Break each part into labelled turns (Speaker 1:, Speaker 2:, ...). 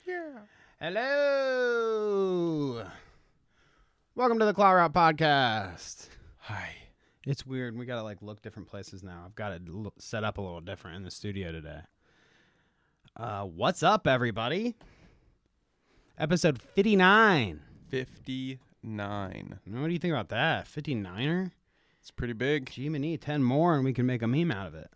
Speaker 1: Yeah.
Speaker 2: Hello. Welcome to the Clout podcast.
Speaker 1: Hi.
Speaker 2: It's weird. We got to look different places now. I've got it set up a little different in the studio today. What's up, everybody? Episode 59.
Speaker 1: 59.
Speaker 2: What do you think about that? 59er?
Speaker 1: It's pretty big.
Speaker 2: Jiminy, 10 more and we can make a meme out of it.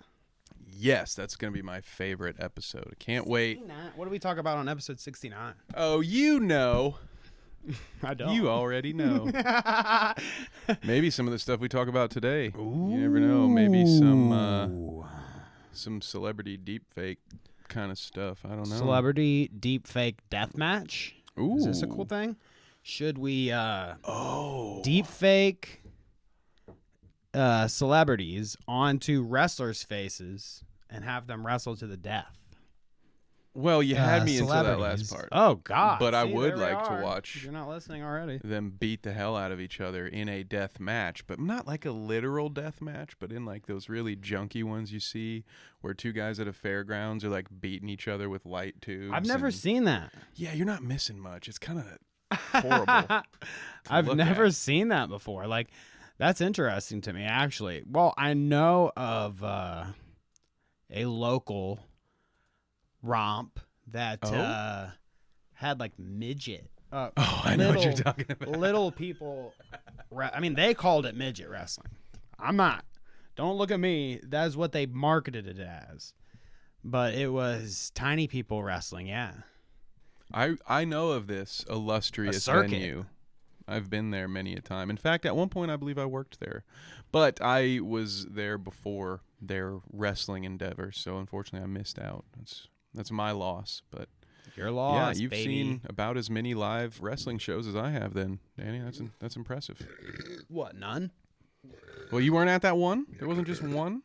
Speaker 1: Yes, that's going to be my favorite episode. I can't wait.
Speaker 2: 69. What do we talk about on episode 69?
Speaker 1: Oh, you know.
Speaker 2: I don't.
Speaker 1: You already know. Maybe some of the stuff we talk about today.
Speaker 2: Ooh.
Speaker 1: You never know. Maybe some celebrity deepfake kind of stuff. I don't know.
Speaker 2: Celebrity deepfake deathmatch.
Speaker 1: Ooh.
Speaker 2: Is this a cool thing? Should we deepfake celebrities onto wrestlers' faces and have them wrestle to the death?
Speaker 1: Well, you had me into that last part.
Speaker 2: Oh, God.
Speaker 1: But I
Speaker 2: See,
Speaker 1: would
Speaker 2: there we
Speaker 1: like to
Speaker 2: are.
Speaker 1: watch
Speaker 2: You're not listening already.
Speaker 1: them beat the hell out of each other in a death match, but not like a literal death match, but in like those really junky ones you see where two guys at a fairgrounds are like beating each other with light tubes.
Speaker 2: I've never seen that.
Speaker 1: Yeah, you're not missing much. It's kind of horrible.
Speaker 2: I've never seen that before. That's interesting to me, actually. Well, I know of a local romp that had midget.
Speaker 1: I know what you're talking about.
Speaker 2: Little people. They called it midget wrestling. I'm not. Don't look at me. That's what they marketed it as. But it was tiny people wrestling, yeah.
Speaker 1: I know of this illustrious venue. I've been there many a time. In fact, at one point, I believe I worked there. But I was there before their wrestling endeavors, so unfortunately I missed out. That's my loss. But
Speaker 2: your loss,
Speaker 1: yeah, you've
Speaker 2: baby.
Speaker 1: seen about as many live wrestling shows as I have then, Danny. That's impressive.
Speaker 2: What, none?
Speaker 1: Well, you weren't at that one? There wasn't just one?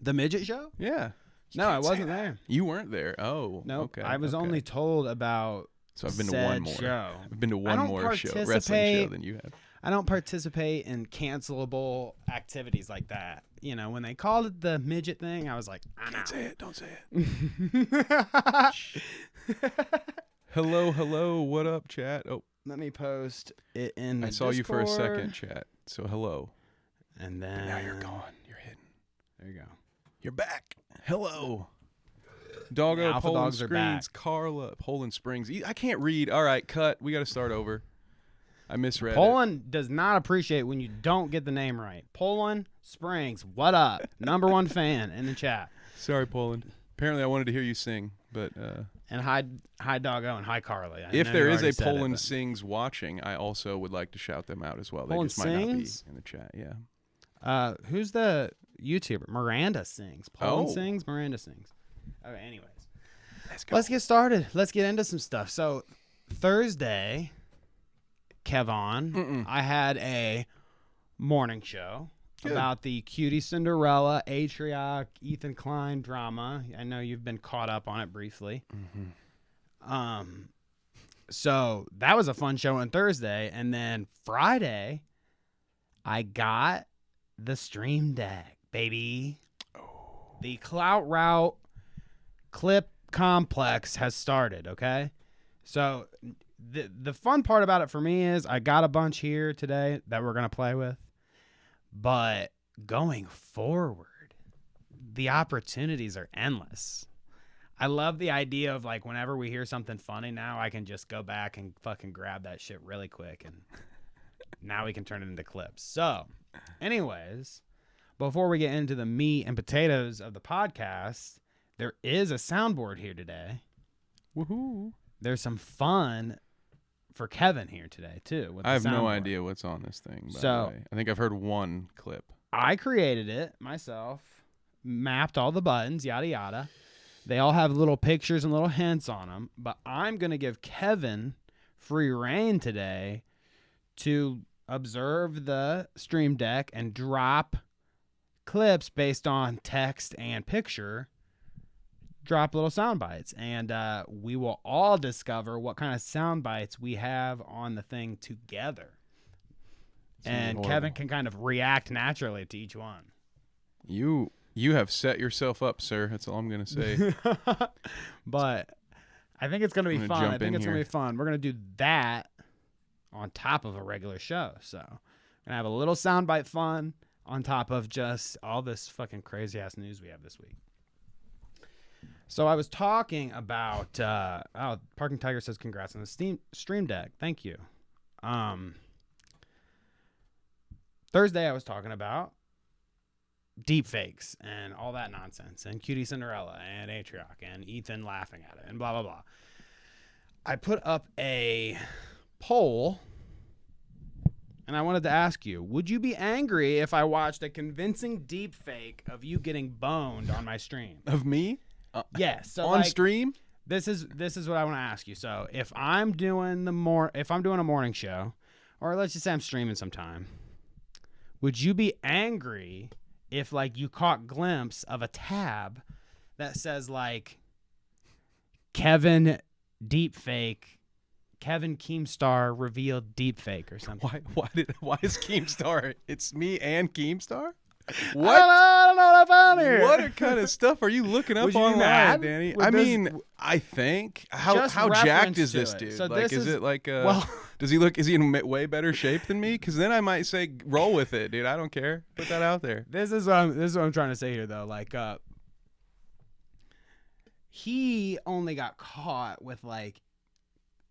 Speaker 2: The midget show?
Speaker 1: Yeah.
Speaker 2: No, I wasn't there.
Speaker 1: You weren't there. Oh,
Speaker 2: no.
Speaker 1: Okay.
Speaker 2: I was only told about
Speaker 1: So I've been to one more.
Speaker 2: Show.
Speaker 1: I've been to one more wrestling show than you have.
Speaker 2: I don't participate in cancelable activities like that. You know, when they called it the midget thing, I was like, I
Speaker 1: Can't
Speaker 2: know.
Speaker 1: say it. Don't say it. Hello. What up, chat? Oh,
Speaker 2: Let me post it in the
Speaker 1: I saw you for a
Speaker 2: Discord.
Speaker 1: second, chat. So hello.
Speaker 2: And then
Speaker 1: But now you're gone. You're hidden.
Speaker 2: There you go.
Speaker 1: You're back. Hello. Doggo,
Speaker 2: Alpha
Speaker 1: Poland
Speaker 2: dogs are
Speaker 1: Springs,
Speaker 2: back.
Speaker 1: Carla, Poland Springs. I can't read. All right, cut. We got to start over. I misread it.
Speaker 2: Poland does not appreciate when you don't get the name right. Poland Springs, what up? Number one fan in the chat.
Speaker 1: Sorry, Poland. Apparently, I wanted to hear you sing, but
Speaker 2: And hi Doggo and hi Carly. I
Speaker 1: if
Speaker 2: know
Speaker 1: there
Speaker 2: you
Speaker 1: is
Speaker 2: already
Speaker 1: a
Speaker 2: said it,
Speaker 1: Poland
Speaker 2: but-
Speaker 1: Sings watching, I also would like to shout them out as well.
Speaker 2: Poland
Speaker 1: They just might not be
Speaker 2: Sings?
Speaker 1: in the chat. Yeah.
Speaker 2: Who's the YouTuber? Miranda sings. Poland
Speaker 1: Oh.
Speaker 2: sings. Miranda sings. Okay. Anyways,
Speaker 1: Let's go.
Speaker 2: let's get started. Let's get into some stuff. So Thursday, Kevon, I had a morning show
Speaker 1: Good.
Speaker 2: about the Cutie Cinderella, Atrioc, Ethan Klein drama. I know you've been caught up on it briefly. So that was a fun show on Thursday, and then Friday, I got the Stream Deck, baby. The Clout Route Clip Complex has started, okay? So the fun part about it for me is I got a bunch here today that we're going to play with. But going forward, the opportunities are endless. I love the idea of whenever we hear something funny now, I can just go back and fucking grab that shit really quick, and now we can turn it into clips. So, anyways, before we get into the meat and potatoes of the podcast, there is a soundboard here today.
Speaker 1: Woohoo.
Speaker 2: There's some fun for Kevin here today, too. With
Speaker 1: I have
Speaker 2: the
Speaker 1: no
Speaker 2: soundboard.
Speaker 1: idea what's on this thing, by
Speaker 2: So-
Speaker 1: the way. I think I've heard one clip.
Speaker 2: I created it myself, mapped all the buttons, yada, yada. They all have little pictures and little hints on them, but I'm going to give Kevin free reign today to observe the Stream Deck and drop clips based on text and picture, drop little sound bites, and we will all discover what kind of sound bites we have on the thing together. And Kevin can kind of react naturally to each one.
Speaker 1: You have set yourself up, sir. That's all I'm going to say.
Speaker 2: But I think it's going to be fun. I think it's going
Speaker 1: here.
Speaker 2: to be fun. We're going to do that on top of a regular show. So we're going to have a little soundbite fun on top of just all this fucking crazy ass news we have this week. So I was talking about, Parking Tiger says congrats on the Stream Deck. Thank you. Thursday I was talking about deep fakes and all that nonsense and Cutie Cinderella and Atrioc and Ethan laughing at it and blah, blah, blah. I put up a poll and I wanted to ask you, would you be angry if I watched a convincing deep fake of you getting boned on my stream?
Speaker 1: Of me?
Speaker 2: Yes. So
Speaker 1: on stream?
Speaker 2: This is what I want to ask you. So if I'm doing a morning show, or let's just say I'm streaming sometime, would you be angry if like you caught glimpse of a tab that says like Kevin Keemstar revealed deepfake or something?
Speaker 1: Why is Keemstar? It's me and Keemstar?
Speaker 2: What? I don't know what I found here.
Speaker 1: What kind of stuff are you looking up online, Danny? I mean, I think how jacked is this dude?
Speaker 2: So
Speaker 1: like, is it like does he look? Is he in way better shape than me? Because then I might say, roll with it, dude. I don't care. Put that out there.
Speaker 2: This is what I'm trying to say here, though. Like, he only got caught with like,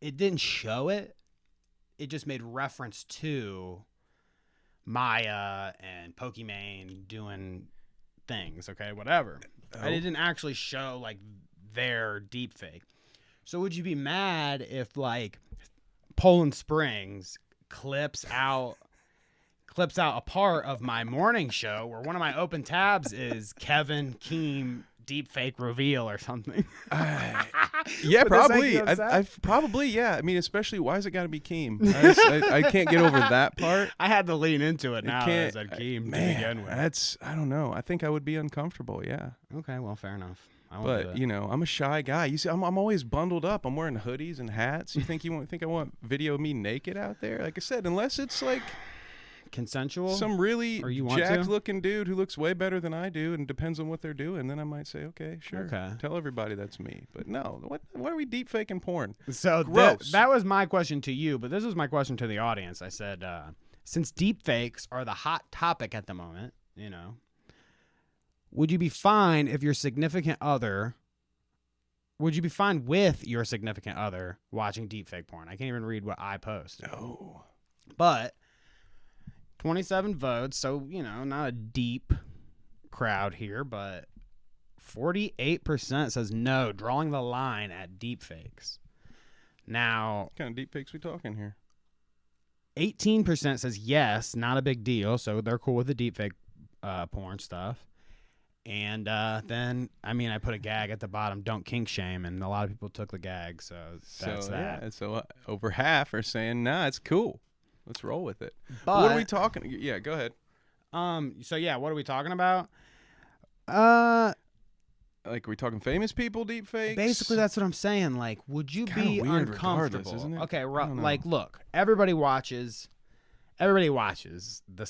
Speaker 2: it didn't show it. It just made reference to Maya and Pokimane doing things, okay, whatever. Oh. It didn't actually show like their deep fake. So would you be mad if like Poland Springs clips out a part of my morning show where one of my open tabs is Kevin Keem deep fake reveal or something?
Speaker 1: Yeah, probably. I've probably, yeah. I mean, especially, why has it got to be Keem? I can't get over that part.
Speaker 2: I had to lean into it now that I said Keem to begin with.
Speaker 1: I don't know. I think I would be uncomfortable, yeah.
Speaker 2: Okay, well, fair enough.
Speaker 1: But, you know, I'm a shy guy. You see, I'm always bundled up. I'm wearing hoodies and hats. You think I want video of me naked out there? Like I said, unless it's like
Speaker 2: consensual,
Speaker 1: some really jacked looking dude who looks way better than I do, and depends on what they're doing, then I might say, okay, sure, tell everybody that's me. But no, why are we deep faking porn?
Speaker 2: So that was my question to you, but this was my question to the audience. I said, since deep fakes are the hot topic at the moment, you know, would you be fine if your significant other with your significant other watching deep fake porn? I can't even read what I post.
Speaker 1: No.
Speaker 2: But 27 votes, so, you know, not a deep crowd here, but 48% says no, drawing the line at deep fakes. Now,
Speaker 1: what kind of deep fakes we talking here?
Speaker 2: 18% says yes, not a big deal, so they're cool with the deep fake porn stuff. And then, I mean, I put a gag at the bottom, don't kink shame, and a lot of people took the gag, so that's that.
Speaker 1: Yeah, so over half are saying, nah, it's cool. Let's roll with it.
Speaker 2: But
Speaker 1: what are we talking? Yeah, go ahead.
Speaker 2: So yeah, what are we talking about?
Speaker 1: Like, are we talking famous people deep fakes?
Speaker 2: Basically, that's what I'm saying. Like, would you be uncomfortable?
Speaker 1: Isn't it?
Speaker 2: Okay, like, look, everybody watches the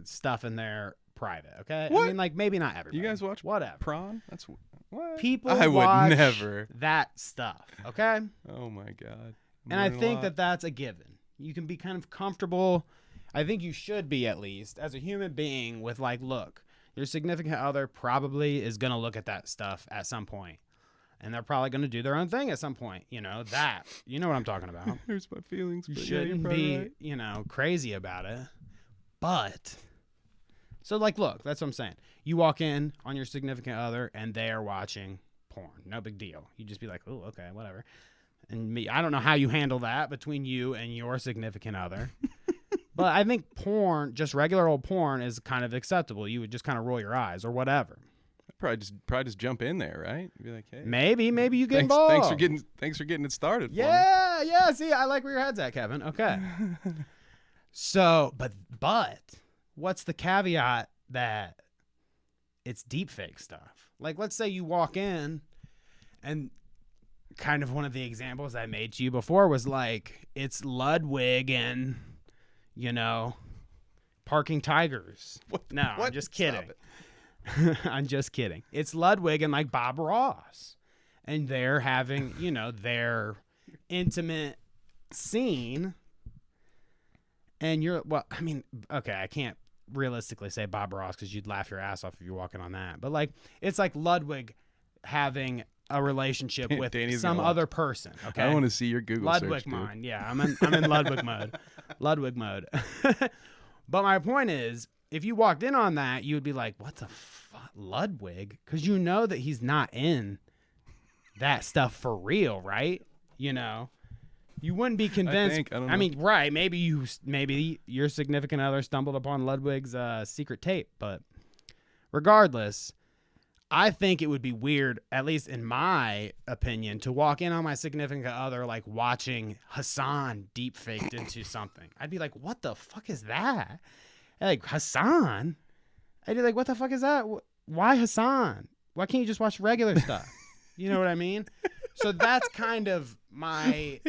Speaker 2: stuff in their private. Okay,
Speaker 1: what?
Speaker 2: I mean, like, maybe not everybody.
Speaker 1: You guys watch
Speaker 2: whatever
Speaker 1: prawn? That's what
Speaker 2: people.
Speaker 1: I
Speaker 2: watch
Speaker 1: would never
Speaker 2: that stuff. Okay.
Speaker 1: Oh my god.
Speaker 2: And I think that's a given. You can be kind of comfortable. I think you should be, at least as a human being, with like, look, your significant other probably is going to look at that stuff at some point, and they're probably going to do their own thing at some point. You know you know what I'm talking about.
Speaker 1: Here's my feelings.
Speaker 2: You shouldn't be, right, you know, crazy about it. But so, like, look, that's what I'm saying. You walk in on your significant other and they are watching porn. No big deal. You just be like, oh, okay, whatever. And me, I don't know how you handle that between you and your significant other. But I think porn, just regular old porn, is kind of acceptable. You would just kind of roll your eyes or whatever.
Speaker 1: Probably just jump in there, right? Be like, hey,
Speaker 2: maybe you get involved.
Speaker 1: Thanks for getting it started.
Speaker 2: Yeah, for me. Yeah. See, I like where your head's at, Kevin. Okay. So, but what's the caveat that it's deepfake stuff? Like, let's say you walk in, and kind of one of the examples I made to you before was like, it's Ludwig and, you know, Parking Tigers. No, I'm just kidding. I'm just kidding. It's Ludwig and like Bob Ross. and they're having, you know, their intimate scene. And you're, well, I mean, okay, I can't realistically say Bob Ross because you'd laugh your ass off if you're walking on that. But like, it's like Ludwig having a relationship with
Speaker 1: Danny's
Speaker 2: some other person. Okay,
Speaker 1: I want to see your Google
Speaker 2: Ludwig
Speaker 1: search.
Speaker 2: mind. Yeah, I'm in Ludwig mode. Ludwig mode. But my point is, if you walked in on that, you would be like, "What the fuck, Ludwig?" Because you know that he's not in that stuff for real, right? You know, you wouldn't be convinced.
Speaker 1: I don't know.
Speaker 2: I mean, right? Maybe your significant other stumbled upon Ludwig's secret tape, but regardless, I think it would be weird, at least in my opinion, to walk in on my significant other like watching Hassan deep faked into something. I'd be like, "What the fuck is that?" Like, Hassan? I'd be like, "What the fuck is that? Why Hassan? Why can't you just watch regular stuff?" You know what I mean? So that's kind of my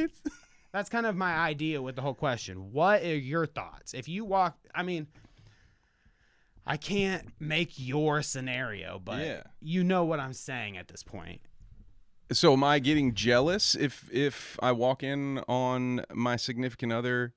Speaker 2: idea with the whole question. What are your thoughts? If you walk, I mean, I can't make your scenario, but you know what I'm saying at this point.
Speaker 1: So am I getting jealous if I walk in on my significant other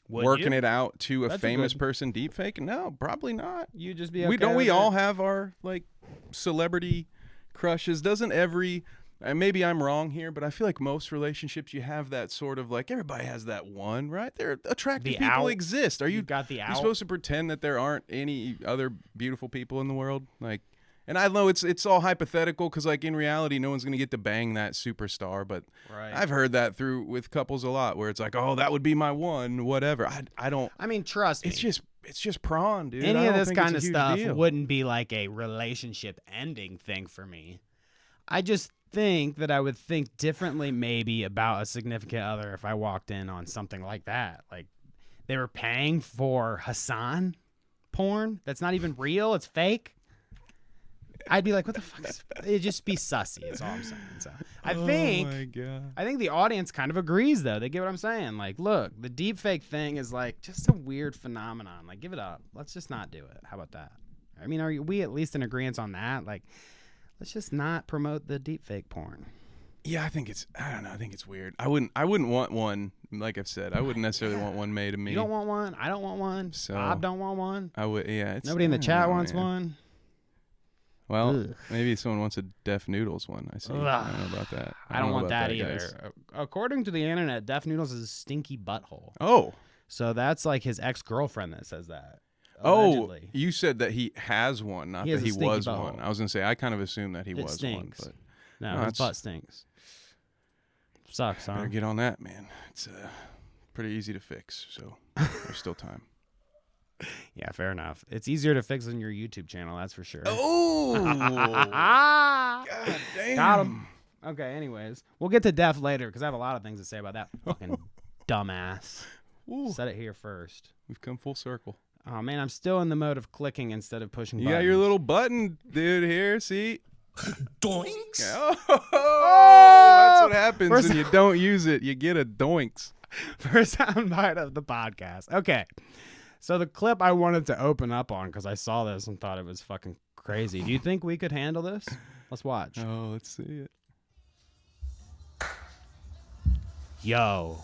Speaker 1: working it out to a famous person deepfake? No, probably not.
Speaker 2: You just be okay.
Speaker 1: We all have our like celebrity crushes? Doesn't every, and maybe I'm wrong here, but I feel like most relationships you have that sort of like, everybody has that one, right? They're attractive people exist. Are you
Speaker 2: got the out?
Speaker 1: You supposed to pretend that there aren't any other beautiful people in the world? Like, and I know it's all hypothetical because like in reality, no one's gonna get to bang that superstar. But I've heard that through with couples a lot, where it's like, oh, that would be my one, whatever. I don't.
Speaker 2: I mean, trust me.
Speaker 1: It's just prawn, dude.
Speaker 2: Any of this kind of stuff wouldn't be like a relationship ending thing for me. I just think that I would think differently maybe about a significant other if I walked in on something like that. Like they were paying for Hassan porn that's not even real, it's fake. I'd be like, what the fuck? It'd just be sussy, is all I'm saying. So I think the audience kind of agrees, though. They get what I'm saying. Like, look, the deep fake thing is like just a weird phenomenon. Like, give it up. Let's just not do it. How about that? I mean, are we at least in agreement on that? Like, let's just not promote the deep fake porn.
Speaker 1: Yeah, I don't know. I think it's weird. I wouldn't want one. Like I've said, I wouldn't necessarily want one made of me.
Speaker 2: You don't want one. I don't want one. So Bob don't want one.
Speaker 1: I would. Yeah.
Speaker 2: Nobody in the chat wants one.
Speaker 1: Well, maybe someone wants a Def Noodles one. I see. I don't know about that.
Speaker 2: I don't want that either. Guys. According to the internet, Def Noodles is a stinky butthole.
Speaker 1: Oh.
Speaker 2: So that's like his ex-girlfriend that says that. Allegedly.
Speaker 1: Oh, you said that he has one, not that he was one. I was going to say, I kind of assumed that he was
Speaker 2: stinks.
Speaker 1: One. But
Speaker 2: no, his butt stinks. Sucks, huh?
Speaker 1: Better get on that, man. It's pretty easy to fix, so there's still time.
Speaker 2: Yeah, fair enough. It's easier to fix on your YouTube channel, that's for sure.
Speaker 1: Oh! God damn.
Speaker 2: Got him. Okay, anyways. We'll get to Def later because I have a lot of things to say about that fucking dumbass.
Speaker 1: Ooh.
Speaker 2: Said it here first.
Speaker 1: We've come full circle.
Speaker 2: Oh, man, I'm still in the mode of clicking instead of pushing buttons.
Speaker 1: You got your little button, dude, here. See?
Speaker 3: Doinks.
Speaker 1: Oh, that's what happens when you don't use it. You get a doinks.
Speaker 2: First soundbite of the podcast. Okay. So the clip I wanted to open up on because I saw this and thought it was fucking crazy. Do you think we could handle this? Let's watch.
Speaker 1: Oh, let's see it.
Speaker 2: Yo.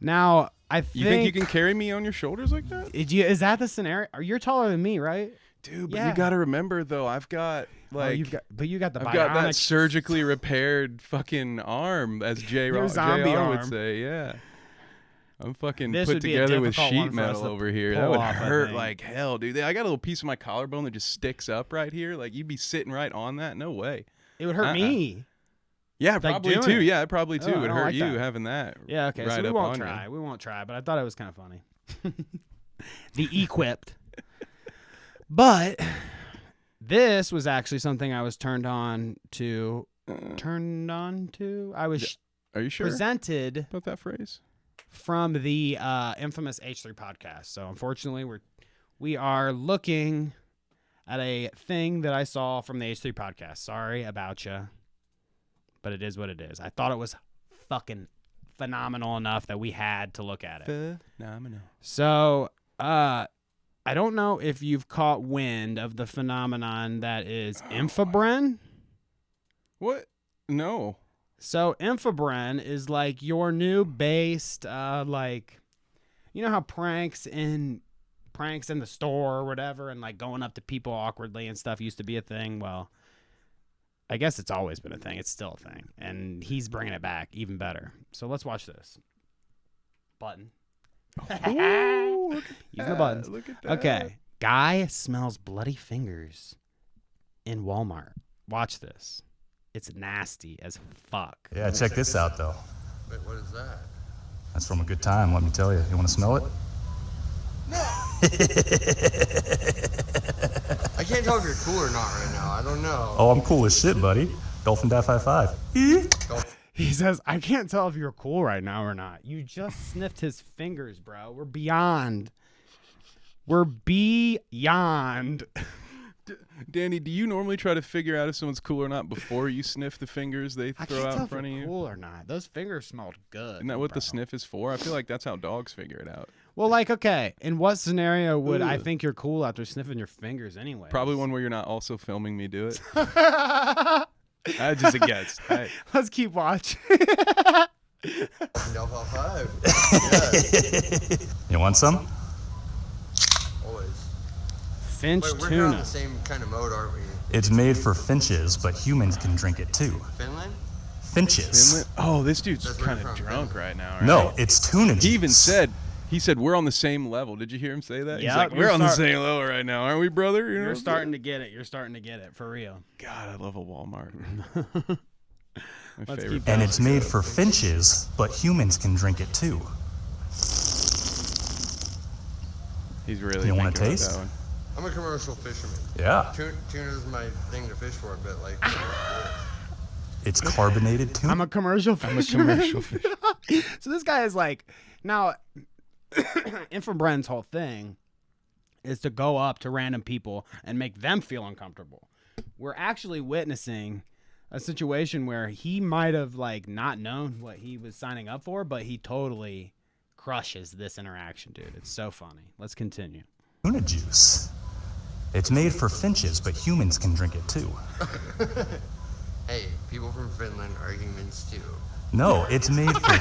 Speaker 2: Now, I think...
Speaker 1: You think you can carry me on your shoulders like that?
Speaker 2: Is that the scenario? You're taller than me, right?
Speaker 1: Dude, but you got to remember, though, I've got, like...
Speaker 2: you got the
Speaker 1: I've got that surgically repaired fucking arm, as JR would say, yeah. I'm fucking put together with sheet metal over here. That would hurt like hell, dude. I got a little piece of my collarbone that just sticks up right here. Like, you'd be sitting right on that. No way.
Speaker 2: It would hurt me.
Speaker 1: Yeah, probably too. Yeah, probably too. It would hurt you having that.
Speaker 2: Yeah, okay. So we won't try. We won't try, but I thought it was kind of funny. The equipped. But this was actually something I was turned on to. I was
Speaker 1: Are you sure
Speaker 2: presented
Speaker 1: about that phrase?
Speaker 2: From the infamous H3 podcast. So unfortunately, we are looking at a thing that I saw from the H3 podcast. Sorry about you, but it is what it is. I thought it was fucking phenomenal enough that we had to look at it.
Speaker 1: Phenomenal.
Speaker 2: So I don't know if you've caught wind of the phenomenon that is INFRABREN
Speaker 1: What? No.
Speaker 2: So INFRABREN is like your new based, like, you know how pranks in the store or whatever, and like going up to people awkwardly and stuff used to be a thing. Well, I guess it's always been a thing. It's still a thing, and he's bringing it back even better. So let's watch this. Button.
Speaker 1: Ooh, look at
Speaker 2: Using the buttons.
Speaker 1: Look at that.
Speaker 2: Okay. Guy smells bloody fingers in Walmart. Watch this. It's nasty as fuck.
Speaker 3: Yeah, check this out, though.
Speaker 4: Wait, what is that?
Speaker 3: That's from a good time, let me tell you. You want to smell it?
Speaker 4: No! I can't tell if you're cool or not right now. I don't know.
Speaker 3: Oh, I'm cool as shit, buddy. Dolphin Dash High Five.
Speaker 2: He says, I can't tell if you're cool right now or not. You just sniffed his fingers, bro. We're beyond.
Speaker 1: Danny, do you normally try to figure out if someone's cool or not before you sniff the fingers they throw out in front of you?
Speaker 2: Cool or not? Those fingers smelled good.
Speaker 1: Isn't that what the sniff is for? I feel like that's how dogs figure it out.
Speaker 2: Well, like, okay, in what scenario would I think you're cool after sniffing your fingers anyway?
Speaker 1: Probably one where you're not also filming me do it. That's just a guess. Hey.
Speaker 2: Let's keep watching.
Speaker 4: Delph 5. Yeah.
Speaker 3: You want some?
Speaker 4: Always.
Speaker 2: Finch
Speaker 4: Wait, we're
Speaker 2: tuna.
Speaker 4: on the same kind of mode, aren't we?
Speaker 3: It's made for finches, but humans can drink it too.
Speaker 4: Finland?
Speaker 3: Finches.
Speaker 1: Finland? Oh, this dude's
Speaker 4: That's where
Speaker 1: kind
Speaker 4: you're
Speaker 1: of
Speaker 4: from,
Speaker 1: drunk
Speaker 4: Finland.
Speaker 1: right now, right?
Speaker 3: No, it's tuna juice.
Speaker 1: He even said we're on the same level. Did you hear him say that? He's
Speaker 2: Yeah,
Speaker 1: like, we're on the same level right now, aren't we, brother? You know?
Speaker 2: You're starting to get it. You're starting to get it, for real.
Speaker 1: God, I love a Walmart. My
Speaker 2: Let's
Speaker 1: favorite.
Speaker 2: keep
Speaker 3: And it's made for finches, but humans can drink it too.
Speaker 1: He's really.
Speaker 3: You want a
Speaker 1: thinking about
Speaker 3: taste?
Speaker 1: that one.
Speaker 4: I'm a commercial fisherman.
Speaker 3: Yeah.
Speaker 4: Tuna is my thing to fish for, but like,
Speaker 3: It's carbonated tuna.
Speaker 2: I'm a commercial fisherman.
Speaker 1: Commercial fish.
Speaker 2: So this guy is like, now, INFRABREN's whole thing is to go up to random people and make them feel uncomfortable. We're actually witnessing a situation where he might have like not known what he was signing up for, but he totally crushes this interaction, dude. It's so funny. Let's continue.
Speaker 3: Tuna juice. It's made for finches, but humans can drink it too.
Speaker 4: hey, people from Finland are humans too.
Speaker 3: No, it's made for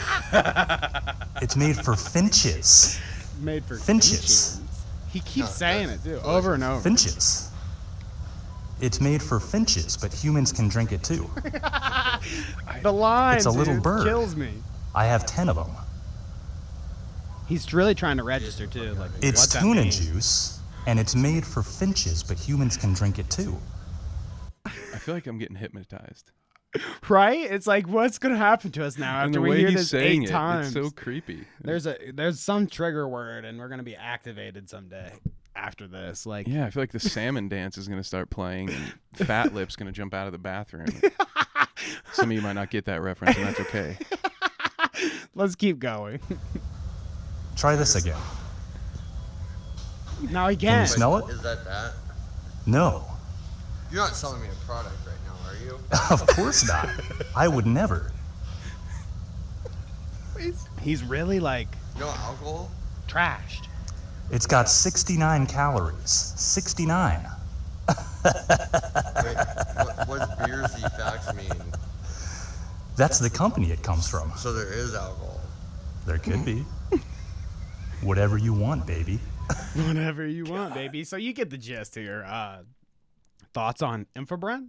Speaker 3: it's made for finches.
Speaker 2: Made for
Speaker 3: Finches.
Speaker 2: He keeps saying it too, over and over.
Speaker 3: Finches. It's made for finches, but humans can drink it too.
Speaker 2: The line,
Speaker 3: It's a little
Speaker 2: dude,
Speaker 3: bird.
Speaker 2: kills me.
Speaker 3: I have 10 of them.
Speaker 2: He's really trying to register too. Like,
Speaker 3: It's
Speaker 2: what's that
Speaker 3: tuna
Speaker 2: mean?
Speaker 3: juice, and it's made for finches, but humans can drink it too.
Speaker 1: I feel like I'm getting hypnotized.
Speaker 2: Right? It's like, what's gonna happen to us now
Speaker 1: And the
Speaker 2: after we
Speaker 1: way
Speaker 2: hear
Speaker 1: he's
Speaker 2: this
Speaker 1: saying
Speaker 2: 8
Speaker 1: it,
Speaker 2: times?
Speaker 1: it's so creepy.
Speaker 2: There's some trigger word, and we're gonna be activated someday after this. Like,
Speaker 1: Yeah, I feel like the salmon dance is going to start playing, and Fat Lip's going to jump out of the bathroom. Some of you might not get that reference, and that's okay.
Speaker 2: let's keep going.
Speaker 3: Try this again.
Speaker 2: Now he
Speaker 3: Can you
Speaker 2: can.
Speaker 3: smell it?
Speaker 4: Is that?
Speaker 3: No.
Speaker 4: You're not selling me a product right now, are you?
Speaker 3: Of course not. I would never.
Speaker 2: He's really like
Speaker 4: No alcohol?
Speaker 2: trashed.
Speaker 3: It's got 69 calories. 69.
Speaker 4: Wait, what beers the facts mean?
Speaker 3: That's the company it comes from.
Speaker 4: So there is alcohol.
Speaker 3: There could be. Whatever you want, baby.
Speaker 2: Whatever you want, baby. So you get the gist here. Thoughts on INFRABREN?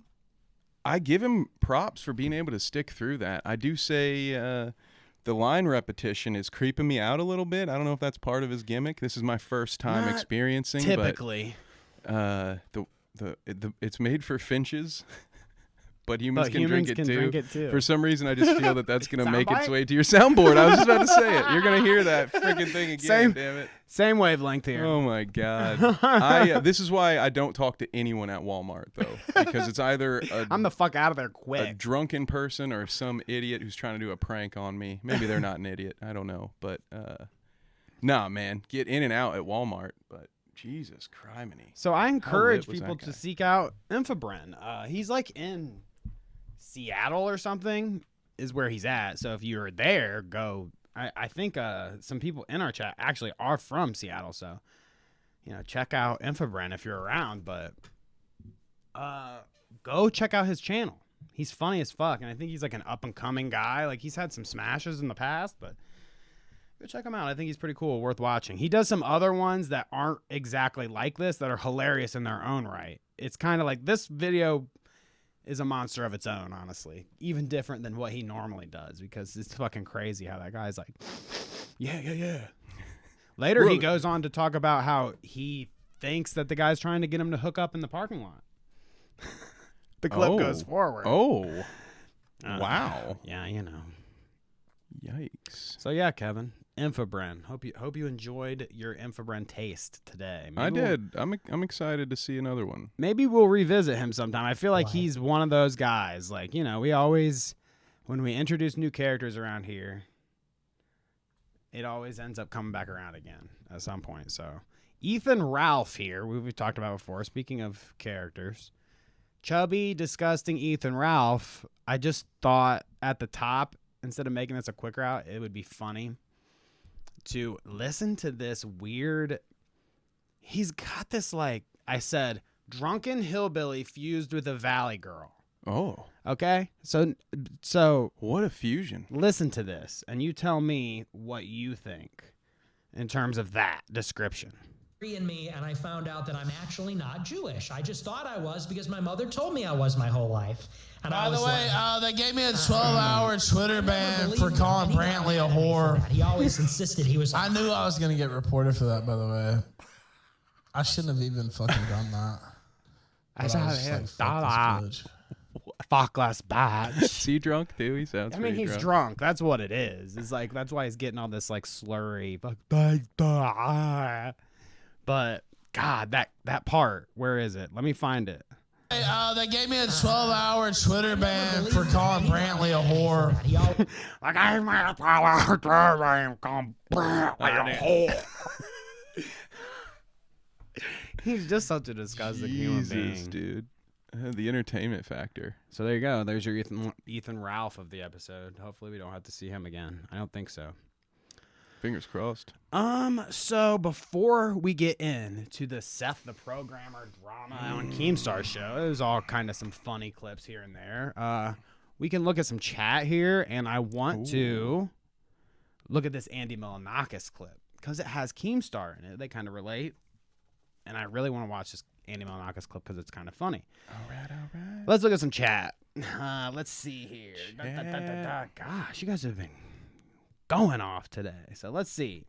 Speaker 1: I give him props for being able to stick through that. I do say the line repetition is creeping me out a little bit. I don't know if that's part of his gimmick. This is my first time
Speaker 2: Not
Speaker 1: experiencing.
Speaker 2: Typically.
Speaker 1: But, it's made for finches, but humans can drink it too. For some reason, I just feel that that's going to make its
Speaker 2: Soundbite?
Speaker 1: way to your soundboard. I was just about to say it. You're going to hear that freaking thing again, damn it.
Speaker 2: Same wavelength here.
Speaker 1: Oh my God! This is why I don't talk to anyone at Walmart though, because it's either
Speaker 2: I'm the fuck out of there
Speaker 1: a
Speaker 2: quick.
Speaker 1: drunken person or some idiot who's trying to do a prank on me. Maybe they're not an idiot. I don't know, but nah, man, get in and out at Walmart. But Jesus criminy!
Speaker 2: So I encourage
Speaker 1: lit was
Speaker 2: people
Speaker 1: that
Speaker 2: to
Speaker 1: guy?
Speaker 2: seek out INFRABREN. He's like in Seattle or something is where he's at. So if you're there, go. I think some people in our chat actually are from Seattle. So, check out INFRABREN if you're around. But go check out his channel. He's funny as fuck, and I think he's like an up-and-coming guy. Like, he's had some smashes in the past, but go check him out. I think he's pretty cool, worth watching. He does some other ones that aren't exactly like this that are hilarious in their own right. It's kind of like this video is a monster of its own, honestly. Even different than what he normally does, because it's fucking crazy how that guy's like, yeah. Later, he goes on to talk about how he thinks that the guy's trying to get him to hook up in the parking lot. The clip goes forward.
Speaker 1: Oh. Wow.
Speaker 2: Yeah, you know.
Speaker 1: Yikes.
Speaker 2: So yeah, Kevin, INFRABREN. Hope you enjoyed your INFRABREN taste today.
Speaker 1: I did. I'm excited to see another one.
Speaker 2: Maybe we'll revisit him sometime. I feel like he's one of those guys. Like, you know, we always, when we introduce new characters around here, it always ends up coming back around again at some point. So Ethan Ralph here, we've talked about before. Speaking of characters, chubby, disgusting Ethan Ralph. I just thought at the top, instead of making this a quick route, it would be funny to listen to this weird. He's got this, like I said, drunken hillbilly fused with a valley girl.
Speaker 1: Oh.
Speaker 2: Okay? So
Speaker 1: What a fusion.
Speaker 2: listen to this, and you tell me what you think in terms of that description.
Speaker 5: In me, and I found out that I'm actually not Jewish. I just thought I was because my mother told me I was my whole life. And
Speaker 6: By the way, they gave me a 12-hour Twitter ban for calling Brantley a whore.
Speaker 5: He always insisted he was.
Speaker 6: I knew I was going to get reported for that, by the way. I shouldn't have even fucking done that.
Speaker 2: I saw him. Fuckless bitch.
Speaker 1: Is he drunk too? He sounds
Speaker 2: I mean,
Speaker 1: pretty
Speaker 2: he's drunk. That's what it is. It's like, that's why he's getting all this like slurry. But God, that part, where is it? Let me find it.
Speaker 6: Hey, they gave me a 12-hour Twitter ban for calling Brantley a whore.
Speaker 2: Like, I made a 12-hour Twitter ban calling Brantley a whore. He's just such a disgusting human being,
Speaker 1: dude. The entertainment factor.
Speaker 2: So there you go. There's your Ethan Ralph of the episode. Hopefully we don't have to see him again. I don't think so.
Speaker 1: Fingers crossed.
Speaker 2: So before we get into the Seth the Programmer drama on Keemstar Show, it was all kind of some funny clips here and there. We can look at some chat here, and I want to look at this Andy Milonakis clip because it has Keemstar in it. They kind of relate, and I really want to watch this Andy Milonakis clip because it's kind of funny. All right. Let's look at some chat. Let's see here. Gosh, you guys have been going off today. So let's see.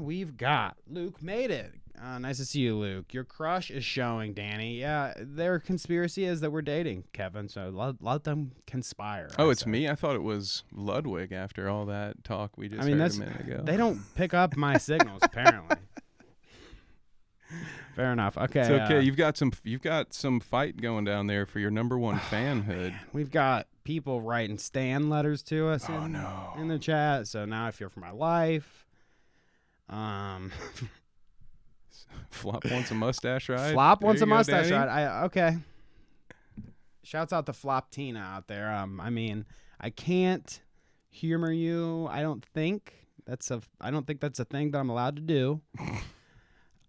Speaker 2: We've got Luke made it. Nice to see you, Luke. Your crush is showing, Danny. Yeah, their conspiracy is that we're dating, Kevin. So let them conspire.
Speaker 1: Oh, it's me? I thought it was Ludwig after all that talk we just heard a minute ago.
Speaker 2: They don't pick up my signals, apparently. Fair enough. Okay.
Speaker 1: It's okay. You've got some fight going down there for your #1 fanhood.
Speaker 2: We've got people writing Stan letters to us in the chat. So now I fear for my life.
Speaker 1: Flop wants a mustache ride.
Speaker 2: Flop wants a mustache ride. Okay. Shouts out to Flop Tina out there. I mean, I can't humor you. I don't think that's a thing that I'm allowed to do.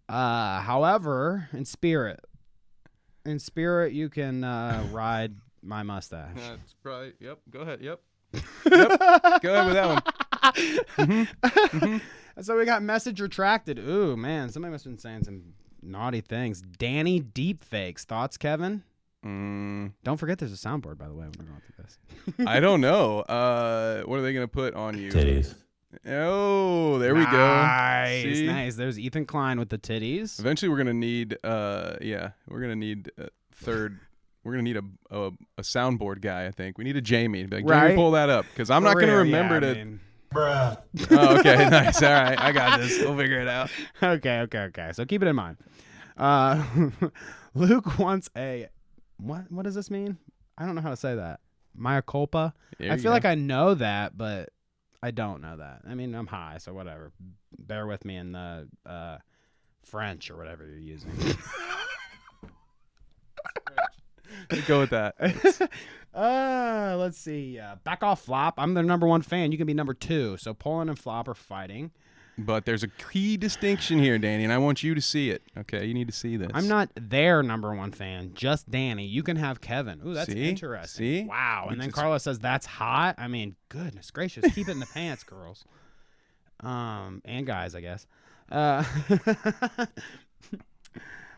Speaker 2: However, in spirit, you can ride my mustache.
Speaker 1: That's probably. Yep. Go ahead. Yep. Yep. Go ahead with that one.
Speaker 2: So we got message retracted. Ooh, man, somebody must have been saying some naughty things. Danny deepfakes. Thoughts, Kevin? Don't forget there's a soundboard, by the way, when we're going through this.
Speaker 1: I don't know. What are they gonna put on you?
Speaker 7: Titties.
Speaker 1: Oh, there we go.
Speaker 2: Nice, nice. There's Ethan Klein with the titties.
Speaker 1: Eventually, we're gonna need. We're gonna need a third. We're gonna need a soundboard guy. I think we need a Jamie. Be like, Jamie, pull that up because I'm not gonna remember to.
Speaker 6: Bruh.
Speaker 1: Oh, okay, nice. All right, I got this. We'll figure it out.
Speaker 2: Okay. So keep it in mind. Luke wants a what does this mean? I don't know how to say that. Mea culpa. I feel like I know that, but I don't know that. I mean, I'm high, so whatever. Bear with me in the French or whatever you're using.
Speaker 1: Go with that.
Speaker 2: Let's see. Back off, Flop. I'm their #1 fan. You can be #2. So Poland and Flop are fighting.
Speaker 1: But there's a key distinction here, Danny, and I want you to see it. Okay, you need to see this.
Speaker 2: I'm not their #1 fan, just Danny. You can have Kevin. Ooh, that's interesting.
Speaker 1: See?
Speaker 2: Wow. And then Carla says that's hot. I mean, goodness gracious, keep it in the pants, girls. And guys, I guess.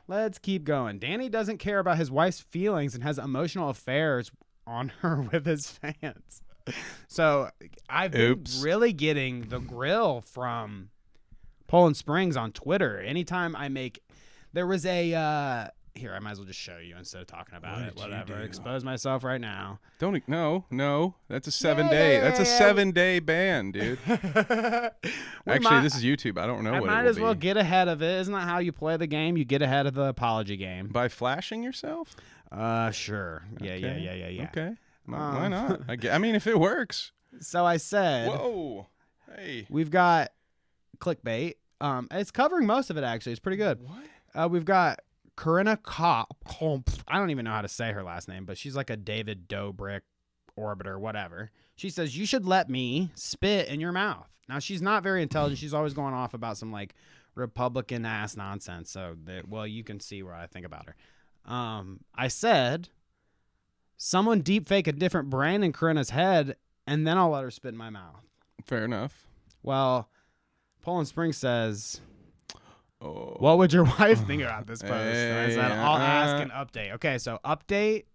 Speaker 2: Let's keep going. Danny doesn't care about his wife's feelings and has emotional affairs on her with his fans. So I've been really getting the grill from Poland Springs on Twitter. Anytime I make, there was a, here, I might as well just show you instead of talking about it. Whatever. Expose myself right now.
Speaker 1: No. That's a 7-day. That's a 7-day ban, dude. Actually, this is YouTube. I don't know what it will be.
Speaker 2: I might as well get ahead of it. Isn't that how you play the game? You get ahead of the apology game.
Speaker 1: By flashing yourself?
Speaker 2: Sure. Yeah.
Speaker 1: Okay. Why not? I mean, if it works.
Speaker 2: So I said,
Speaker 1: whoa, hey,
Speaker 2: we've got clickbait. It's covering most of it, actually. It's pretty good. What? We've got Corinna Kopp. I don't even know how to say her last name, but she's like a David Dobrik orbiter, whatever. She says, you should let me spit in your mouth. Now, she's not very intelligent. She's always going off about some like Republican ass nonsense. So, well, you can see where I think about her. I said, someone deepfake a different brain in Corinna's head, and then I'll let her spit in my mouth.
Speaker 1: Fair enough.
Speaker 2: Well, Poland Springs says, what would your wife think about this post? I said, I'll ask an update. Okay, so update.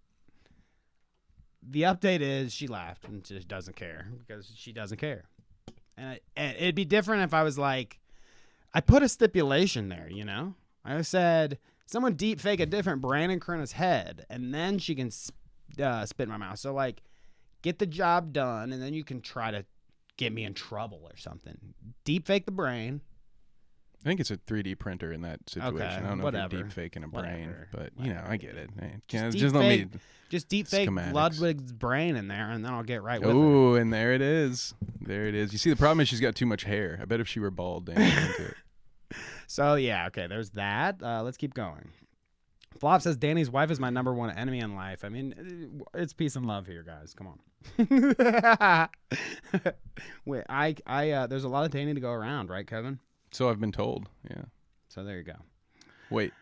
Speaker 2: The update is she laughed and just doesn't care because she doesn't care. And it'd be different if I was like, I put a stipulation there, you know? I said, someone deepfake a different brain in Corinna's head, and then she can spit in my mouth. So, like, get the job done, and then you can try to get me in trouble or something. Deepfake the brain.
Speaker 1: I think it's a 3D printer in that situation.
Speaker 2: Okay,
Speaker 1: I don't know
Speaker 2: whatever.
Speaker 1: if you're deepfaking a brain, but, you know, I get it.
Speaker 2: Just deepfake Ludwig's brain in there, and then I'll get right with it.
Speaker 1: Ooh, and there it is. There it is. You see, the problem is she's got too much hair. I bet if she were bald, Danny would into it.
Speaker 2: So, yeah, okay, there's that. Let's keep going. Flop says, Danny's wife is my #1 enemy in life. I mean, it's peace and love here, guys. Come on. Wait, there's a lot of Danny to go around, right, Kevin?
Speaker 1: So I've been told, yeah.
Speaker 2: So there you go.
Speaker 1: Wait.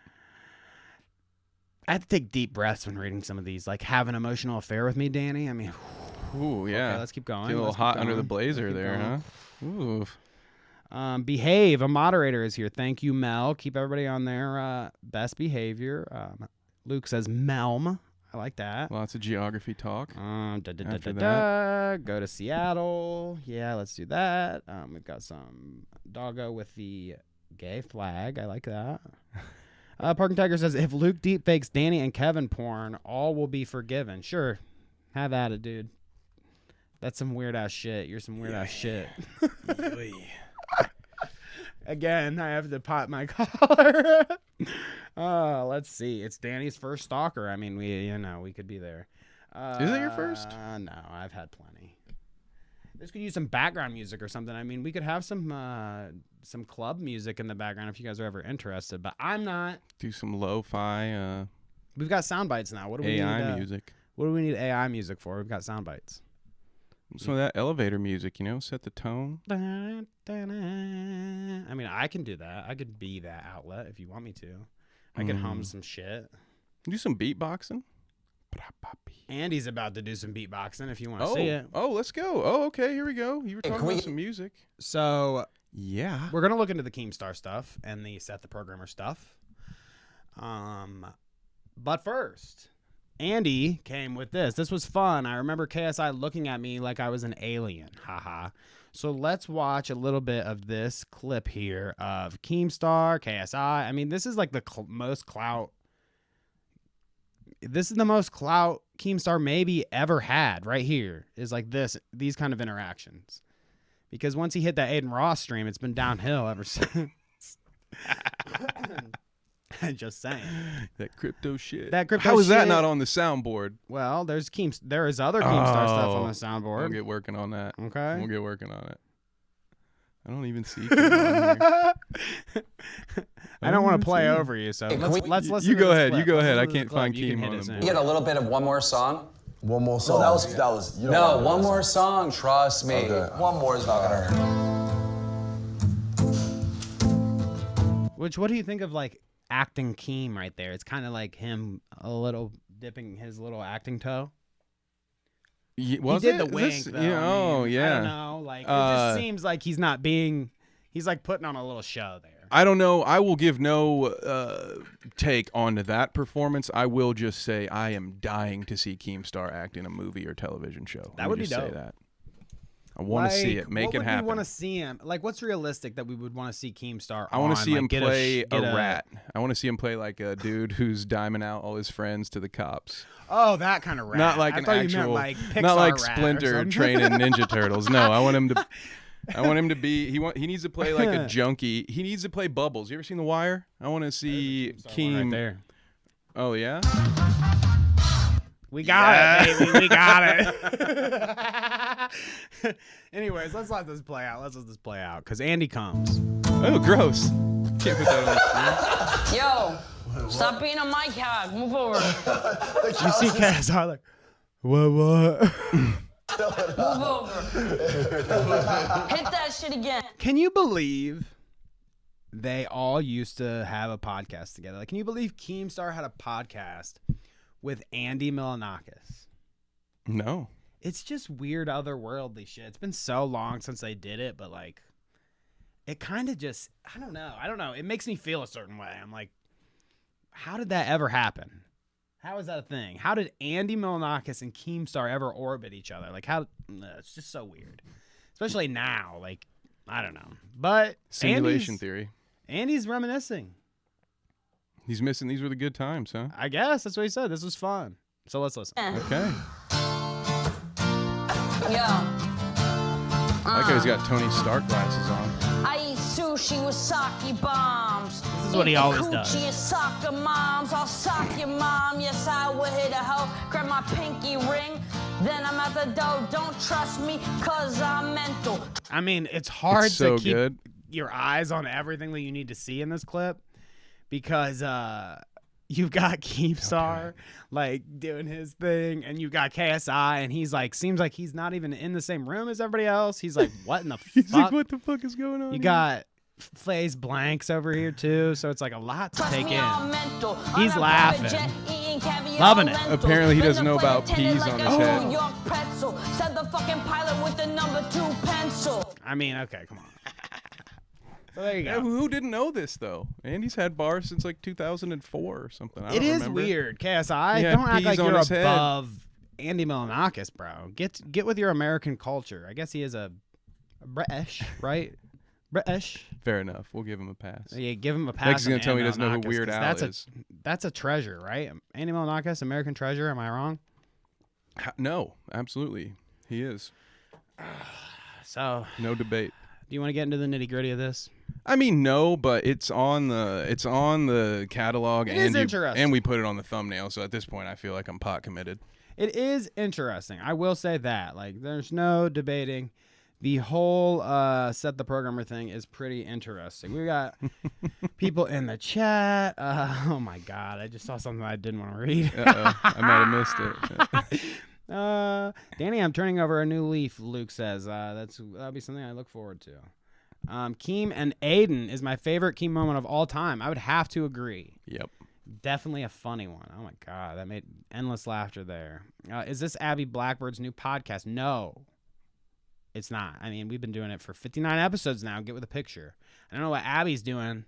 Speaker 2: I have to take deep breaths when reading some of these. Like, have an emotional affair with me, Danny? I mean,
Speaker 1: ooh, yeah.
Speaker 2: Okay, let's keep going.
Speaker 1: Get a little hot under the blazer there, huh? Ooh.
Speaker 2: Behave. A moderator is here. Thank you, Mel. Keep everybody on their best behavior. Luke says, Melm. I like that.
Speaker 1: Lots of geography talk.
Speaker 2: Go to Seattle. Yeah, let's do that. We've got some doggo with the gay flag. I like that. Parking Tiger says, if Luke deepfakes Danny and Kevin porn, all will be forgiven. Sure. Have at it, dude. That's some weird ass shit. You're some weird ass shit. Again, I have to pop my collar. Let's see. It's Danny's first stalker. I mean, we could be there.
Speaker 1: Is it your first?
Speaker 2: No, I've had plenty. This could use some background music or something. I mean, we could have some club music in the background if you guys are ever interested, but I'm not. Do
Speaker 1: some lo-fi.
Speaker 2: We've got sound bites now. What do we need?
Speaker 1: AI music.
Speaker 2: What do we need AI music for? We've got sound bites.
Speaker 1: So that elevator music, set the tone.
Speaker 2: I mean, I can do that. I could be that outlet if you want me to. I could hum some shit.
Speaker 1: Do some beatboxing.
Speaker 2: Andy's about to do some beatboxing if you want to see it.
Speaker 1: Oh, let's go. Oh, okay, here we go. You were talking about some music.
Speaker 2: So,
Speaker 1: yeah.
Speaker 2: We're going to look into the Keemstar stuff and the Set the Programmer stuff. But first, Andy came with this. This was fun. I remember KSI looking at me like I was an alien. Haha. So let's watch a little bit of this clip here of Keemstar, KSI. I mean, this is like the most clout. This is the most clout Keemstar maybe ever had right here is like these kind of interactions. Because once he hit that Aiden Ross stream, it's been downhill ever since. Just saying.
Speaker 1: That crypto shit.
Speaker 2: How
Speaker 1: is that not on the soundboard?
Speaker 2: Well, there is other Keemstar stuff on the soundboard.
Speaker 1: We'll get working on that.
Speaker 2: Okay.
Speaker 1: We'll get working on it. I don't even see Keem on here.
Speaker 2: I don't want to play over you, so let's listen.
Speaker 1: You go ahead. You go ahead. I can't find Keem on the board.
Speaker 7: You get a little bit of one more song.
Speaker 8: One more song.
Speaker 7: No, that was. You don't one more song. Trust me.
Speaker 8: Okay.
Speaker 7: One more is not gonna hurt.
Speaker 2: Which, what do you think of like acting Keem right there? It's kind of like him a little dipping his little acting toe.
Speaker 1: He
Speaker 2: did the wink, though.
Speaker 1: Yeah,
Speaker 2: I mean,
Speaker 1: yeah.
Speaker 2: I don't know. Like, it just seems like he's not being. He's like putting on a little show there.
Speaker 1: I don't know. I will give no take on that performance. I will just say I am dying to see Keemstar act in a movie or television show.
Speaker 2: That would be dope.
Speaker 1: Say that. I want to see it. Make it happen.
Speaker 2: We want to see him. Like, what's realistic that we would want to see Keemstar?
Speaker 1: I want to see him play a rat. I want to see him play like a dude who's diming out all his friends to the cops.
Speaker 2: Oh, that kind of rat.
Speaker 1: Not like an actual,
Speaker 2: like
Speaker 1: not like Splinter training Ninja Turtles. No, I want him to. I want him to be. He needs to play like a junkie. He needs to play Bubbles. You ever seen The Wire? I want to see Keem
Speaker 2: right there.
Speaker 1: Oh yeah.
Speaker 2: We got it, baby. We got it. Anyways, let's let this play out. Because Andy comes.
Speaker 1: Oh, gross. Can't put that on the screen.
Speaker 8: Yo, stop being a mic hog. Move over.
Speaker 2: You see KSI like, what?
Speaker 8: Move over. Hit that shit again.
Speaker 2: Can you believe they all used to have a podcast together? Like, can you believe Keemstar had a podcast with Andy Milonakis?
Speaker 1: No.
Speaker 2: It's just weird, otherworldly shit. It's been so long since they did it, but like, it kind of just, I don't know. It makes me feel a certain way. I'm like, how did that ever happen? How is that a thing? How did Andy Milonakis and Keemstar ever orbit each other? Like, how? It's just so weird, especially now. Like, I don't know. But
Speaker 1: simulation theory.
Speaker 2: Andy's reminiscing.
Speaker 1: He's missing. These were the good times, huh?
Speaker 2: I guess that's what he said. This was fun. So let's listen.
Speaker 1: Okay.
Speaker 8: Yo.
Speaker 1: I like how he's got Tony Stark glasses on.
Speaker 8: I eat sushi with sake bombs.
Speaker 2: This is what he always does.
Speaker 8: And soccer moms, I'll sock your mom. Yes, I will hit a hoe. Grab my pinky ring. Then I'm at the door. Don't trust me, cause I'm mental.
Speaker 2: I mean, it's hard
Speaker 1: so
Speaker 2: to keep
Speaker 1: good.
Speaker 2: your eyes on everything that you need to see in this clip because you've got Keemstar like doing his thing, and you've got KSI, and he's like, seems like he's not even in the same room as everybody else. He's like, what in the
Speaker 1: He's
Speaker 2: fuck?
Speaker 1: like, what the fuck is going on?
Speaker 2: You got Faze Blanks over here too, so it's like a lot to take in. He's laughing, loving it.
Speaker 1: Apparently, he doesn't know about peas on his head.
Speaker 2: I mean, okay, come on. So there you go.
Speaker 1: Who didn't know this though? Andy's had bars since like 2004 or something. I don't remember.
Speaker 2: Weird. KSI,
Speaker 1: He had
Speaker 2: don't act like
Speaker 1: peas on
Speaker 2: you're
Speaker 1: his head.
Speaker 2: above Andy Milonakis, bro. Get with your American culture. I guess he is a British, right? British.
Speaker 1: Fair enough. We'll give him a pass.
Speaker 2: Yeah, give him a pass.
Speaker 1: Next, he's gonna tell me he
Speaker 2: Andy
Speaker 1: doesn't know who
Speaker 2: Milonakis,
Speaker 1: Weird
Speaker 2: 'cause
Speaker 1: Al is.
Speaker 2: That's a treasure, right? Andy Milonakis, American treasure. Am I wrong?
Speaker 1: No, absolutely, he is.
Speaker 2: So
Speaker 1: No debate.
Speaker 2: do you want to get into the nitty gritty of this?
Speaker 1: I mean, no, but it's on the catalog,
Speaker 2: It is interesting.
Speaker 1: and we put it on the thumbnail. So at this point, I feel like I'm pot committed.
Speaker 2: It is interesting. I will say that. Like, there's no debating. The whole set the programmer thing is pretty interesting. We got people in the chat. Oh my god, I just saw something I didn't want to read.
Speaker 1: I might have missed it.
Speaker 2: Danny, I'm turning over a new leaf. Luke says that'll be something I look forward to. Keem and Aiden is my favorite Keem moment of all time. I would have to agree.
Speaker 1: Yep.
Speaker 2: Definitely a funny one. Oh my god, that made endless laughter there. Is this Abby Blackbird's new podcast? No, it's not. I mean, we've been doing it for 59 episodes now. Get with the picture. I don't know what Abby's doing.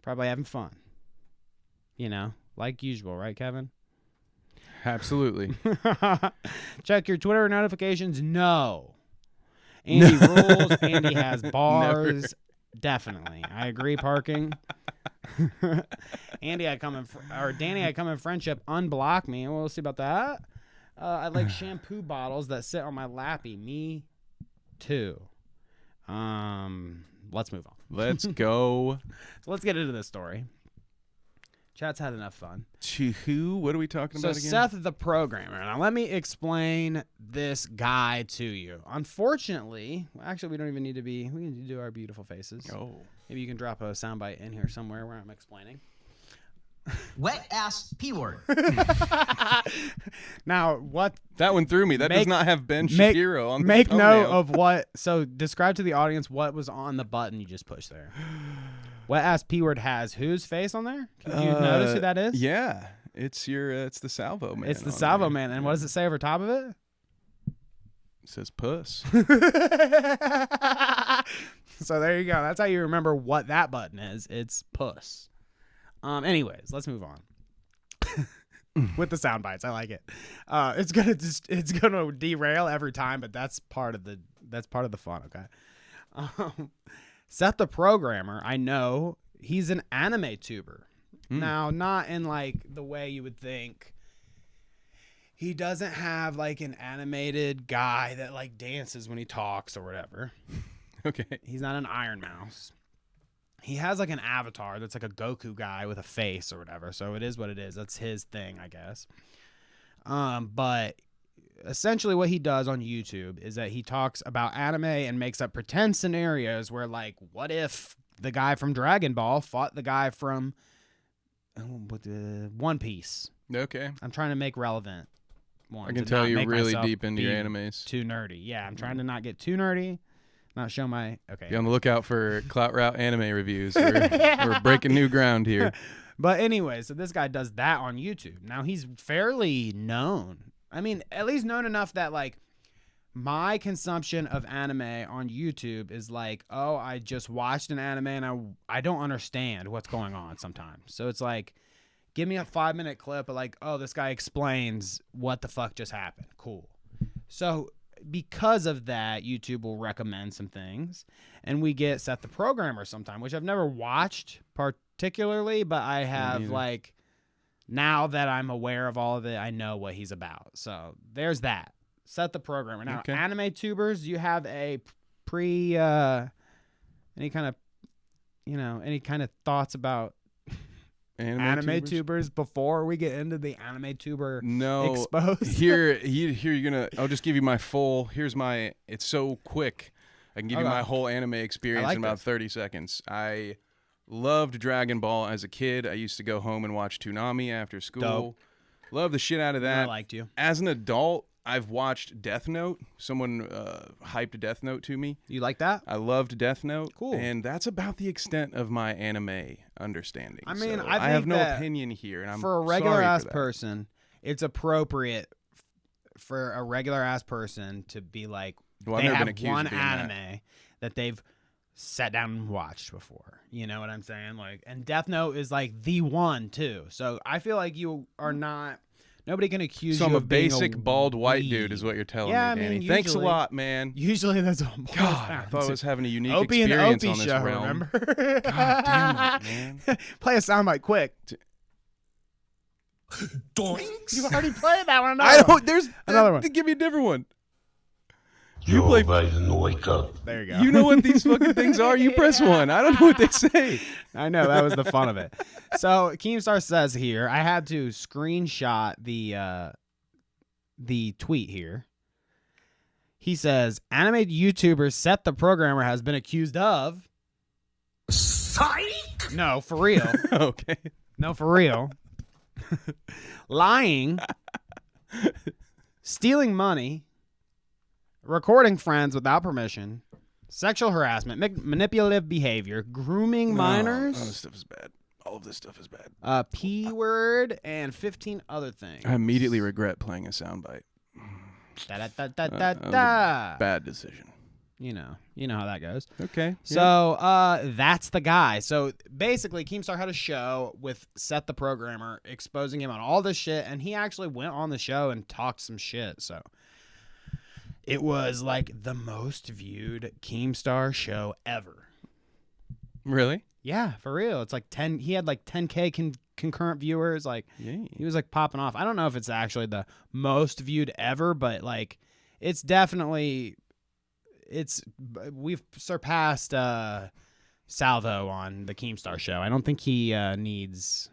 Speaker 2: Probably having fun. You know, like usual, right, Kevin?
Speaker 1: Absolutely.
Speaker 2: Check your Twitter notifications. No. Andy rules. Andy has bars.
Speaker 1: Never.
Speaker 2: Definitely. I agree. Parking. Danny, I come in friendship. Unblock me. We'll see about that. I like shampoo bottles that sit on my lappy. Me too. Let's move on.
Speaker 1: Let's go.
Speaker 2: So let's get into this story. Chat's had enough fun.
Speaker 1: To who? What are we talking about again?
Speaker 2: So Seth the programmer. Now let me explain this guy to you. Unfortunately, actually we don't even need to be. We need to do our beautiful faces.
Speaker 1: Oh.
Speaker 2: Maybe you can drop a soundbite in here somewhere where I'm explaining.
Speaker 5: Wet ass P word.
Speaker 2: Now what?
Speaker 1: That one threw me. That does not have Ben Shapiro on the
Speaker 2: Make
Speaker 1: thumbnail.
Speaker 2: note of what. So describe to the audience what was on the button you just pushed there. Wet Ass P Word has whose face on there? Can you notice who that is?
Speaker 1: Yeah, it's the Salvo Man.
Speaker 2: It's the
Speaker 1: on
Speaker 2: Salvo
Speaker 1: there.
Speaker 2: Man. And what does it say over top of it?
Speaker 1: It says puss.
Speaker 2: So there you go. That's how you remember what that button is. It's puss. Anyways, let's move on. With the sound bites, I like it. It's gonna derail every time, but that's part of the fun. Okay. Seth the Programmer, I know he's an anime tuber. Now, not in like the way you would think. He doesn't have like an animated guy that like dances when he talks or whatever.
Speaker 1: Okay.
Speaker 2: He's not an Iron Mouse. He has like an avatar that's like a Goku guy with a face or whatever. So it is what it is. That's his thing, I guess. But essentially what he does on YouTube is that he talks about anime and makes up pretend scenarios where like, what if the guy from Dragon Ball fought the guy from One Piece?
Speaker 1: Okay.
Speaker 2: I'm trying to make relevant ones.
Speaker 1: I can
Speaker 2: and
Speaker 1: tell
Speaker 2: not
Speaker 1: you're
Speaker 2: make
Speaker 1: really
Speaker 2: myself
Speaker 1: deep into your
Speaker 2: be
Speaker 1: animes.
Speaker 2: Too nerdy. Yeah, I'm trying to not get too nerdy. Not show my okay.
Speaker 1: Be on the lookout for Clout Route anime reviews. We're breaking new ground here.
Speaker 2: But anyway, so this guy does that on YouTube. Now he's fairly known. I mean, at least known enough that like my consumption of anime on YouTube is like, oh, I just watched an anime and I don't understand what's going on sometimes. So it's like, give me a 5-minute clip of like, oh, this guy explains what the fuck just happened. Cool. So because of that, YouTube will recommend some things, and we get Seth the Programmer sometime, which I've never watched particularly, but I have like, now that I'm aware of all of it, I know what he's about. So there's that. Seth the Programmer. Now, anime tubers, you have a any kind of thoughts about anime tubers before we get into the anime tuber exposed?
Speaker 1: Here you're gonna. I'll just give you my full. Here's my. It's so quick. I can give you my whole anime experience in about 30 seconds. I loved Dragon Ball as a kid. I used to go home and watch Toonami after school.
Speaker 2: Dope.
Speaker 1: Love the shit out of that.
Speaker 2: I liked you.
Speaker 1: As an adult, I've watched Death Note. Someone hyped Death Note to me.
Speaker 2: You like that?
Speaker 1: I loved Death Note.
Speaker 2: Cool.
Speaker 1: And that's about the extent of my anime understanding.
Speaker 2: I mean,
Speaker 1: so
Speaker 2: I
Speaker 1: have
Speaker 2: think
Speaker 1: no
Speaker 2: that
Speaker 1: opinion here, and I'm
Speaker 2: for a regular
Speaker 1: sorry
Speaker 2: ass
Speaker 1: for that.
Speaker 2: person, it's appropriate for a regular ass person to be like,
Speaker 1: Well, I've
Speaker 2: they
Speaker 1: never
Speaker 2: have
Speaker 1: been accused
Speaker 2: one
Speaker 1: of being
Speaker 2: anime that they've sat down and watched before. You know what I'm saying? Like, and Death Note is like the one too. So I feel like you are not. Nobody can accuse
Speaker 1: So
Speaker 2: you
Speaker 1: I'm a
Speaker 2: of being
Speaker 1: basic
Speaker 2: a
Speaker 1: bald white
Speaker 2: weeb.
Speaker 1: dude, is what you're telling
Speaker 2: Yeah, I
Speaker 1: me, Danny.
Speaker 2: mean,
Speaker 1: Thanks a
Speaker 2: usually-
Speaker 1: lot, man.
Speaker 2: Usually that's what I'm
Speaker 1: God, I thought I was having a unique
Speaker 2: Opie and the
Speaker 1: experience
Speaker 2: Opie
Speaker 1: on this
Speaker 2: show,
Speaker 1: realm.
Speaker 2: remember?
Speaker 1: God damn it, man.
Speaker 2: Play a soundbite quick.
Speaker 6: Doinks.
Speaker 2: You already played that one.
Speaker 1: I don't. There's
Speaker 2: Another one.
Speaker 1: Give me a different one.
Speaker 9: Joe Biden, wake up.
Speaker 2: There you go.
Speaker 1: You know what these fucking things are? You press one. I don't know what they say.
Speaker 2: I know, that was the fun of it. So Keemstar says here, I had to screenshot the tweet here. He says, animated YouTuber Seth the Programmer has been accused of
Speaker 6: Psych.
Speaker 2: No, for real.
Speaker 1: Okay.
Speaker 2: No, for real. Lying, stealing money, recording friends without permission, sexual harassment, manipulative behavior, grooming minors.
Speaker 1: Oh, this stuff is bad. All of this stuff is bad.
Speaker 2: P word, and 15 other things.
Speaker 1: I immediately regret playing a soundbite. Bad decision.
Speaker 2: You know how that goes.
Speaker 1: Okay.
Speaker 2: So that's the guy. So basically, Keemstar had a show with Seth the Programmer exposing him on all this shit, and he actually went on the show and talked some shit. So it was like the most viewed Keemstar show ever.
Speaker 1: Really?
Speaker 2: Yeah, for real. It's like 10. He had like 10K concurrent viewers. Like he was like popping off. I don't know if it's actually the most viewed ever, but like it's definitely. We've surpassed Salvo on the Keemstar Show. I don't think he needs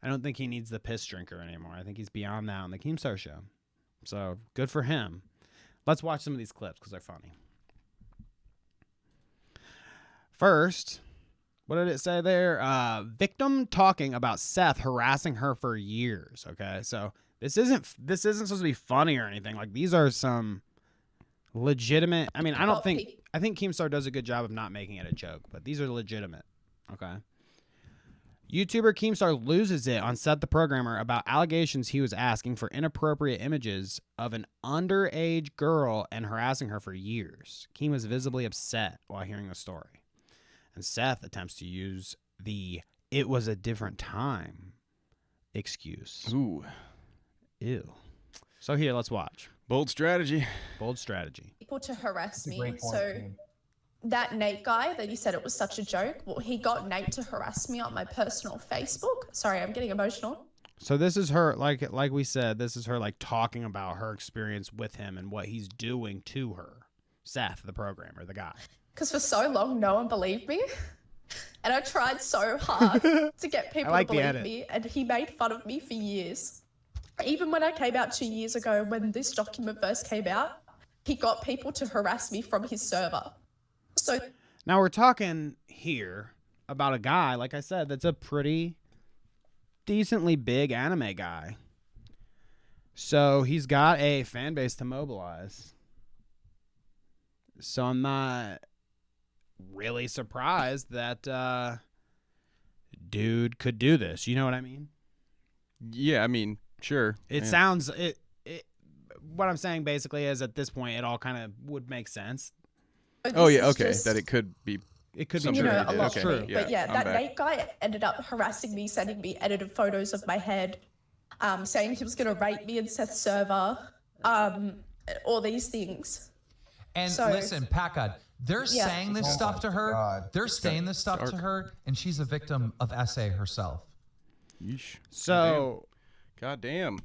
Speaker 2: the piss drinker anymore. I think he's beyond that on the Keemstar Show. So good for him. Let's watch some of these clips because they're funny. First, what did it say there? Victim talking about Seth harassing her for years. Okay, so this isn't supposed to be funny or anything. Like these are some legitimate. I mean, I think Keemstar does a good job of not making it a joke, but these are legitimate. Okay. YouTuber Keemstar loses it on Seth the Programmer about allegations he was asking for inappropriate images of an underage girl and harassing her for years. Keem was visibly upset while hearing the story. And Seth attempts to use the "it was a different time" excuse.
Speaker 1: Ooh.
Speaker 2: Ew. So here, let's watch.
Speaker 1: Bold strategy.
Speaker 2: Bold strategy.
Speaker 10: People to harass me. So that Nate guy that you said it was such a joke, well, he got Nate to harass me on my personal Facebook. Sorry, I'm getting emotional.
Speaker 2: So this is her, like we said, this is her like talking about her experience with him and what he's doing to her. Seth, the programmer, the guy.
Speaker 10: Because for so long, no one believed me. And I tried so hard to get people to believe me. And he made fun of me for years. Even when I came out 2 years ago, when this document first came out, he got people to harass me from his server. So
Speaker 2: now we're talking here about a guy, like I said, that's a pretty decently big anime guy. So he's got a fan base to mobilize. So I'm not really surprised that dude could do this. You know what I mean?
Speaker 1: Yeah, I mean, sure.
Speaker 2: It sounds what I'm saying basically is at this point it all kind of would make sense.
Speaker 1: Oh yeah, okay. That it could be.
Speaker 2: It could be
Speaker 10: a lot
Speaker 1: okay.
Speaker 10: for me. But yeah, that Nate guy ended up harassing me, sending me edited photos of my head, saying he was going to rape me in Seth's server, all these things.
Speaker 11: And listen, Packard, they're saying this stuff to her.
Speaker 12: God.
Speaker 11: They're saying this stuff to her, and she's a victim of SA herself.
Speaker 1: Yeesh.
Speaker 2: So,
Speaker 1: God damn.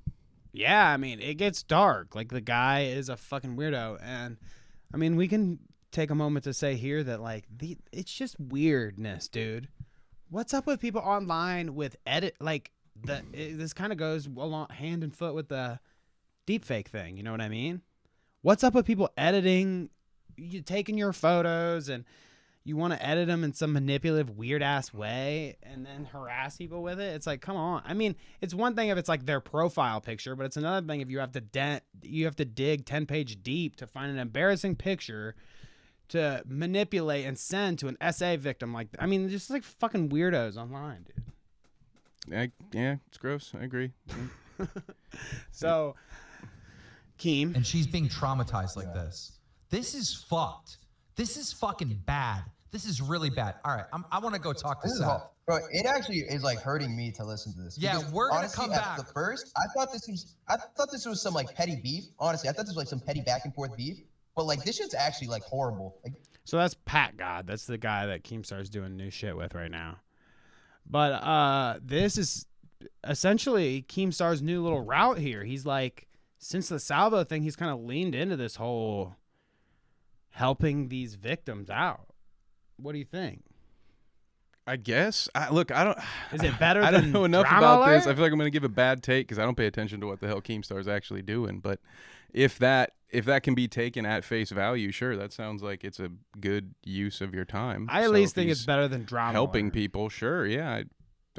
Speaker 2: Yeah, I mean, it gets dark. Like, the guy is a fucking weirdo. And, I mean, we can take a moment to say here that, like, it's just weirdness, dude. What's up with people online with this kind of goes along hand and foot with the deepfake thing. You know what I mean? What's up with people editing, you taking your photos and you want to edit them in some manipulative, weird-ass way and then harass people with it? It's like, come on. I mean, it's one thing if it's like their profile picture, but it's another thing if you have to dig 10-page deep to find an embarrassing picture to manipulate and send to an SA victim. Like, I mean, just like fucking weirdos online, dude.
Speaker 1: Yeah, it's gross. I agree.
Speaker 2: So, Keem.
Speaker 11: And she's being traumatized like this. This is fucked. This is fucking bad. This is really bad. All right, I want to go talk to Seth.
Speaker 12: Bro, it actually is like hurting me to listen to this.
Speaker 11: Yeah, we're gonna come back.
Speaker 12: At the first, I thought this was some like petty beef. Honestly, I thought this was like some petty back and forth beef. But like this shit's actually like horrible. Like,
Speaker 2: so that's Pat God. That's the guy that Keemstar's doing new shit with right now. But this is essentially Keemstar's new little route here. He's like, since the Salvo thing, he's kind of leaned into this whole helping these victims out. What do you think?
Speaker 1: I guess. Look, I don't.
Speaker 2: Is it better?
Speaker 1: I don't
Speaker 2: than
Speaker 1: know enough
Speaker 2: Drama
Speaker 1: about
Speaker 2: Alert?
Speaker 1: this. I feel like I'm going to give a bad take because I don't pay attention to what the hell Keemstar's actually doing. But if that can be taken at face value, sure, that sounds like it's a good use of your time.
Speaker 2: I at least think it's better than Drama
Speaker 1: helping
Speaker 2: Alert.
Speaker 1: People. Sure, yeah.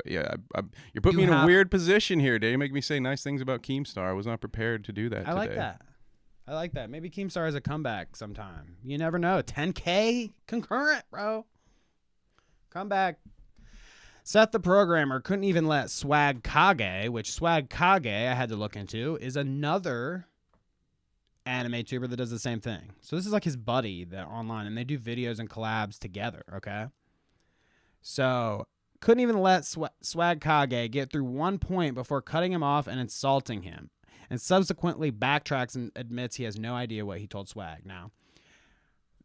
Speaker 1: You're putting me in a weird position here, Dave. You make me say nice things about Keemstar. I was not prepared to do that today.
Speaker 2: I like that. Maybe Keemstar has a comeback sometime. You never know. 10K concurrent, bro. Comeback. Seth the Programmer couldn't even let Swag Kage, which Swag Kage I had to look into, is another anime tuber that does the same thing. So this is like his buddy that online, and they do videos and collabs together, okay? So couldn't even let Swag Kage get through 1 point before cutting him off and insulting him, and subsequently backtracks and admits he has no idea what he told Swag. Now,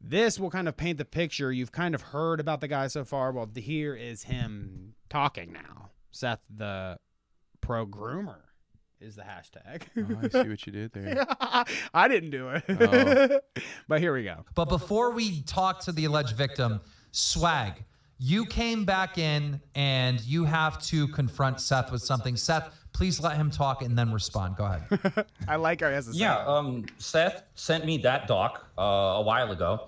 Speaker 2: this will kind of paint the picture. You've kind of heard about the guy so far. Well, here is him talking now. Seth the Pro-Groomer is the hashtag.
Speaker 1: Oh, I see what you did there.
Speaker 2: I didn't do it.
Speaker 1: Oh.
Speaker 2: But here we go.
Speaker 11: But before we talk to the alleged victim, Swag, you came back in and you have to confront Seth with something. Seth, Please let him talk and then respond. Go ahead.
Speaker 2: I like how he has a
Speaker 13: Seth sent me that doc a while ago.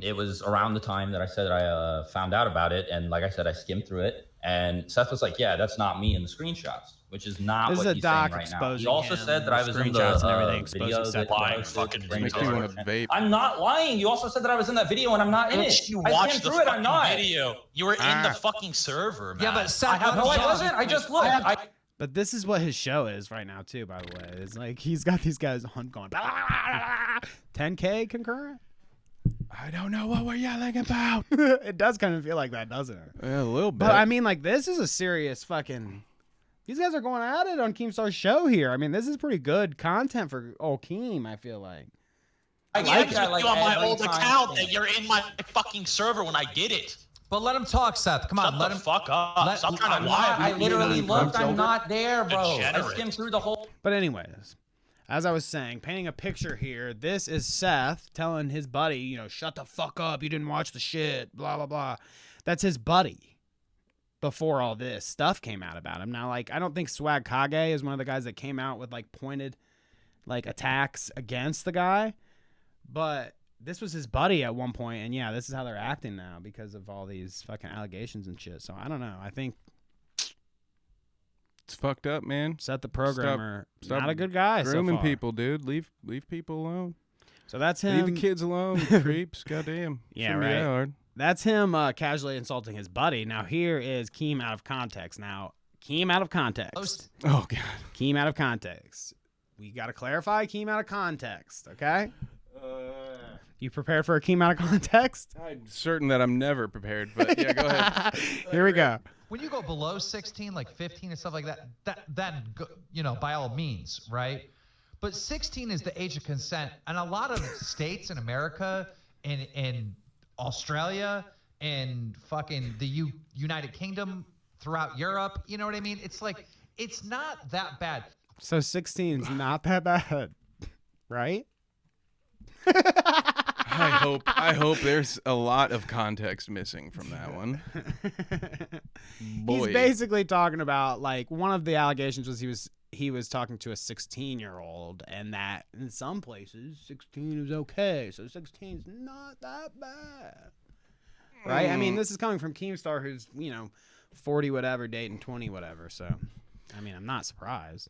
Speaker 13: It was around the time that I said I found out about it, and like I said, I skimmed through it, and Seth was like, "Yeah, that's not me in the screenshots," which is not what he's saying right now. He also said that I was in the video that
Speaker 14: lying fucking
Speaker 1: vape.
Speaker 13: I'm not lying. You also said that I was in that video, and I'm not in it.
Speaker 14: You
Speaker 13: I
Speaker 14: watched
Speaker 13: skimmed
Speaker 14: the
Speaker 13: through it. I'm
Speaker 14: fucking
Speaker 13: not.
Speaker 14: video. You were in the fucking server, man.
Speaker 11: Yeah, but Seth,
Speaker 13: No, I wasn't. I just looked.
Speaker 2: But this is what his show is right now too, by the way. It's like he's got these guys on going 10K concurrent.
Speaker 1: I don't know what we're yelling about.
Speaker 2: It does kind of feel like that, doesn't it?
Speaker 1: Yeah, a little bit.
Speaker 2: But I mean, like, this is a serious fucking. These guys are going at it on Keemstar's show here. I mean, this is pretty good content for old Keem, I feel like.
Speaker 14: I like you on my old account that you're in my fucking server when I did it.
Speaker 11: But let him talk, Seth. Come on, let him
Speaker 14: fuck up. Stop trying to lie.
Speaker 13: I literally looked. I'm not there, bro. I skimmed through the whole.
Speaker 2: But anyways, as I was saying, painting a picture here, this is Seth telling his buddy, you know, shut the fuck up. You didn't watch the shit, blah, blah, blah. That's his buddy before all this stuff came out about him. Now, like, I don't think Swag Kage is one of the guys that came out with, like, pointed, like, attacks against the guy. But this was his buddy at one point, and yeah, this is how they're acting now because of all these fucking allegations and shit. So I don't know. I think
Speaker 1: it's fucked up, man.
Speaker 2: Seth the programmer,
Speaker 1: stop
Speaker 2: not a good guy.
Speaker 1: Grooming
Speaker 2: so far.
Speaker 1: people, dude. Leave people alone.
Speaker 2: So that's him.
Speaker 1: Leave the kids alone, you creeps. Goddamn.
Speaker 2: Yeah,
Speaker 1: Shouldn't be
Speaker 2: right.
Speaker 1: that hard.
Speaker 2: That's him casually insulting his buddy. Now here is Keem out of context. Now Keem out of context.
Speaker 1: Oh god.
Speaker 2: Keem out of context. We got to clarify Keem out of context. Okay. You prepared for a Keem out of context?
Speaker 1: I'm certain that I'm never prepared, but yeah, go ahead.
Speaker 2: Here we go.
Speaker 11: When you go below 16, like 15 and stuff like that, you know, by all means, right? But 16 is the age of consent, and a lot of states in America and Australia and fucking the United Kingdom, throughout Europe, you know what I mean? It's like, it's not that bad.
Speaker 2: So 16 is not that bad, right?
Speaker 1: I hope there's a lot of context missing from that one. Boy.
Speaker 2: He's basically talking about, like, one of the allegations was he was talking to a 16-year-old, and that in some places 16 is okay, so 16 is not that bad, right? I mean, this is coming from Keemstar, who's, you know, 40 whatever, dating 20 whatever. So, I mean, I'm not surprised.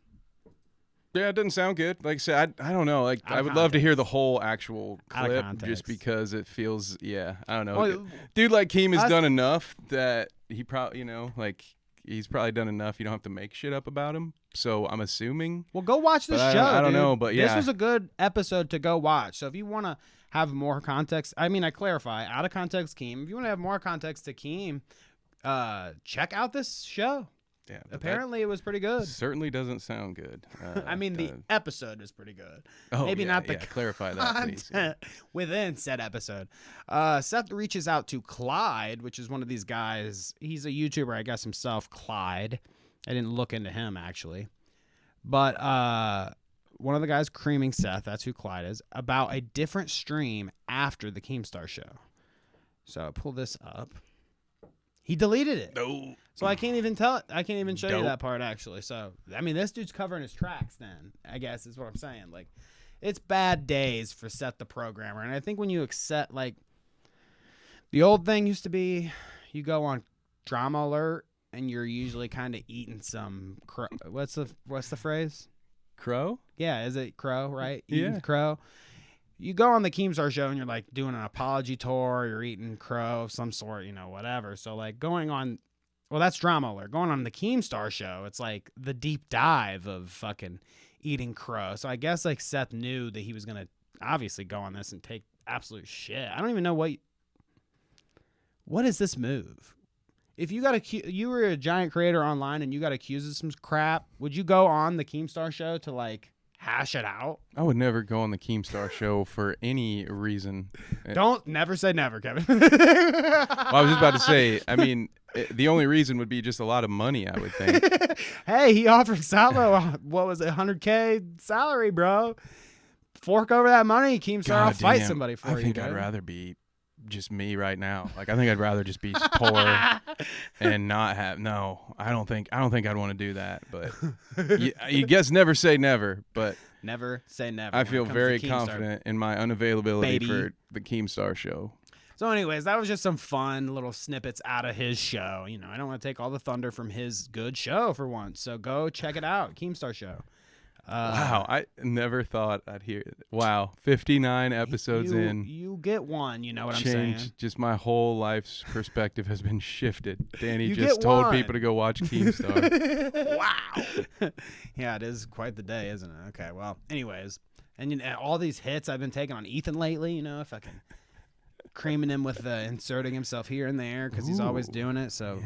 Speaker 1: Yeah, it doesn't sound good. Like I said, I don't know. Like, I would love to hear the whole actual clip just because it feels, yeah, I don't know.
Speaker 2: Well,
Speaker 1: dude like Keem has done enough that he probably, you know, like, he's probably done enough. You don't have to make shit up about him. So I'm assuming.
Speaker 2: Well, go watch this show.
Speaker 1: I don't
Speaker 2: dude.
Speaker 1: know, but yeah.
Speaker 2: This was a good episode to go watch. So if you want to have more context, I mean, I clarify, out of context Keem. If you want to have more context to Keem, check out this show.
Speaker 1: Yeah,
Speaker 2: apparently it was pretty good.
Speaker 1: Certainly doesn't sound good.
Speaker 2: I mean, the episode is pretty good.
Speaker 1: Oh,
Speaker 2: maybe
Speaker 1: yeah,
Speaker 2: not the
Speaker 1: clarify that, please. Yeah.
Speaker 2: Within said episode. Seth reaches out to Clyde, which is one of these guys. He's a YouTuber, I guess himself, Clyde. I didn't look into him actually, but one of the guys creaming Seth, that's who Clyde is, about a different stream after the Keemstar Show. So I'll pull this up. He deleted it.
Speaker 1: No.
Speaker 2: So I can't even tell it. I can't even show you that part actually. So I mean, this dude's covering his tracks. Then I guess is what I'm saying. Like, it's bad days for Seth the programmer. And I think when you accept, like, the old thing used to be, you go on Drama Alert and you're usually kind of eating some what's the phrase?
Speaker 1: Crow?
Speaker 2: Yeah, is it crow? Right?
Speaker 1: Yeah,
Speaker 2: eating crow. You go on the Keemstar Show and you're like doing an apology tour, you're eating crow of some sort, you know, whatever. So like going on, well, that's Drama Alert. Going on the Keemstar Show, it's like the deep dive of fucking eating crow. So I guess like Seth knew that he was going to obviously go on this and take absolute shit. I don't even know what is this move? If you were a giant creator online and you got accused of some crap, would you go on the Keemstar Show to like hash it out?
Speaker 1: I would never go on the Keemstar Show for any reason.
Speaker 2: Don't never say never, Kevin.
Speaker 1: Well, I was just about to say, I mean, the only reason would be just a lot of money, I would think.
Speaker 2: Hey, he offered Salvo, what was it, $100K salary, bro. Fork over that money, Keemstar. I'll fight somebody for you.
Speaker 1: I think I'd rather be just me right now. Like I think I'd rather just be poor and not have. No, I don't think I'd want to do that. But you guess never say never. But
Speaker 2: never say never.
Speaker 1: I feel very confident in my unavailability for the Keemstar Show.
Speaker 2: So anyways, that was just some fun little snippets out of his show. You know, I don't want to take all the thunder from his good show for once. So go check it out, Keemstar Show.
Speaker 1: Wow, I never thought I'd hear it. Wow, 59 episodes in.
Speaker 2: You get one, you know what I'm saying?
Speaker 1: Just my whole life's perspective has been shifted. Danny just told people to go watch Keemstar.
Speaker 2: Wow. Yeah, it is quite the day, isn't it? Okay, well, anyways. And you know, all these hits I've been taking on Ethan lately, you know, fucking creaming him with inserting himself here and there because he's always doing it. So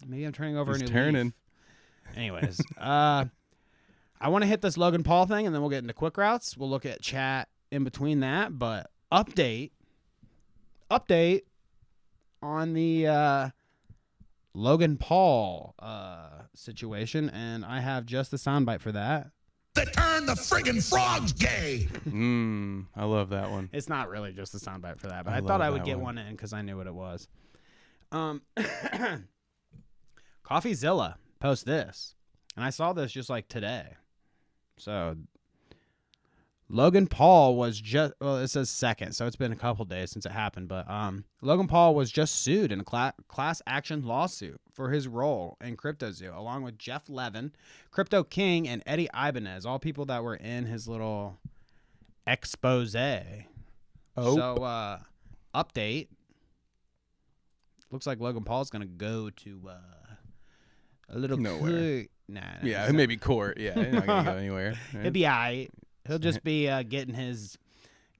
Speaker 2: maybe I'm turning over a new leaf. Anyways, I want to hit this Logan Paul thing, and then we'll get into quick routes. We'll look at chat in between that. But update on the Logan Paul situation, and I have just the soundbite for that.
Speaker 9: They turned the friggin' frogs gay.
Speaker 1: I love that one.
Speaker 2: It's not really just a soundbite for that, but I thought I would get one in because I knew what it was. CoffeeZilla post this, and I saw this just like today. So Logan Paul was just, well, it says second, so it's been a couple days since it happened, but Logan Paul was just sued in a class action lawsuit for his role in CryptoZoo, along with Jeff Levin, Crypto King, and Eddie Ibanez, all people that were in his little expose. So, update. Looks like Logan Paul's going to go to a little
Speaker 1: nowhere.
Speaker 2: Nah,
Speaker 1: maybe court. Yeah, he's not going to go anywhere. Right?
Speaker 2: He'll be all right. He'll just be getting his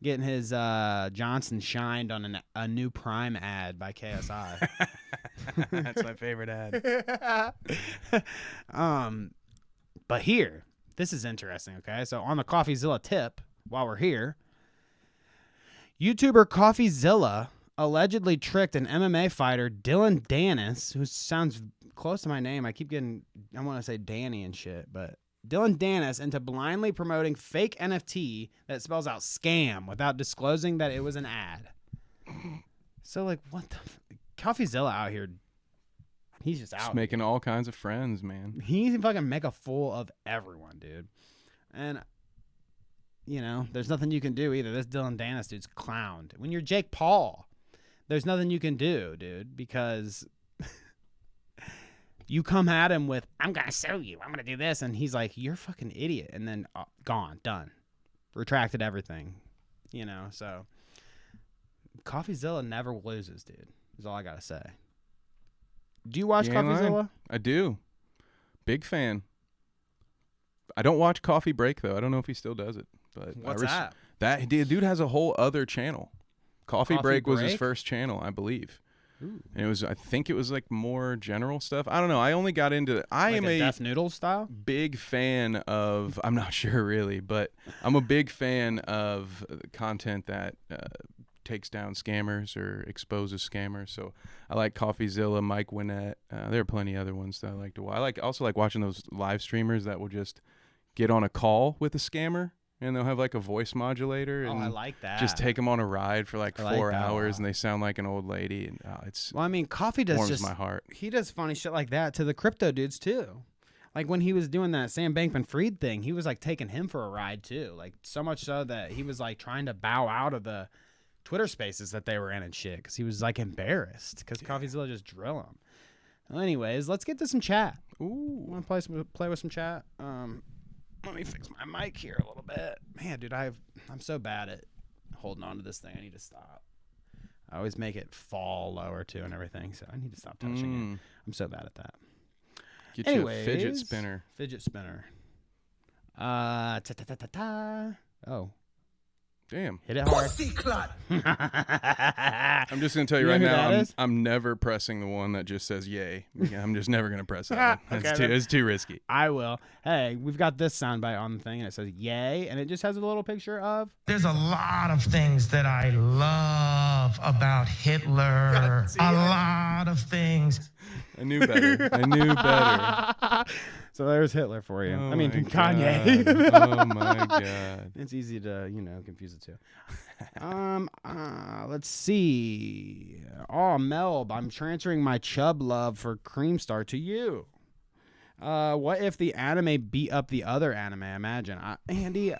Speaker 2: Johnson shined on a new Prime ad by KSI.
Speaker 1: That's my favorite ad.
Speaker 2: But here, this is interesting. Okay, so on the CoffeeZilla tip, while we're here, YouTuber CoffeeZilla allegedly tricked an MMA fighter, Dylan Dennis, who sounds close to my name. I want to say Danny and shit, but Dylan Dennis, into blindly promoting fake NFT that spells out scam without disclosing that it was an ad. So, like, what the CoffeeZilla out here, he's just out.
Speaker 1: Making all kinds of friends, man.
Speaker 2: He's fucking make a fool of everyone, dude. And, you know, there's nothing you can do either. This Dylan Dennis dude's clowned. When you're Jake Paul, there's nothing you can do, dude, because you come at him with, I'm going to sue you, I'm going to do this, and he's like, you're a fucking idiot, and then gone, done. Retracted everything, you know, so CoffeeZilla never loses, dude, is all I got to say. Do you watch CoffeeZilla?
Speaker 1: I do. Big fan. I don't watch Coffee Break, though. I don't know if he still does it. But
Speaker 2: what's that?
Speaker 1: That dude has a whole other channel. Coffee Break was his first channel, I believe. Ooh. And I think it was like more general stuff. I don't know. I only got into I am a
Speaker 2: Def Noodles style
Speaker 1: big fan of. I'm not sure really, but I'm a big fan of content that takes down scammers or exposes scammers. So I like CoffeeZilla, Mike Winnett. There are plenty of other ones that I like to watch. I also like watching those live streamers that will just get on a call with a scammer. And they'll have like a voice modulator. And
Speaker 2: I like that.
Speaker 1: Just take them on a ride for like 4 hours, and they sound like an old lady. And it's
Speaker 2: well, I mean, Coffee does
Speaker 1: warms my heart.
Speaker 2: He does funny shit like that to the crypto dudes too. Like when he was doing that Sam Bankman-Fried thing, he was like taking him for a ride too. Like so much so that he was like trying to bow out of the Twitter spaces that they were in and shit because he was like embarrassed because CoffeeZilla just drill him. Well, anyways, let's get to some chat. Ooh, want to play with some chat? Let me fix my mic here a little bit. Man, dude, I'm so bad at holding on to this thing. I need to stop. I always make it fall lower too and everything, so I need to stop touching it. I'm so bad at that.
Speaker 1: Get you a fidget spinner.
Speaker 2: Fidget spinner. Oh.
Speaker 1: Damn.
Speaker 2: Hit it hard.
Speaker 1: I'm just going to tell you right now, I'm never pressing the one that just says yay. I'm just never going to press that one. It's too risky.
Speaker 2: I will. Hey, we've got this soundbite on the thing, and it says yay, and it just has a little picture of...
Speaker 15: There's a lot of things that I love about Hitler. A lot of things.
Speaker 1: I knew better.
Speaker 2: So there's Hitler for you.
Speaker 1: Oh
Speaker 2: I mean,
Speaker 1: my
Speaker 2: Kanye.
Speaker 1: God. Oh my God.
Speaker 2: It's easy to, confuse the two. Let's see. Oh, Melb, I'm transferring my chub love for Keemstar to you. What if the anime beat up the other anime? Imagine. Andy,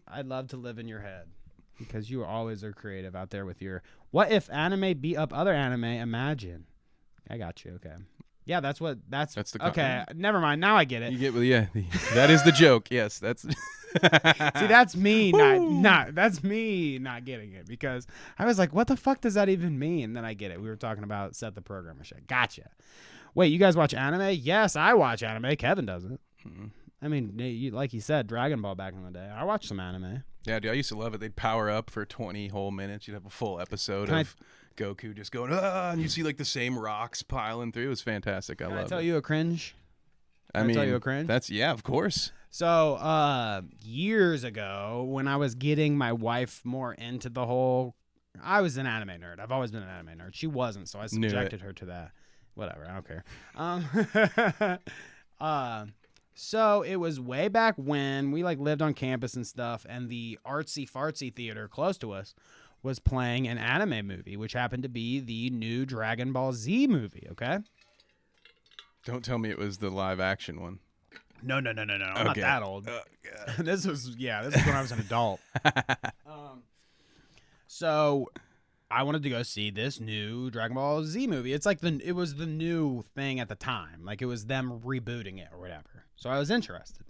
Speaker 2: I'd love to live in your head because you always are creative out there with your, what if anime beat up other anime? Imagine. I got you. Okay. Yeah, that's the okay. Never mind. Now I get it.
Speaker 1: You get that is the joke. Yes, that's.
Speaker 2: See, that's me that's me not getting it because I was like, what the fuck does that even mean? And then I get it. We were talking about Set the Programmer shit. Gotcha. Wait, you guys watch anime? Yes, I watch anime. Kevin doesn't. Mm-hmm. I mean, like you said, Dragon Ball back in the day. I watched some anime.
Speaker 1: Yeah, dude, I used to love it. They'd power up for 20 whole minutes. You'd have a full episode of Goku just going, and you see like the same rocks piling through. It was fantastic. I love it.
Speaker 2: Can I tell you a cringe?
Speaker 1: I mean,
Speaker 2: tell you a cringe?
Speaker 1: Yeah, of course.
Speaker 2: So, years ago, when I was getting my wife more into the whole, I was an anime nerd. I've always been an anime nerd. She wasn't, so I subjected her to that. Whatever, I don't care. So it was way back when we like lived on campus and stuff, and the artsy fartsy theater close to us was playing an anime movie, which happened to be the new Dragon Ball Z movie. Okay.
Speaker 1: Don't tell me it was the live action one.
Speaker 2: No. I'm not that old. This was when I was an adult. So I wanted to go see this new Dragon Ball Z movie. It's like it was the new thing at the time. Like it was them rebooting it or whatever. So I was interested.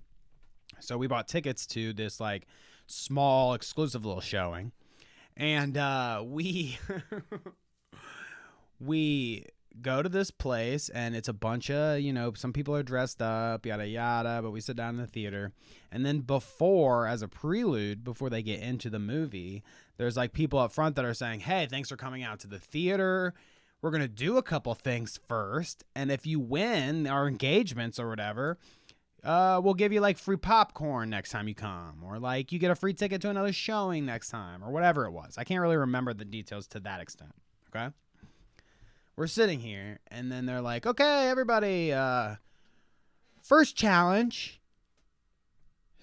Speaker 2: So we bought tickets to this like small exclusive little showing. And we go to this place, and it's a bunch of, some people are dressed up, yada, yada, but we sit down in the theater. And then as a prelude, before they get into the movie, there's like people up front that are saying, hey, thanks for coming out to the theater. We're going to do a couple things first. And if you win our engagements or whatever, we'll give you like free popcorn next time you come, or like you get a free ticket to another showing next time, or whatever it was. I can't really remember the details to that extent. Okay. We're sitting here, and then they're like, okay, everybody, first challenge,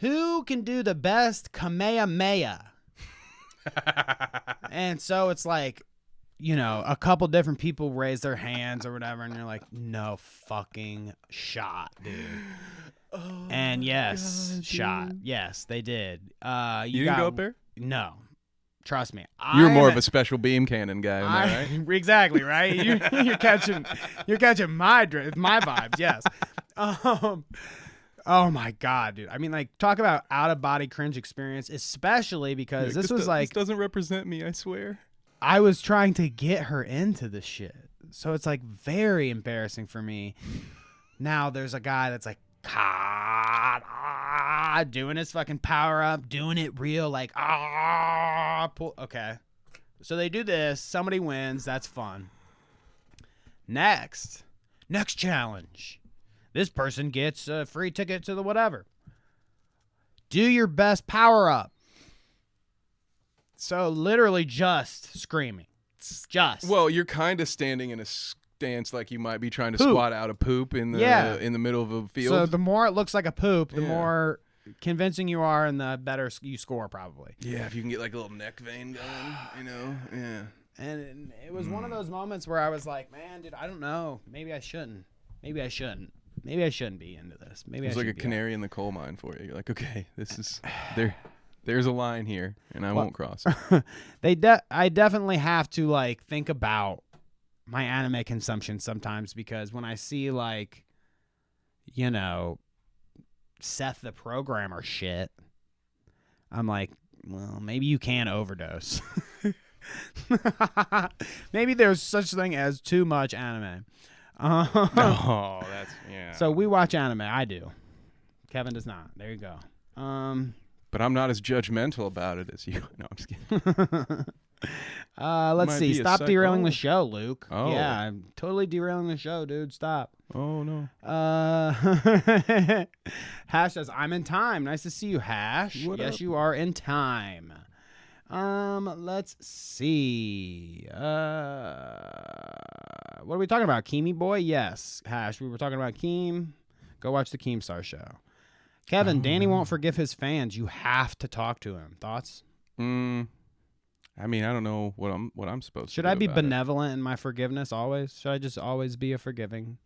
Speaker 2: who can do the best Kamehameha? And so it's like, a couple different people raise their hands or whatever, and you're like, no fucking shot, dude. Oh, and yes, God, shot. Yes, they did.
Speaker 1: You didn't go up there?
Speaker 2: No. Trust me.
Speaker 1: You're more of a special beam cannon guy, am I right?
Speaker 2: Exactly, right? You're catching my vibes, yes. Oh my God, dude. I mean, like, talk about out-of-body cringe experience, especially because this
Speaker 1: doesn't represent me, I swear.
Speaker 2: I was trying to get her into this shit. So it's like very embarrassing for me. Now there's a guy that's like, doing his fucking power up, doing it real, like, pull. Okay. So they do this. Somebody wins. That's fun. Next challenge. This person gets a free ticket to the whatever. Do your best power up. So literally just screaming.
Speaker 1: Well, you're kind of standing in a stance like you might be trying to squat out a poop in the middle of a field.
Speaker 2: So the more it looks like a poop, the more convincing you are, and the better you score probably.
Speaker 1: Yeah, if you can get like a little neck vein going, yeah.
Speaker 2: And it was one of those moments where I was like, man, dude, I don't know. Maybe I shouldn't be into this. Maybe
Speaker 1: it's like a canary in the coal mine for you. You're like, okay, this is there's a line here, and I won't cross it.
Speaker 2: I definitely have to like think about my anime consumption sometimes, because when I see like, Seth the Programmer shit, I'm like, well, maybe you can overdose. Maybe there's such thing as too much anime.
Speaker 1: Oh, that's
Speaker 2: So we watch anime. I do. Kevin does not. There you go.
Speaker 1: But I'm not as judgmental about it as you. No, I'm just kidding.
Speaker 2: Let's see. Stop derailing the show, Luke.
Speaker 1: Oh.
Speaker 2: Yeah, I'm totally derailing the show, dude. Stop.
Speaker 1: Oh, no.
Speaker 2: Hash says, I'm in time. Nice to see you, Hash. Yes, you are in time. Let's see. What are we talking about? Keemy boy? Yes, Hash. We were talking about Keem. Go watch the Keemstar Show. Kevin, Danny won't forgive his fans. You have to talk to him. Thoughts?
Speaker 1: I mean, I don't know what I'm supposed to do.
Speaker 2: Should I be benevolent in my forgiveness always? Should I just always be a forgiving?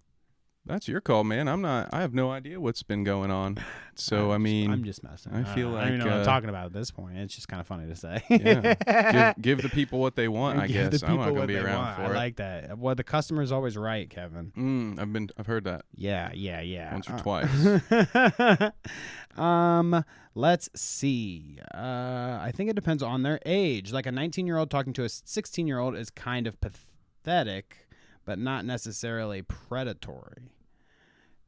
Speaker 1: That's your call, man. I have no idea what's been going on. So I'm
Speaker 2: just messing.
Speaker 1: I feel like
Speaker 2: I don't even know what I'm talking about at this point. It's just kind of funny to say.
Speaker 1: Yeah. Give the people what they want. I guess I'm not gonna be around for it.
Speaker 2: I like that. Well, the customer's always right, Kevin.
Speaker 1: I've heard that.
Speaker 2: Yeah.
Speaker 1: Once or twice.
Speaker 2: Let's see. I think it depends on their age. Like a 19-year-old talking to a 16-year-old is kind of pathetic, but not necessarily predatory.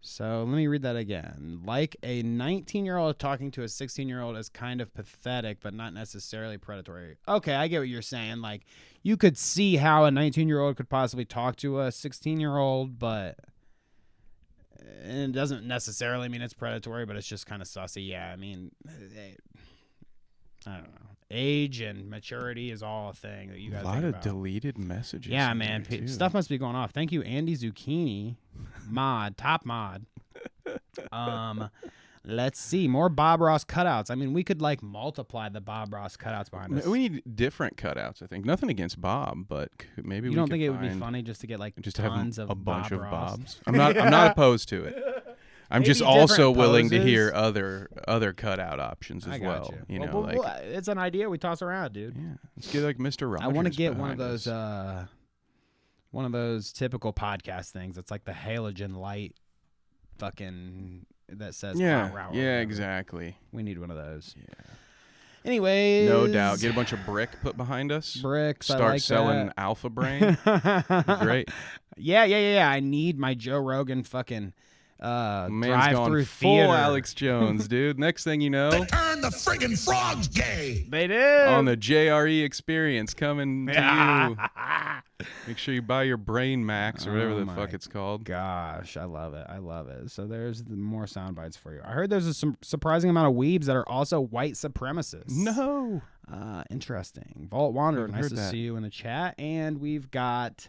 Speaker 2: So let me read that again. Like a 19-year-old talking to a 16-year-old is kind of pathetic, but not necessarily predatory. Okay, I get what you're saying. Like, you could see how a 19-year-old could possibly talk to a 16-year-old, but it doesn't necessarily mean it's predatory, but it's just kind of sussy. Yeah, I mean, I don't know. Age and maturity is all a thing that you guys think about.
Speaker 1: A lot of deleted messages.
Speaker 2: Yeah, man. Stuff must be going off. Thank you, Andy Zucchini. Top mod. Let's see. More Bob Ross cutouts. I mean, we could like multiply the Bob Ross cutouts behind us.
Speaker 1: We need different cutouts, I think. Nothing against Bob, but maybe
Speaker 2: you don't think it would be funny just to get like tons of
Speaker 1: a bunch
Speaker 2: Bob
Speaker 1: of
Speaker 2: Ross?
Speaker 1: Bobs? I'm not opposed to it. I'm
Speaker 2: Maybe
Speaker 1: just also
Speaker 2: different
Speaker 1: willing to
Speaker 2: poses.
Speaker 1: hear other cutout options as well.
Speaker 2: You.
Speaker 1: You know,
Speaker 2: it's an idea we toss around, dude.
Speaker 1: Yeah, let's get like Mr. Rogers.
Speaker 2: I want to get
Speaker 1: behind
Speaker 2: one of those typical podcast things. It's like the halogen light, fucking that says Clout Route.
Speaker 1: Yeah, exactly.
Speaker 2: We need one of those. Yeah. Anyways,
Speaker 1: no doubt. Get a bunch of brick put behind us.
Speaker 2: Bricks.
Speaker 1: Start
Speaker 2: I like
Speaker 1: selling
Speaker 2: that.
Speaker 1: Alpha Brain. Great.
Speaker 2: Yeah. I need my Joe Rogan fucking
Speaker 1: Man's
Speaker 2: drive
Speaker 1: gone
Speaker 2: through
Speaker 1: full
Speaker 2: theater.
Speaker 1: Alex Jones, dude. Next thing you know,
Speaker 9: They turned the friggin' frogs gay.
Speaker 2: They did.
Speaker 1: On the JRE experience coming to you. Make sure you buy your Brain Max or whatever the fuck it's called.
Speaker 2: Gosh, I love it. So there's more sound bites for you. I heard there's a surprising amount of weebs that are also white supremacists.
Speaker 1: No.
Speaker 2: Interesting. Vault Wanderer,
Speaker 1: I've
Speaker 2: nice
Speaker 1: heard
Speaker 2: to
Speaker 1: that.
Speaker 2: see you in the chat. And we've got,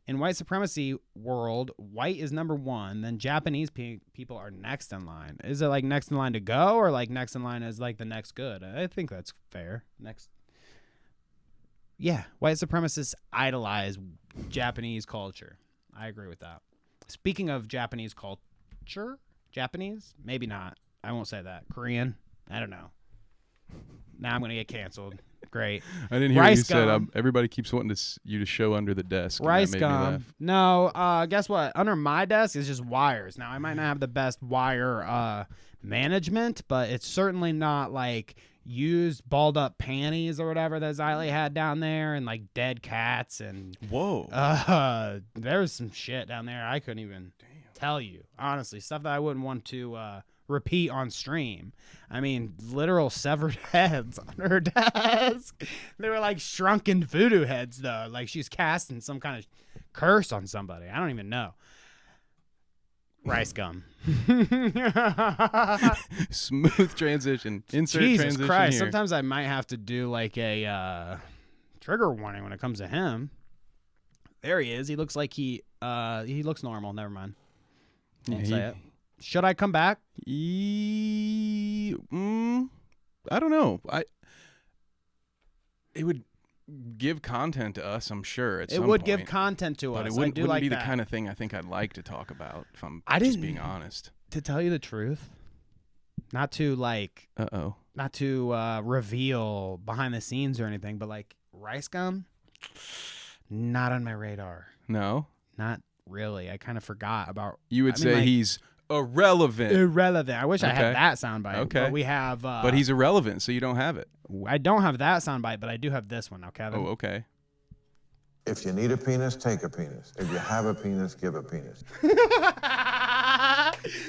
Speaker 2: in white supremacy world, white is number one. Then Japanese people are next in line. Is it like next in line to go, or like next in line as like the next good? I think that's fair. Next. Yeah, white supremacists idolize Japanese culture. I agree with that. Speaking of Japanese culture, Japanese? Maybe not. I won't say that. Korean? I don't know. Now I'm going to get canceled. Great.
Speaker 1: I didn't hear
Speaker 2: Rice
Speaker 1: what you said.
Speaker 2: gum.
Speaker 1: Everybody keeps wanting you to show under the desk. and
Speaker 2: Rice
Speaker 1: that made me
Speaker 2: gum.
Speaker 1: laugh.
Speaker 2: No, guess what? Under my desk is just wires. Now, I might not have the best wire management, but it's certainly not like used balled up panties or whatever that Xylee had down there, and like dead cats and
Speaker 1: whoa.
Speaker 2: There's some shit down there I couldn't even tell you. Honestly, stuff that I wouldn't want to repeat on stream. I mean, literal severed heads on her desk. They were like shrunken voodoo heads, though. Like she's casting some kind of curse on somebody. I don't even know. Rice gum.
Speaker 1: Smooth transition. Insert
Speaker 2: Jesus
Speaker 1: transition
Speaker 2: Christ.
Speaker 1: here.
Speaker 2: Sometimes I might have to do like a trigger warning when it comes to him. There he is. He looks like he looks normal. Never mind. Won't say it. Should I come back?
Speaker 1: I don't know. It would give content to us, I'm sure. It
Speaker 2: would give content to us.
Speaker 1: But it wouldn't
Speaker 2: like
Speaker 1: be
Speaker 2: that.
Speaker 1: the kind of thing I think I'd like to talk about, if I'm
Speaker 2: I
Speaker 1: just
Speaker 2: didn't-
Speaker 1: being honest.
Speaker 2: To tell you the truth, not to like, not to reveal behind the scenes or anything, but like rice gum, not on my radar.
Speaker 1: No?
Speaker 2: Not really. I kind of forgot about.
Speaker 1: You would say he's irrelevant.
Speaker 2: Irrelevant. I wish I
Speaker 1: Okay.
Speaker 2: had that soundbite.
Speaker 1: Okay.
Speaker 2: But we have.
Speaker 1: But he's irrelevant, so you don't have it.
Speaker 2: I don't have that soundbite, but I do have this one now, Kevin.
Speaker 1: Oh, okay.
Speaker 16: If you need a penis, take a penis. If you have a penis, give a penis.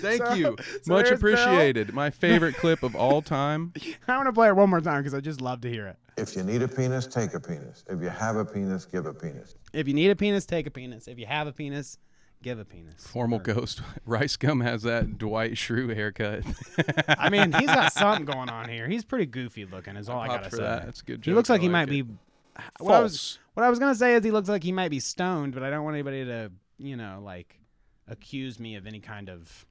Speaker 1: Thank you. Much
Speaker 2: there's
Speaker 1: appreciated. My favorite clip of all time.
Speaker 2: I want to play it one more time because I just love to hear it.
Speaker 16: If you need a penis, take a penis. If you have a penis, give a penis.
Speaker 2: If you need a penis, take a penis. If you have a penis, give a penis.
Speaker 1: Formal ghost. Rice Gum has that Dwight Schrute haircut.
Speaker 2: I mean, he's got something going on here. He's pretty goofy looking, is all I
Speaker 1: popped
Speaker 2: gotta
Speaker 1: for
Speaker 2: say.
Speaker 1: that. That's a good
Speaker 2: He
Speaker 1: joke.
Speaker 2: looks like
Speaker 1: I
Speaker 2: he
Speaker 1: like
Speaker 2: might
Speaker 1: it.
Speaker 2: be.
Speaker 1: False.
Speaker 2: What I was gonna say is he looks like he might be stoned, but I don't want anybody to, like, accuse me of any kind of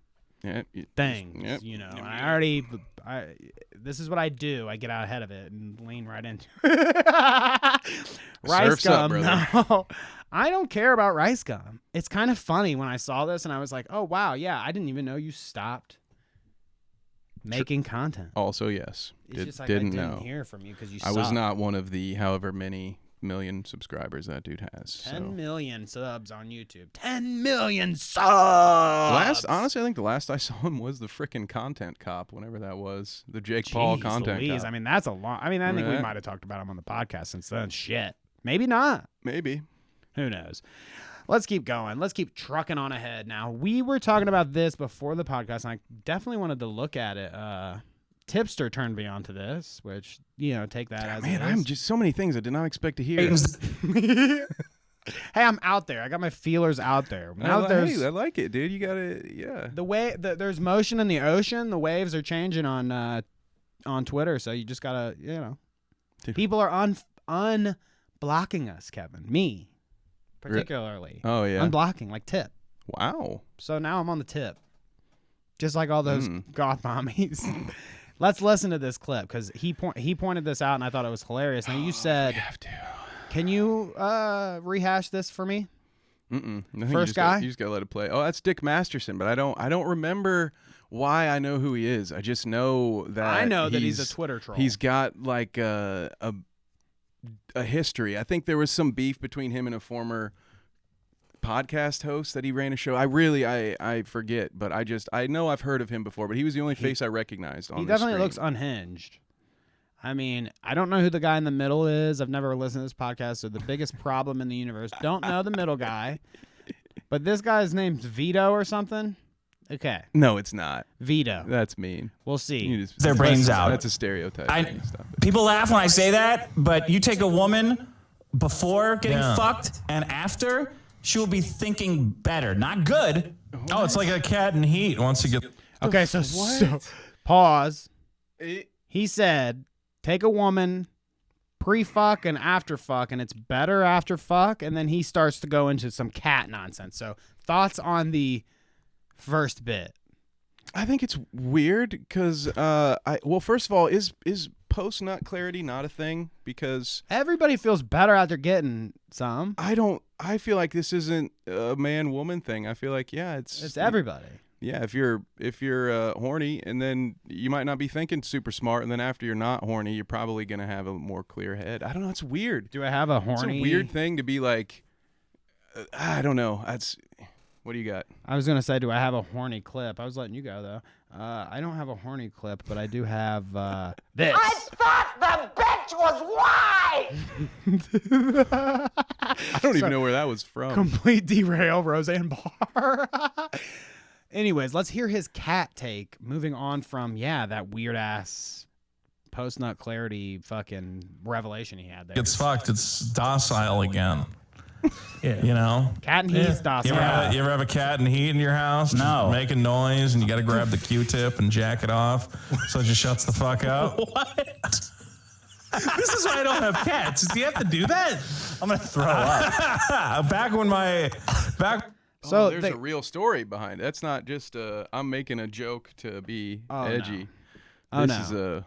Speaker 2: things, you know. And this is what I do. I get out ahead of it and lean right into rice
Speaker 1: Surf's up,
Speaker 2: gum.
Speaker 1: brother.
Speaker 2: No, I don't care about rice gum. It's kind of funny when I saw this and I was like, oh wow, yeah, I didn't even know you stopped making content.
Speaker 1: Also, yes,
Speaker 2: It's just like
Speaker 1: didn't
Speaker 2: I didn't
Speaker 1: know.
Speaker 2: hear from you because you.
Speaker 1: I was
Speaker 2: suck.
Speaker 1: not one of the however many million subscribers that dude has.
Speaker 2: 10 million subs on YouTube. 10 million subs.
Speaker 1: Honestly, I think the last I saw him was the frickin' Content Cop, whenever that was. The Jake Paul Content
Speaker 2: Louise.
Speaker 1: Cop.
Speaker 2: I mean, that's a long. I mean, I think we might have talked about him on the podcast since then. Shit. Maybe not.
Speaker 1: Maybe.
Speaker 2: Who knows? Let's keep going. Let's keep trucking on ahead now. We were talking about this before the podcast, and I definitely wanted to look at it. Tipster turned me on to this, which, you know, take that as
Speaker 1: Man,
Speaker 2: it
Speaker 1: I'm
Speaker 2: is.
Speaker 1: just so many things I did not expect to hear.
Speaker 2: Hey, I'm out there. I got my feelers out there. Now that there's
Speaker 1: I like it, dude. You gotta,
Speaker 2: there's motion in the ocean. The waves are changing on Twitter, so you just gotta, you know, people are unblocking us, Kevin. Me, particularly.
Speaker 1: Oh yeah,
Speaker 2: unblocking like Tip.
Speaker 1: Wow.
Speaker 2: So now I'm on the tip, just like all those goth mommies. Let's listen to this clip because he pointed this out and I thought it was hilarious. Now you said, can you rehash this for me?
Speaker 1: First
Speaker 2: guy,
Speaker 1: you just gotta let it play. Oh, that's Dick Masterson, but I don't remember why I know who he is. I just know that
Speaker 2: he's a Twitter troll.
Speaker 1: He's got like a history. I think there was some beef between him and a former podcast host that he ran a show. I forget, but I know I've heard of him before, but he was the only face I recognized on
Speaker 2: He
Speaker 1: the
Speaker 2: definitely
Speaker 1: screen.
Speaker 2: looks unhinged. I mean, I don't know who the guy in the middle is. I've never listened to this podcast, so the biggest problem in the universe. Don't know the middle guy. But this guy's name's Vito or something. Okay.
Speaker 1: No, it's not.
Speaker 2: Vito.
Speaker 1: That's mean.
Speaker 2: We'll see.
Speaker 17: Their brains out.
Speaker 1: That's a stereotype.
Speaker 17: People laugh when I say that, but you take a woman before getting fucked and after, she will be thinking better, not good.
Speaker 6: Oh, it's like a cat in heat once you get.
Speaker 2: Okay, so pause. He said, take a woman pre-fuck and after fuck, and it's better after fuck, and then he starts to go into some cat nonsense. So thoughts on first bit?
Speaker 1: I think it's weird because, first of all, is post-nut clarity not a thing? Because
Speaker 2: everybody feels better after getting some.
Speaker 1: I feel like this isn't a man-woman thing. I feel like, it's
Speaker 2: everybody.
Speaker 1: Yeah, if you're horny, and then you might not be thinking super smart, and then after you're not horny, you're probably gonna have a more clear head. I don't know. It's weird.
Speaker 2: Do I have a horny?
Speaker 1: It's a weird thing to be like. I don't know. What do you got?
Speaker 2: I was gonna say, do I have a horny clip? I was letting you go though. I don't have a horny clip, but I do have this.
Speaker 8: I thought the bitch was white.
Speaker 1: I don't even know where that was from.
Speaker 2: Complete derail, Roseanne Barr. Anyways, let's hear his cat take. Moving on from that weird ass post nut clarity fucking revelation he had there.
Speaker 6: It's fucked. It's docile again.
Speaker 17: Yeah.
Speaker 6: You know?
Speaker 2: Cat and heat's docile.
Speaker 6: You ever have a cat and heat in your house?
Speaker 17: No.
Speaker 6: Making noise and you got to grab the Q-tip and jack it off so it just shuts the fuck up?
Speaker 17: What? This is why I don't have cats. Do you have to do that? I'm going to throw up.
Speaker 1: So there's a real story behind it. That's not just I'm making a joke to be edgy. This is a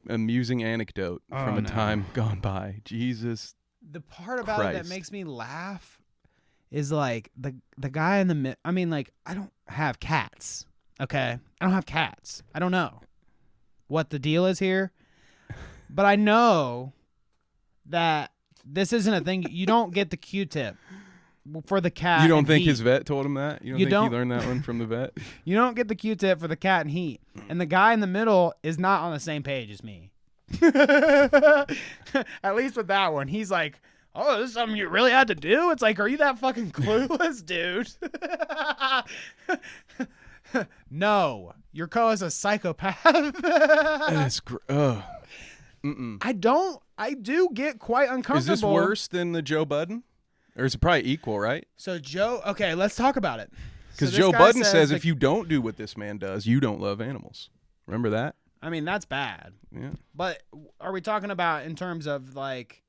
Speaker 1: amusing anecdote from a time gone by. Jesus.
Speaker 2: The part about it that makes me laugh is like the guy in the I mean, like, I don't have cats. Okay, I don't have cats. I don't know what the deal is here, but I know that this isn't a thing. You don't get the Q-tip for the cat.
Speaker 1: You don't
Speaker 2: and
Speaker 1: think
Speaker 2: heat.
Speaker 1: his vet told him that? You don't think he learned that one from the vet?
Speaker 2: You don't get the Q-tip for the cat and heat, and the guy in the middle is not on the same page as me. At least with that one, he's like, "Oh, this is something you really had to do." It's like, are you that fucking clueless, dude? No, your co-host is a psychopath.
Speaker 1: That's
Speaker 2: I do get quite uncomfortable.
Speaker 1: Is this worse than the Joe Budden? Or is it probably equal, right?
Speaker 2: So Joe, okay, let's talk about it.
Speaker 1: Because Joe Budden says if you don't do what this man does, you don't love animals. Remember that?
Speaker 2: I mean, that's bad.
Speaker 1: Yeah.
Speaker 2: But are we talking about in terms of like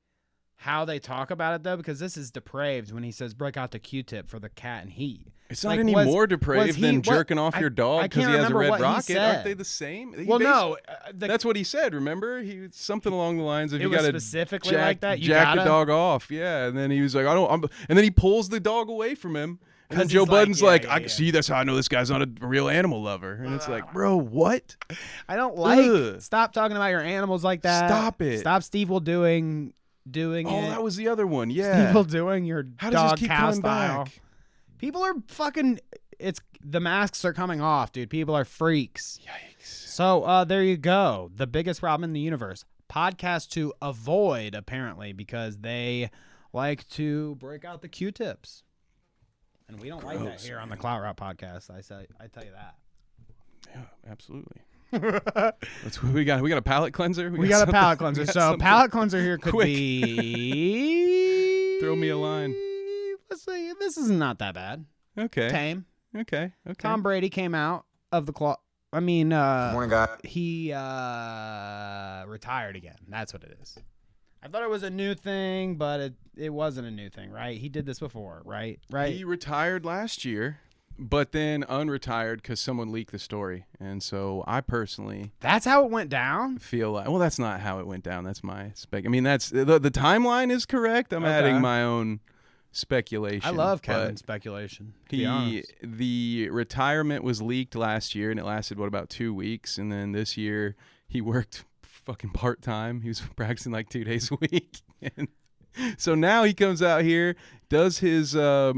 Speaker 2: how they talk about it though, because this is depraved when he says break out the Q-tip for the cat and heat.
Speaker 1: It's not any more depraved than jerking off your dog because he has a red rocket. Aren't they the same?
Speaker 2: No,
Speaker 1: that's what he said. Remember, he something along the lines of
Speaker 2: it
Speaker 1: you
Speaker 2: was
Speaker 1: got to
Speaker 2: specifically like that. You
Speaker 1: jack the dog off, yeah. And then he was like, and then he pulls the dog away from him. And then Joe Budden's I see. That's how I know this guy's not a real animal lover. And it's like, bro, what?
Speaker 2: I don't like. Stop talking about your animals like that.
Speaker 1: Stop it.
Speaker 2: Stop Steve will doing it.
Speaker 1: Oh, that was the other one. Yeah.
Speaker 2: Steve will doing your
Speaker 1: how does
Speaker 2: dog
Speaker 1: this keep
Speaker 2: cow
Speaker 1: coming
Speaker 2: style.
Speaker 1: back?
Speaker 2: People are fucking. The masks are coming off, dude. People are freaks.
Speaker 1: Yikes.
Speaker 2: So there you go. The biggest problem in the universe. Podcast to avoid, apparently, because they like to break out the Q-tips. And we don't like that here on the Clout Route podcast. I tell you that.
Speaker 1: Yeah, absolutely. We got a palate cleanser.
Speaker 2: We got a palate cleanser. So palate cleanser here could be.
Speaker 1: Throw me a line.
Speaker 2: Let's see. This is not that bad.
Speaker 1: Okay.
Speaker 2: Tame.
Speaker 1: Okay.
Speaker 2: Tom Brady came out of the closet. I mean,
Speaker 7: morning, guy.
Speaker 2: He retired again. That's what it is. I thought it was a new thing, but it wasn't a new thing, right? He did this before, right? Right.
Speaker 1: He retired last year, but then unretired because someone leaked the story, and so I personally.
Speaker 2: That's how it went down.
Speaker 1: Feel like that's not how it went down. That's my spec. I mean, that's the timeline is correct. I'm adding my own speculation.
Speaker 2: I love Kevin's speculation.
Speaker 1: The retirement was leaked last year, and it lasted about 2 weeks, and then this year he worked fucking part-time. He was practicing like 2 days a week, and so now he comes out here, does his I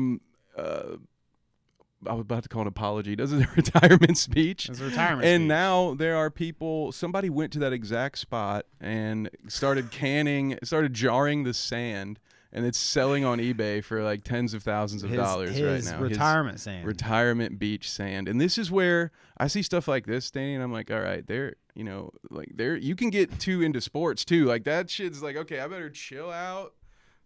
Speaker 1: was about to call it an apology, does his retirement speech. And now there are people, somebody went to that exact spot and started jarring the sand, and it's selling on eBay for like tens of thousands of dollars right now.
Speaker 2: Retirement sand.
Speaker 1: Retirement beach sand. And this is where I see stuff like this, Danny, and I'm like, all right, you can get too into sports too. Like that shit's like, okay, I better chill out.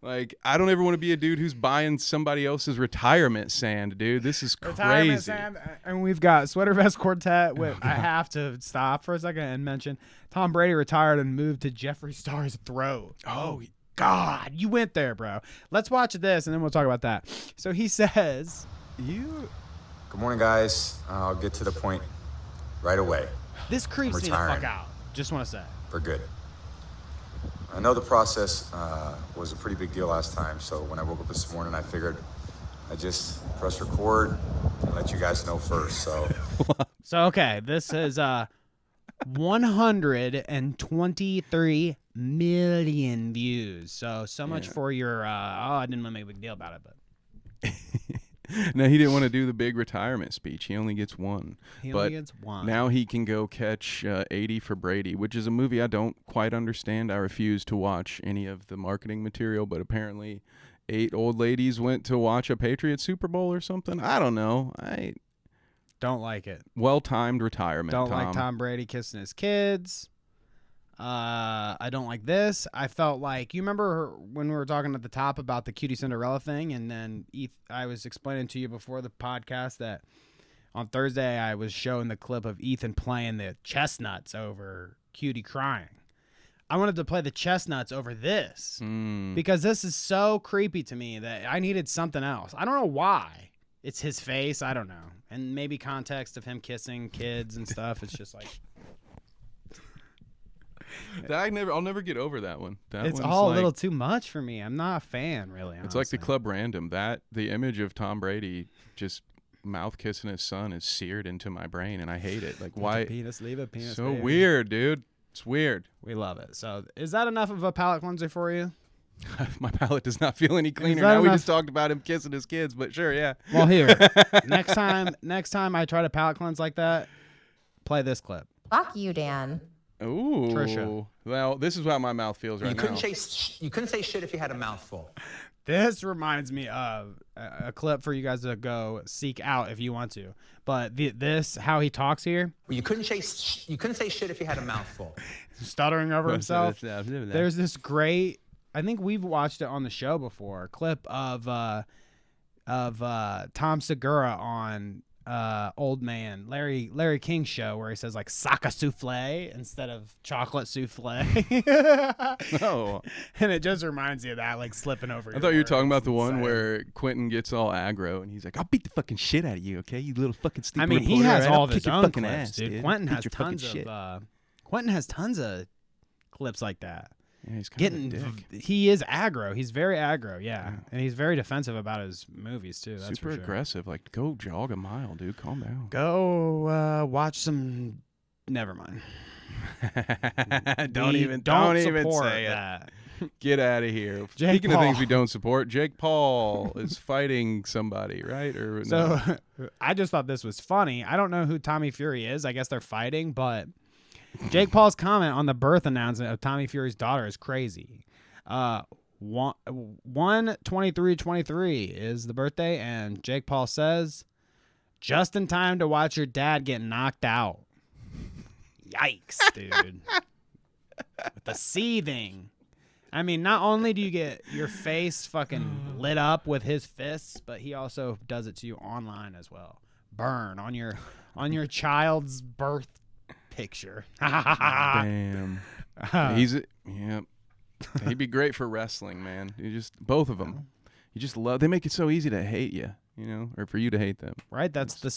Speaker 1: Like, I don't ever want to be a dude who's buying somebody else's retirement sand, dude. This is crazy.
Speaker 2: Retirement sand, and we've got Sweater Vest Quartet. I have to stop for a second and mention Tom Brady retired and moved to Jeffree Star's throat.
Speaker 1: Oh,
Speaker 2: God, you went there, bro. Let's watch this, and then we'll talk about that. So he says,
Speaker 7: Good morning, guys. I'll get to the point right away.
Speaker 2: This creeps me the fuck out. Just want to say.
Speaker 7: For good. I know the process was a pretty big deal last time, so when I woke up this morning, I figured I'd just press record and let you guys know first.
Speaker 2: So okay, this is 123 million views. So much for your I didn't want to make a big deal about it, but
Speaker 1: no, he didn't want to do the big retirement speech. He only gets one.
Speaker 2: One.
Speaker 1: Now he can go catch 80 for Brady, which is a movie I don't quite understand. I refuse to watch any of the marketing material, but apparently 8 old ladies went to watch a Patriots Super Bowl or something. I don't know. I
Speaker 2: don't like it.
Speaker 1: Well-timed retirement.
Speaker 2: Don't like Tom Brady kissing his kids. I don't like this. I felt like, you remember when we were talking at the top about the Cutie Cinderella thing, and then I was explaining to you before the podcast that on Thursday I was showing the clip of Ethan playing the chestnuts over Cutie crying. I wanted to play the chestnuts over this because this is so creepy to me that I needed something else. I don't know why. It's his face. I don't know. And maybe context of him kissing kids and stuff. It's just like...
Speaker 1: I'll never get over that one.
Speaker 2: It's all a little too much for me. I'm not a fan, really.
Speaker 1: It's like the Club Random. The image of Tom Brady just mouth kissing his son is seared into my brain, and I hate it. Like, why?
Speaker 2: Leave a penis.
Speaker 1: So weird, dude. It's weird.
Speaker 2: We love it. So, is that enough of a palate cleanser for you?
Speaker 1: My palate does not feel any cleaner now. We just talked about him kissing his kids, but sure, yeah.
Speaker 2: Well, here, next time I try to palate cleanse like that, play this clip.
Speaker 18: Fuck you, Dan.
Speaker 1: Ooh.
Speaker 2: Trisha.
Speaker 1: Well, this is how my mouth feels right now.
Speaker 19: You couldn't say shit if you had a mouthful.
Speaker 2: This reminds me of a clip for you guys to go seek out if you want to. But how he talks here.
Speaker 19: You couldn't say shit if you had a mouthful.
Speaker 2: Stuttering over himself. There's this great, I think we've watched it on the show before, clip of Tom Segura on old man Larry King show where he says like "saka souffle" instead of chocolate souffle.
Speaker 1: No,
Speaker 2: and it just reminds you of that, like slipping over.
Speaker 1: I thought you were talking about the one where Quentin gets all aggro and he's like, "I'll beat the fucking shit out of you, okay? You little fucking stupid."
Speaker 2: I mean, he
Speaker 1: reporter,
Speaker 2: has
Speaker 1: right?
Speaker 2: all
Speaker 1: I'll
Speaker 2: of his
Speaker 1: kick your
Speaker 2: own
Speaker 1: fucking
Speaker 2: clips,
Speaker 1: ass,
Speaker 2: dude. Quentin
Speaker 1: Beat
Speaker 2: has
Speaker 1: your fucking
Speaker 2: tons
Speaker 1: shit.
Speaker 2: of Quentin has tons of clips like that.
Speaker 1: Yeah, he's kind of a dick.
Speaker 2: He is aggro. He's very aggro, yeah. And he's very defensive about his movies too. That's
Speaker 1: Super
Speaker 2: for sure.
Speaker 1: aggressive. Like, go jog a mile, dude. Calm down.
Speaker 2: Go watch some. Never mind.
Speaker 1: don't even
Speaker 2: support
Speaker 1: say
Speaker 2: that.
Speaker 1: it. Get out of here.
Speaker 2: Jake
Speaker 1: Speaking
Speaker 2: Paul.
Speaker 1: of things we don't support, Jake Paul is fighting somebody, right? Or
Speaker 2: So
Speaker 1: no?
Speaker 2: I just thought this was funny. I don't know who Tommy Fury is. I guess they're fighting, but Jake Paul's comment on the birth announcement of Tommy Fury's daughter is crazy. 1/23/23 is the birthday, and Jake Paul says, "Just in time to watch your dad get knocked out." Yikes, dude. With the seething. I mean, not only do you get your face fucking lit up with his fists, but he also does it to you online as well. Burn on your child's birth picture.
Speaker 1: Damn. He'd be great for wrestling, man. You just both of them. You just love. They make it so easy to hate you, you know, or for you to hate them.
Speaker 2: Right? That's the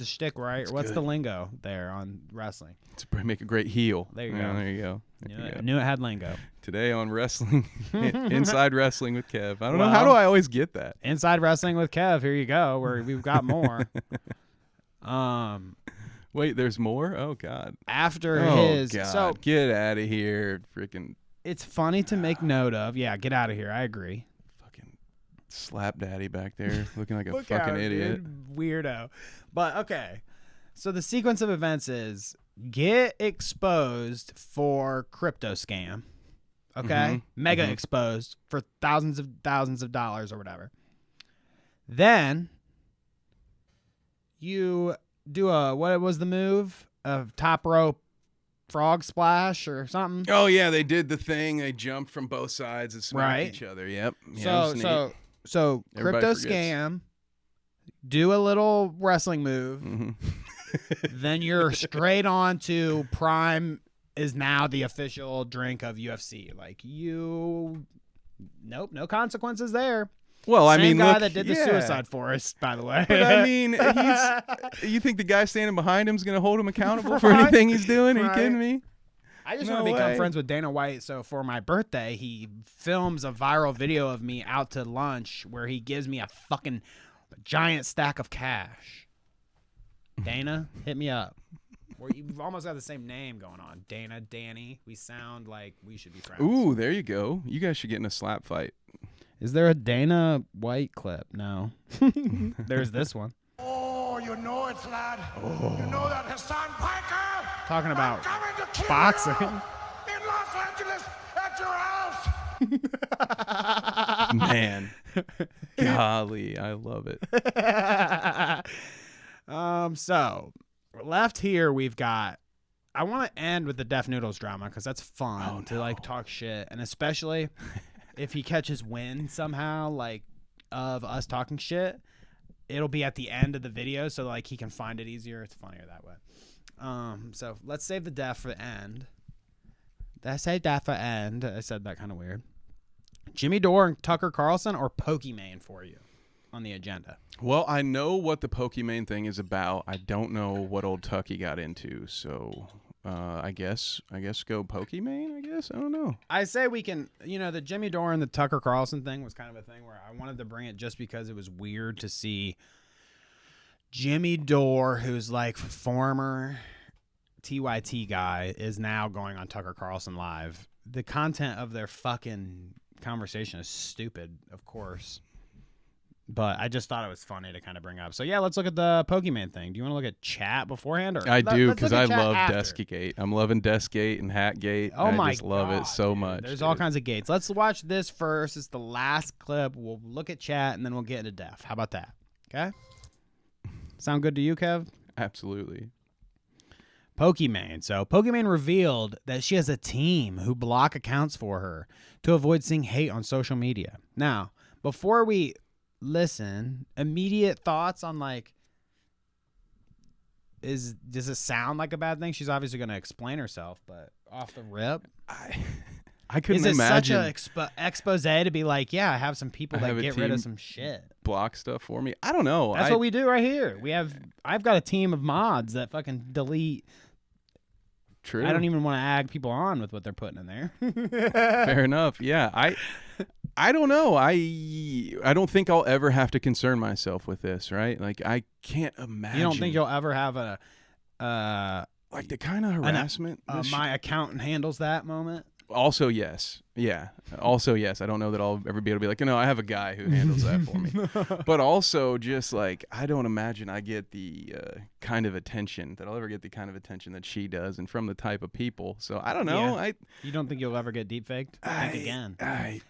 Speaker 2: shtick, right?
Speaker 1: It's
Speaker 2: What's
Speaker 1: good.
Speaker 2: the lingo there on wrestling?
Speaker 1: To make a great heel.
Speaker 2: There you
Speaker 1: Yeah,
Speaker 2: go.
Speaker 1: There you go. There you go.
Speaker 2: Knew it had lingo.
Speaker 1: Today on wrestling, inside wrestling with Kev. I don't know, how do I always get that?
Speaker 2: Inside wrestling with Kev. Here you go. Where we've got more.
Speaker 1: Wait, there's more? Oh God.
Speaker 2: After
Speaker 1: Oh,
Speaker 2: his
Speaker 1: God.
Speaker 2: so
Speaker 1: Get out of here, freaking.
Speaker 2: It's funny to make note of. Yeah, get out of here. I agree.
Speaker 1: Slap daddy back there looking like a
Speaker 2: Look
Speaker 1: fucking
Speaker 2: out,
Speaker 1: idiot.
Speaker 2: dude. Weirdo. But okay. So the sequence of events is get exposed for crypto scam. Okay?
Speaker 1: Mhm.
Speaker 2: Mega exposed for thousands of dollars or whatever. Then you do what was the move? A top rope frog splash or something?
Speaker 1: Oh yeah, they did the thing. They jumped from both sides and smacked
Speaker 2: Right.
Speaker 1: each other. Yep. Yeah, it was neat.
Speaker 2: So
Speaker 1: Everybody
Speaker 2: crypto
Speaker 1: forgets.
Speaker 2: scam, do a little wrestling move,
Speaker 1: Mm-hmm.
Speaker 2: then you're straight on to Prime is now the official drink of UFC. Like nope, no consequences there.
Speaker 1: Well, I
Speaker 2: Same
Speaker 1: mean,
Speaker 2: guy
Speaker 1: look,
Speaker 2: that did the
Speaker 1: yeah.
Speaker 2: Suicide Forest, by the way.
Speaker 1: But I mean, you think the guy standing behind him is going to hold him accountable for anything he's doing? Are you kidding me?
Speaker 2: I just
Speaker 1: No
Speaker 2: want to become
Speaker 1: way.
Speaker 2: friends with Dana White. So for my birthday, he films a viral video of me out to lunch where he gives me a fucking giant stack of cash. Dana, hit me up. We've almost got the same name going on. Dana, Danny. We sound like we should be friends.
Speaker 1: Ooh, there you go. You guys should get in a slap fight.
Speaker 2: Is there a Dana White clip? No. There's this one.
Speaker 9: Oh, you know it, lad. You know that Hassan Piker.
Speaker 2: Talking about
Speaker 9: Coming to kill
Speaker 2: boxing.
Speaker 9: you in Los Angeles at your house.
Speaker 1: Man. Golly, I love it.
Speaker 2: So left here we've got. I want to end with the Def Noodles drama because that's fun to like talk shit, and especially if he catches wind somehow, like of us talking shit, it'll be at the end of the video, so like he can find it easier. It's funnier that way. So let's save the Def for the end. Did I say Def for end? I said that kind of weird. Jimmy Dore and Tucker Carlson or Pokimane for you on the agenda?
Speaker 1: Well, I know what the Pokimane thing is about. I don't know what old Tucky got into, so I guess go Pokimane, I guess. I don't know.
Speaker 2: I say we can, the Jimmy Dore and the Tucker Carlson thing was kind of a thing where I wanted to bring it just because it was weird to see Jimmy Dore, who's like former TYT guy, is now going on Tucker Carlson Live. The content of their fucking conversation is stupid, of course. But I just thought it was funny to kind of bring up. So, yeah, let's look at the Pokimane thing. Do you want to look at chat beforehand? Or
Speaker 1: I do,
Speaker 2: let's
Speaker 1: because
Speaker 2: look
Speaker 1: I
Speaker 2: at chat
Speaker 1: love
Speaker 2: after.
Speaker 1: Deskgate. I'm loving Deskgate and Hatgate.
Speaker 2: Oh my
Speaker 1: I just love it so much.
Speaker 2: There's all kinds of gates. Let's watch this first. It's the last clip. We'll look at chat, and then we'll get into Def. How about that? Okay? Sound good to you, Kev?
Speaker 1: Absolutely.
Speaker 2: Pokimane. So Pokimane revealed that she has a team who block accounts for her to avoid seeing hate on social media. Now, before we listen, immediate thoughts on like does it sound like a bad thing? She's obviously going to explain herself, but off the rip,
Speaker 1: I couldn't
Speaker 2: is it
Speaker 1: imagine
Speaker 2: such a expose to be like, yeah, I have some people that get rid of some shit,
Speaker 1: block stuff for me. I don't know.
Speaker 2: That's what we do right here. I've got a team of mods that fucking delete.
Speaker 1: True.
Speaker 2: I don't even want to ag people on with what they're putting in there.
Speaker 1: Fair enough. Yeah. I don't know. I don't think I'll ever have to concern myself with this, right? Like I can't imagine.
Speaker 2: You don't think you'll ever have
Speaker 1: like the kind of harassment
Speaker 2: my accountant handles that moment?
Speaker 1: Also, yes. Yeah. Also, yes. I don't know that I'll ever be able to be like, I have a guy who handles that for me. But also, just like, I don't imagine I get the kind of attention that I'll ever get the kind of attention that she does, and from the type of people. So I don't know.
Speaker 2: Yeah. You don't think you'll ever get deep faked? Think again.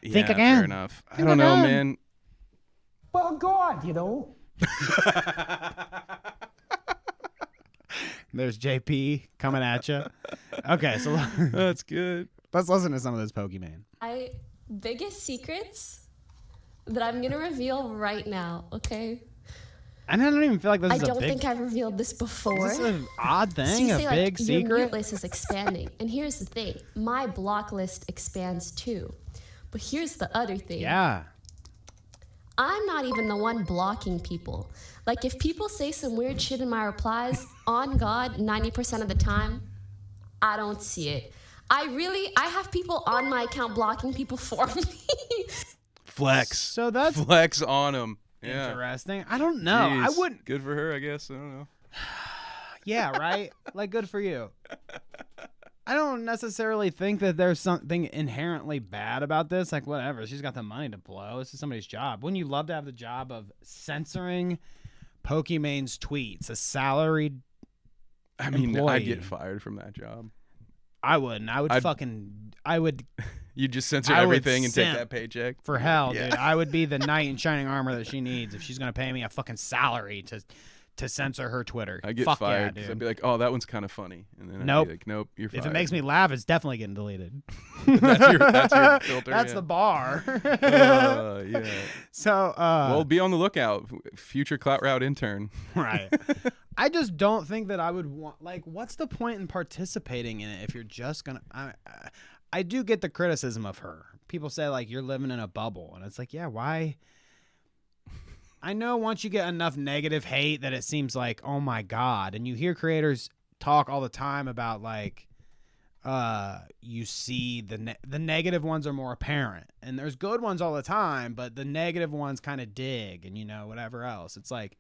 Speaker 1: Think again. Fair enough. I don't know, man.
Speaker 15: Well, God,
Speaker 2: There's JP coming at you. Okay, so
Speaker 1: that's good.
Speaker 2: Let's listen to some of this Pokemon.
Speaker 18: Biggest secrets that I'm gonna reveal right now, okay?
Speaker 2: And I don't even feel like this is
Speaker 18: I don't think I've revealed this before.
Speaker 2: Is this an odd thing?
Speaker 18: So you say,
Speaker 2: big secret?
Speaker 18: Your mute list is expanding. And here's the thing. My block list expands too. But here's the other thing.
Speaker 2: Yeah.
Speaker 18: I'm not even the one blocking people. Like, if people say some weird shit in my replies, on God, 90% of the time, I don't see it. I have people on my account blocking people for me.
Speaker 1: Flex.
Speaker 2: So that's
Speaker 1: flex on them. Yeah.
Speaker 2: Interesting. I don't know.
Speaker 1: Jeez.
Speaker 2: I wouldn't.
Speaker 1: Good for her, I guess. I don't know.
Speaker 2: Yeah, right? Like, good for you. I don't necessarily think that there's something inherently bad about this. Like, whatever. She's got the money to blow. This is somebody's job. Wouldn't you love to have the job of censoring Pokemon's tweets? A salaried employee.
Speaker 1: I'd get fired from that job.
Speaker 2: I wouldn't. I would.
Speaker 1: You'd just censor everything and take that paycheck?
Speaker 2: For hell, dude. I would be the knight in shining armor that she needs if she's going to pay me a fucking salary to censor her Twitter.
Speaker 1: I'd get fired because I'd be like, oh, that one's kind of funny. And then
Speaker 2: nope.
Speaker 1: I'd be like, nope, you're fired.
Speaker 2: If it makes me laugh, it's definitely getting deleted.
Speaker 1: that's your filter.
Speaker 2: That's the bar.
Speaker 1: Yeah.
Speaker 2: So,
Speaker 1: well, be on the lookout. Future Clout Route intern.
Speaker 2: Right. I just don't think that I would want, like, what's the point in participating in it if you're just going to, I do get the criticism of her. People say, like, you're living in a bubble. And it's like, yeah, why? I know once you get enough negative hate that it seems like, oh my God. And you hear creators talk all the time about, like, you see the negative ones are more apparent. And there's good ones all the time, but the negative ones kind of dig and, whatever else. It's like,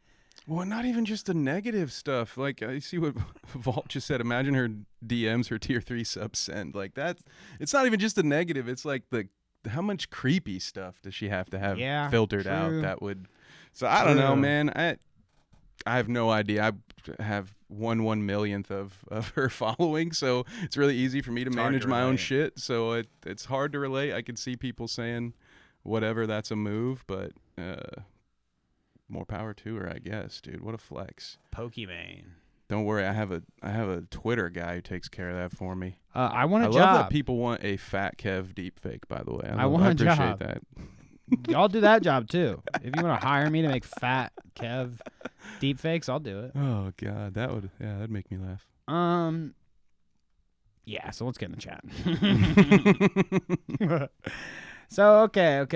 Speaker 1: well, not even just the negative stuff. Like, I see what Vault just said. Imagine her DMs, her tier 3 subs send. Like, it's not even just the negative. It's like how much creepy stuff does she have to have filtered out that would. So I don't know, man. I have no idea. I have 1/1,000,000th of her following, so it's really easy for me to manage my own shit. So it's hard to relate. I could see people saying whatever, that's a move, but more power to her, I guess, dude. What a flex.
Speaker 2: Pokemon.
Speaker 1: Don't worry, I have a Twitter guy who takes care of that for me.
Speaker 2: I want a job.
Speaker 1: I love that people want a Fat Kev deepfake, by the way. I appreciate that.
Speaker 2: Y'all do that job too. If you want to hire me to make Fat Kev deepfakes, I'll do it.
Speaker 1: Oh God, that'd make me laugh.
Speaker 2: Yeah. So let's get in the chat. So okay.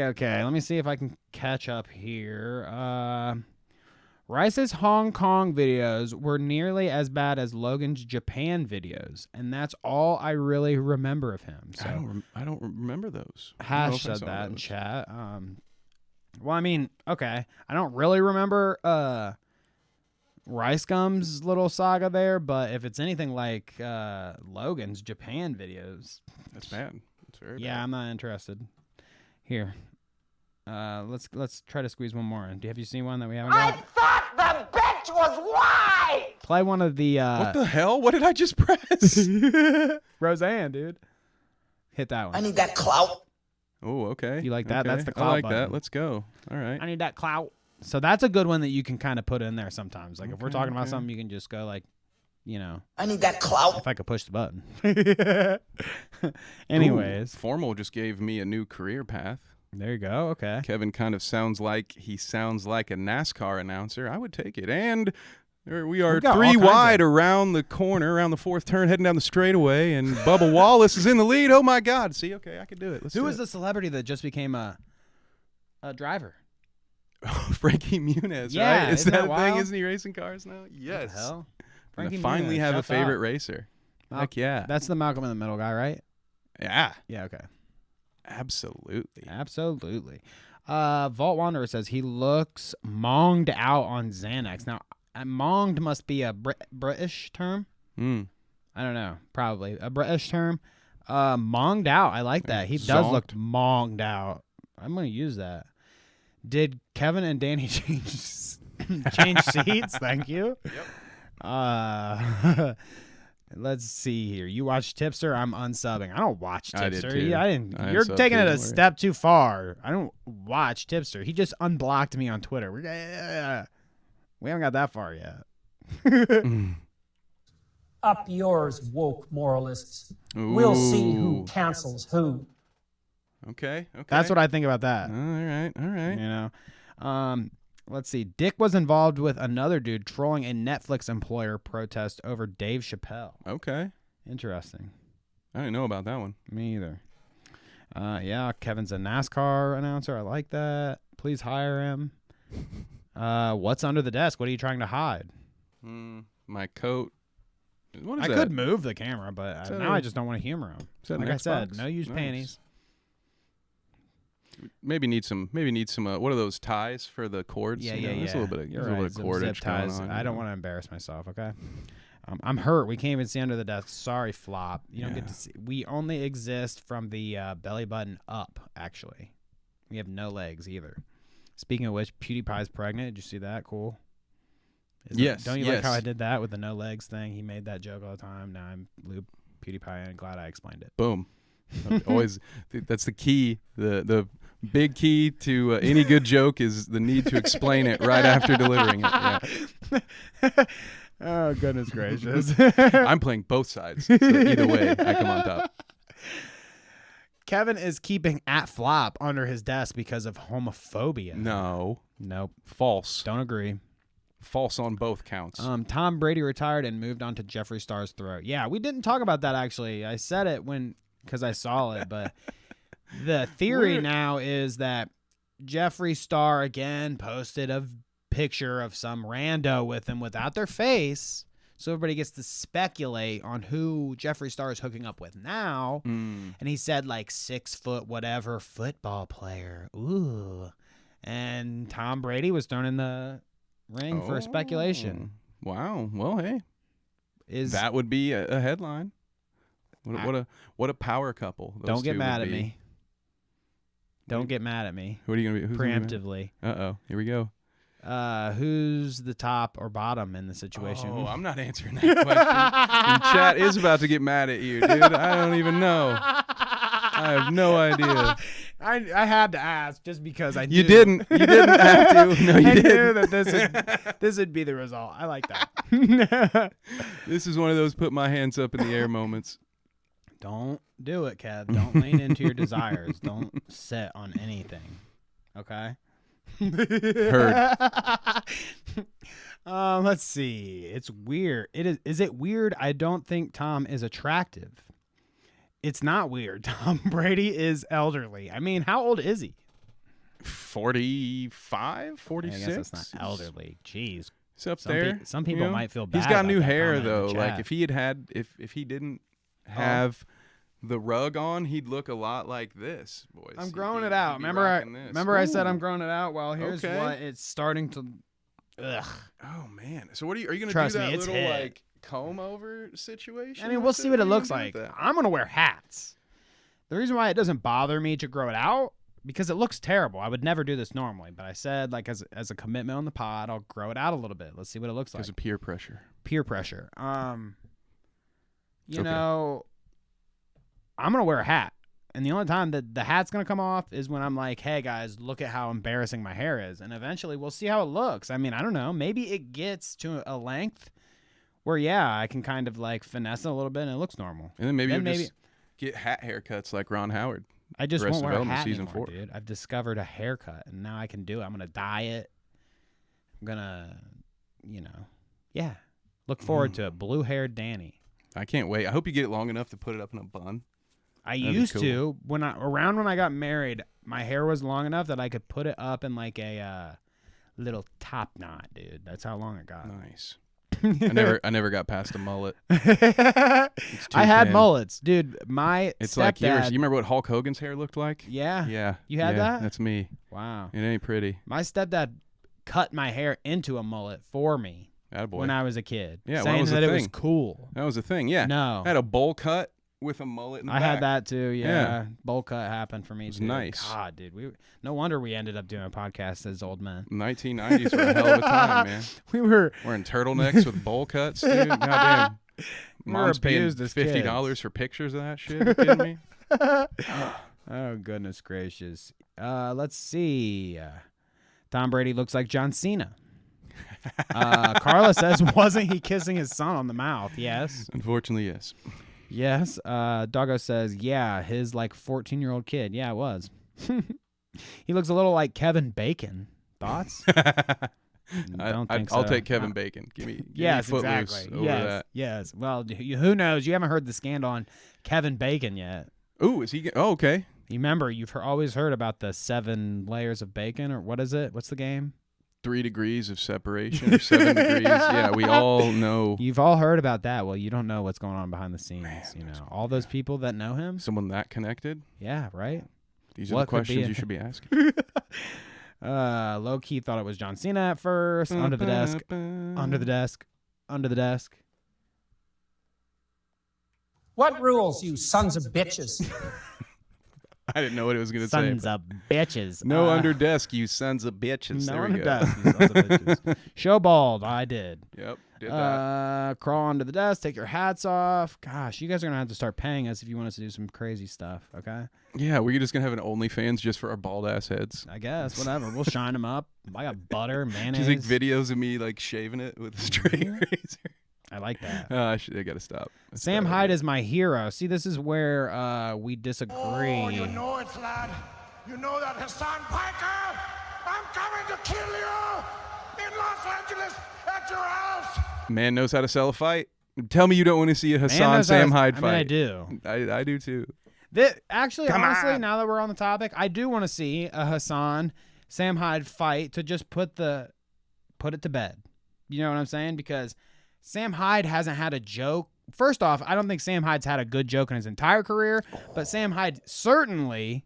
Speaker 2: Let me see if I can catch up here. Rice's Hong Kong videos were nearly as bad as Logan's Japan videos, and that's all I really remember of him. So
Speaker 1: I don't remember those.
Speaker 2: Hash said that in chat. Well, I mean, okay, I don't really remember Rice Gum's little saga there, but if it's anything like Logan's Japan videos,
Speaker 1: that's bad. That's very bad.
Speaker 2: Yeah, I'm not interested. Here, let's try to squeeze one more in. Have you seen one that we haven't got?
Speaker 15: I thought the bitch was white!
Speaker 2: Play one of the
Speaker 1: what the hell? What did I just press?
Speaker 2: Roseanne, dude. Hit that one.
Speaker 19: I need that clout.
Speaker 1: Oh, okay.
Speaker 2: You like that?
Speaker 1: Okay.
Speaker 2: That's the clout
Speaker 1: I like
Speaker 2: button.
Speaker 1: that. Let's go. All right.
Speaker 2: I need that clout. So that's a good one that you can kind of put in there sometimes. Like if we're talking about something, you can just go like,
Speaker 19: I need that clout.
Speaker 2: If I could push the button. Anyways.
Speaker 1: Ooh, Formal just gave me a new career path.
Speaker 2: There you go. Okay.
Speaker 1: Kevin kind of sounds like a NASCAR announcer. I would take it. And We are 3 wide around the corner, around the 4th turn, heading down the straightaway, and Bubba Wallace is in the lead. Oh, my God. See, okay, I can do it.
Speaker 2: Who is the celebrity that just became a driver?
Speaker 1: Frankie Muniz,
Speaker 2: yeah,
Speaker 1: right? Is that a
Speaker 2: wild?
Speaker 1: thing? Isn't he racing cars now? Yes.
Speaker 2: What the hell?
Speaker 1: Frankie finally have a favorite racer. Heck yeah.
Speaker 2: That's the Malcolm in the Middle guy, right?
Speaker 1: Yeah.
Speaker 2: Yeah, okay.
Speaker 1: Absolutely.
Speaker 2: Absolutely. Vault Wanderer says he looks monged out on Xanax. Now, monged must be a British term. I don't know. Probably a British term. Monged out. I like that. He does look monged out. I'm going to use that. Did Kevin and Danny change seats? Thank you. Yep. Let's see here. You watch Tipster? I'm unsubbing. I don't watch Tipster. I didn't. You're taking it a step too far. I don't watch Tipster. He just unblocked me on Twitter. We haven't got that far yet.
Speaker 20: Up yours, woke moralists.
Speaker 1: Ooh.
Speaker 20: We'll see who cancels who.
Speaker 1: Okay.
Speaker 2: That's what I think about that.
Speaker 1: All right.
Speaker 2: You know, let's see. Dick was involved with another dude trolling a Netflix employer protest over Dave Chappelle.
Speaker 1: Okay.
Speaker 2: Interesting.
Speaker 1: I didn't know about that one.
Speaker 2: Me either. Yeah, Kevin's a NASCAR announcer. I like that. Please hire him. What's under the desk? What are you trying to hide?
Speaker 1: My coat. What is
Speaker 2: I
Speaker 1: that?
Speaker 2: could move the camera, but now I just don't want to humor him. Like I said,
Speaker 1: Xbox?
Speaker 2: no use panties.
Speaker 1: Maybe need some. What are those ties for the cords?
Speaker 2: Yeah.
Speaker 1: There's a little bit of,
Speaker 2: You're
Speaker 1: there's a little bit of cordage
Speaker 2: zip
Speaker 1: going
Speaker 2: ties.
Speaker 1: on.
Speaker 2: I don't want to embarrass myself. Okay. I'm hurt. We can't even see under the desk. Sorry, Flop. You don't get to see. We only exist from the belly button up. Actually, we have no legs either. Speaking of which, PewDiePie's pregnant. Did you see that? Cool. Don't you like how I did that with the no legs thing? He made that joke all the time. Now I'm Lube PewDiePie, and glad I explained it.
Speaker 1: Boom. Always. That's the key. The big key to any good joke is the need to explain it right after delivering it. Yeah.
Speaker 2: Oh, goodness gracious.
Speaker 1: I'm playing both sides. So either way, I come on top.
Speaker 2: Kevin is keeping @Flop under his desk because of homophobia.
Speaker 1: No.
Speaker 2: Nope.
Speaker 1: False.
Speaker 2: Don't agree.
Speaker 1: False on both counts.
Speaker 2: Tom Brady retired and moved on to Jeffree Star's throat. Yeah, we didn't talk about that, actually. I said it because I saw it, but the theory now is that Jeffree Star again posted a picture of some rando with him without their face, so everybody gets to speculate on who Jeffree Star is hooking up with now. And he said like 6 foot whatever football player. Ooh. And Tom Brady was thrown in the ring for speculation.
Speaker 1: Wow. Well, hey, that would be a headline. What a power couple. Those
Speaker 2: don't get
Speaker 1: two
Speaker 2: mad
Speaker 1: would
Speaker 2: at
Speaker 1: be.
Speaker 2: me. Don't get mad at me.
Speaker 1: Who are you gonna be? Who's
Speaker 2: preemptively?
Speaker 1: Uh-oh. Here we go.
Speaker 2: Who's the top or bottom in the situation?
Speaker 1: Oh, I'm not answering that question. The chat is about to get mad at you, dude. I don't even know. I have no idea.
Speaker 2: I had to ask just because I knew.
Speaker 1: You didn't have to. No, you didn't.
Speaker 2: I knew that this would be the result. I like that.
Speaker 1: This is one of those put my hands up in the air moments.
Speaker 2: Don't do it, Kev. Don't lean into your desires. Don't sit on anything. Okay?
Speaker 1: Heard.
Speaker 2: Let's see. It's weird. Is it weird? I don't think Tom is attractive. It's not weird. Tom Brady is elderly. I mean, how old is he?
Speaker 1: 45, 46?
Speaker 2: I guess that's not elderly. Jeez.
Speaker 1: He's up there.
Speaker 2: Some people might feel bad.
Speaker 1: He's got
Speaker 2: about
Speaker 1: new
Speaker 2: that
Speaker 1: hair
Speaker 2: comment in the
Speaker 1: though.
Speaker 2: chat.
Speaker 1: Like if he didn't have the rug on, he'd look a lot like this, boys.
Speaker 2: I'm growing it out. Remember I said I'm growing it out? Well, here's what it's starting to. Ugh.
Speaker 1: Oh man. So what are you going to do?
Speaker 2: Trust
Speaker 1: that
Speaker 2: me, it's
Speaker 1: little
Speaker 2: hit.
Speaker 1: like comb over situation?
Speaker 2: I mean, we'll see what it looks like. I'm gonna wear hats. The reason why it doesn't bother me to grow it out because it looks terrible. I would never do this normally, but I said like as a commitment on the pod, I'll grow it out a little bit. Let's see what it looks like.
Speaker 1: Because of peer pressure.
Speaker 2: Peer pressure. You know, I'm gonna wear a hat, and the only time that the hat's gonna come off is when I'm like, "Hey guys, look at how embarrassing my hair is," and eventually we'll see how it looks. I mean, I don't know. Maybe it gets to a length where I can kind of like finesse it a little bit, and it looks normal.
Speaker 1: And then maybe just get hat haircuts like Ron Howard.
Speaker 2: I just won't wear a hat
Speaker 1: season
Speaker 2: anymore,
Speaker 1: 4.
Speaker 2: dude. I've discovered a haircut, and now I can do it. I'm gonna dye it. I'm gonna, Yeah. Look forward to it. Blue-haired Danny.
Speaker 1: I can't wait. I hope you get it long enough to put it up in a bun.
Speaker 2: I
Speaker 1: That'd be
Speaker 2: used
Speaker 1: cool.
Speaker 2: to when I got married. My hair was long enough that I could put it up in like a little top knot, dude. That's how long it got.
Speaker 1: Nice. I never got past a mullet.
Speaker 2: I had
Speaker 1: thin.
Speaker 2: mullets, dude. My
Speaker 1: It's
Speaker 2: stepdad,
Speaker 1: like yours. You remember what Hulk Hogan's hair looked like?
Speaker 2: Yeah.
Speaker 1: Yeah.
Speaker 2: You had
Speaker 1: yeah,
Speaker 2: that?
Speaker 1: That's me.
Speaker 2: Wow.
Speaker 1: It ain't pretty.
Speaker 2: My stepdad cut my hair into a mullet for me
Speaker 1: Attaboy.
Speaker 2: when I was a kid.
Speaker 1: Yeah, well,
Speaker 2: saying
Speaker 1: that was
Speaker 2: that
Speaker 1: the
Speaker 2: it was
Speaker 1: thing.
Speaker 2: cool.
Speaker 1: That was a thing. Yeah.
Speaker 2: No.
Speaker 1: I had a bowl cut with a mullet in the
Speaker 2: I
Speaker 1: back.
Speaker 2: had that too. Yeah.
Speaker 1: Yeah.
Speaker 2: Bowl cut happened for me.
Speaker 1: It was
Speaker 2: too.
Speaker 1: nice.
Speaker 2: God, dude. No wonder we ended up doing a podcast as old men.
Speaker 1: 1990s were a hell of a time, man.
Speaker 2: We were
Speaker 1: wearing turtlenecks with bowl cuts, dude. Goddamn.
Speaker 2: We were
Speaker 1: Mom's paying
Speaker 2: abused as
Speaker 1: $50
Speaker 2: kids.
Speaker 1: for pictures of that shit. You kidding me?
Speaker 2: Oh, goodness gracious. Let's see. Tom Brady looks like John Cena. Carla says, wasn't he kissing his son on the mouth? Yes.
Speaker 1: Unfortunately, yes.
Speaker 2: Yes. Doggo says, yeah, his like 14-year-old kid. Yeah, it was. He looks a little like Kevin Bacon. Thoughts? Don't think so.
Speaker 1: I'll take Kevin Bacon. Give me
Speaker 2: yes,
Speaker 1: Footloose
Speaker 2: exactly.
Speaker 1: over
Speaker 2: Yes,
Speaker 1: that.
Speaker 2: yes. Well, who knows? You haven't heard the scandal on Kevin Bacon yet.
Speaker 1: Ooh, is he? Oh, okay.
Speaker 2: You remember, you've always heard about the 7 layers of bacon, or what is it? What's the game?
Speaker 1: 3 degrees of separation or 7 degrees. Yeah, we all know.
Speaker 2: You've all heard about that. Well, you don't know what's going on behind the scenes. You know, all those people that know him.
Speaker 1: Someone that connected.
Speaker 2: Yeah, right.
Speaker 1: These are the questions you should be asking.
Speaker 2: Low key thought it was John Cena at first. Under the desk. Under the desk. Under the desk.
Speaker 20: What rules, you sons of bitches?
Speaker 1: I didn't know what it was going to say.
Speaker 2: Sons of bitches.
Speaker 1: No under desk, you sons of bitches.
Speaker 2: No
Speaker 1: there
Speaker 2: under
Speaker 1: we go.
Speaker 2: desk, you sons of bitches. Showballed. I did.
Speaker 1: Yep, did that.
Speaker 2: Crawl under the desk. Take your hats off. Gosh, you guys are going to have to start paying us if you want us to do some crazy stuff, okay?
Speaker 1: Yeah, we're just going to have an OnlyFans just for our bald ass heads.
Speaker 2: I guess. Whatever. We'll shine them up. I got butter, mayonnaise.
Speaker 1: Just like videos of me like shaving it with a straight razor.
Speaker 2: I like that.
Speaker 1: I got to stop.
Speaker 2: Sam Hyde is my hero. See, this is where we disagree.
Speaker 9: Oh, you know it, lad. You know that Hassan Piker. I'm coming to kill you in Los Angeles at your house.
Speaker 1: Man knows how to sell a fight. Tell me you don't want to see a Hassan Sam Hyde fight.
Speaker 2: I do.
Speaker 1: I do too.
Speaker 2: Actually, honestly, now that we're on the topic, I do want to see a Hassan Sam Hyde fight to just put it to bed. You know what I'm saying? Because Sam Hyde hasn't had a joke. First off, I don't think Sam Hyde's had a good joke in his entire career, but Sam Hyde certainly,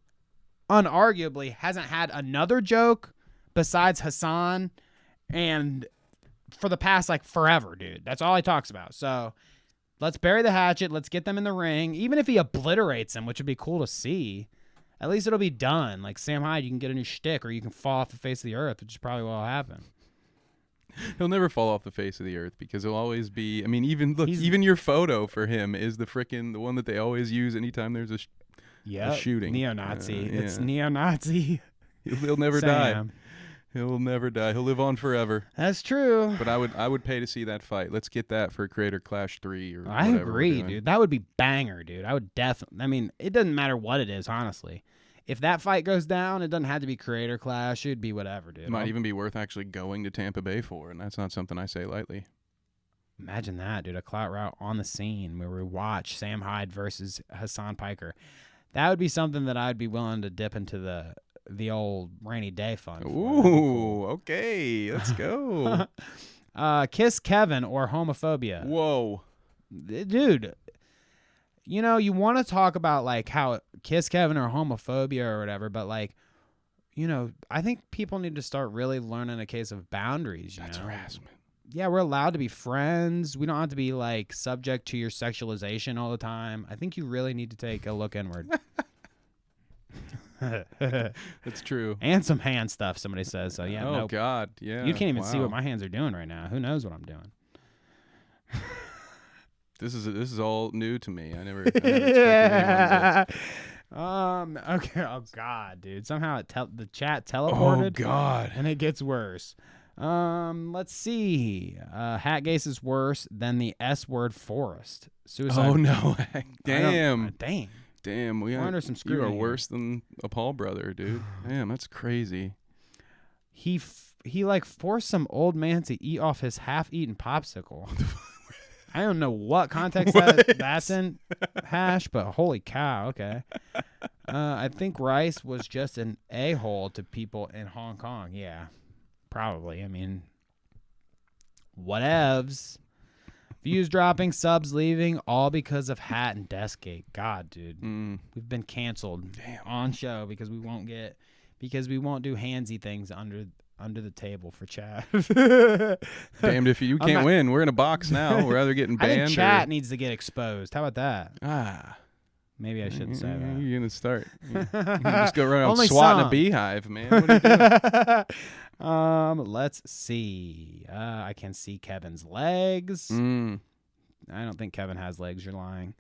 Speaker 2: unarguably, hasn't had another joke besides Hassan and for the past, like, forever, dude. That's all he talks about. So let's bury the hatchet. Let's get them in the ring. Even if he obliterates them, which would be cool to see, at least it'll be done. Like, Sam Hyde, you can get a new shtick or you can fall off the face of the earth, which is probably what will happen.
Speaker 1: He'll never fall off the face of the earth because he'll always be. I mean, even your photo for him is the one that they always use anytime there's a shooting.
Speaker 2: Neo-Nazi.
Speaker 1: Yeah.
Speaker 2: It's neo-Nazi.
Speaker 1: He'll never die. He'll never die. He'll live on forever.
Speaker 2: That's true.
Speaker 1: But I would pay to see that fight. Let's get that for Creator Clash 3 or
Speaker 2: I
Speaker 1: whatever
Speaker 2: agree, dude. That would be banger, dude. I would definitely. I mean, it doesn't matter what it is, honestly. If that fight goes down, it doesn't have to be Creator Clash. It'd be whatever, dude.
Speaker 1: It might even be worth actually going to Tampa Bay for, and that's not something I say lightly.
Speaker 2: Imagine that, dude. A Clout route on the scene where we watch Sam Hyde versus Hassan Piker. That would be something that I'd be willing to dip into the old rainy day fund.
Speaker 1: Ooh, okay. Let's go.
Speaker 2: Kiss Kevin or homophobia.
Speaker 1: Whoa.
Speaker 2: Dude, you know, you want to talk about like how Kiss Kevin or homophobia or whatever, but like, you know, I think people need to start really learning a case of boundaries. That's
Speaker 1: harassment.
Speaker 2: Yeah, we're allowed to be friends. We don't have to be like subject to your sexualization all the time. I think you really need to take a look inward.
Speaker 1: That's true.
Speaker 2: And some hand stuff, somebody says. So yeah.
Speaker 1: Oh God, yeah.
Speaker 2: You can't even see what my hands are doing right now. Who knows what I'm doing?
Speaker 1: This is all new to me. I never expected anyone to.
Speaker 2: Okay. Oh God, dude. Somehow the chat teleported.
Speaker 1: Oh God.
Speaker 2: And it gets worse. Let's see. Hatgase is worse than the S word forest. Suicide.
Speaker 1: Oh no. Damn.
Speaker 2: Damn.
Speaker 1: We're
Speaker 2: under some
Speaker 1: You
Speaker 2: scrutiny
Speaker 1: are
Speaker 2: here.
Speaker 1: worse than a Paul brother, dude. Damn, that's crazy.
Speaker 2: he like forced some old man to eat off his half-eaten popsicle. I don't know what context that's in, Hash, but holy cow, okay. I think Rice was just an a-hole to people in Hong Kong. Yeah, probably. I mean, whatevs. Views dropping, subs leaving, all because of Hat and Deskgate. God, dude. We've been canceled on show because we won't do handsy things under the table for chat.
Speaker 1: Damned if you can't win. We're in a box now. We're either getting banned.
Speaker 2: I think chat needs to get exposed. How about that? Maybe I shouldn't say that.
Speaker 1: You're gonna start. You just go around swatting a beehive, man. What are you doing?
Speaker 2: Let's see. I can see Kevin's legs. I don't think Kevin has legs. You're lying.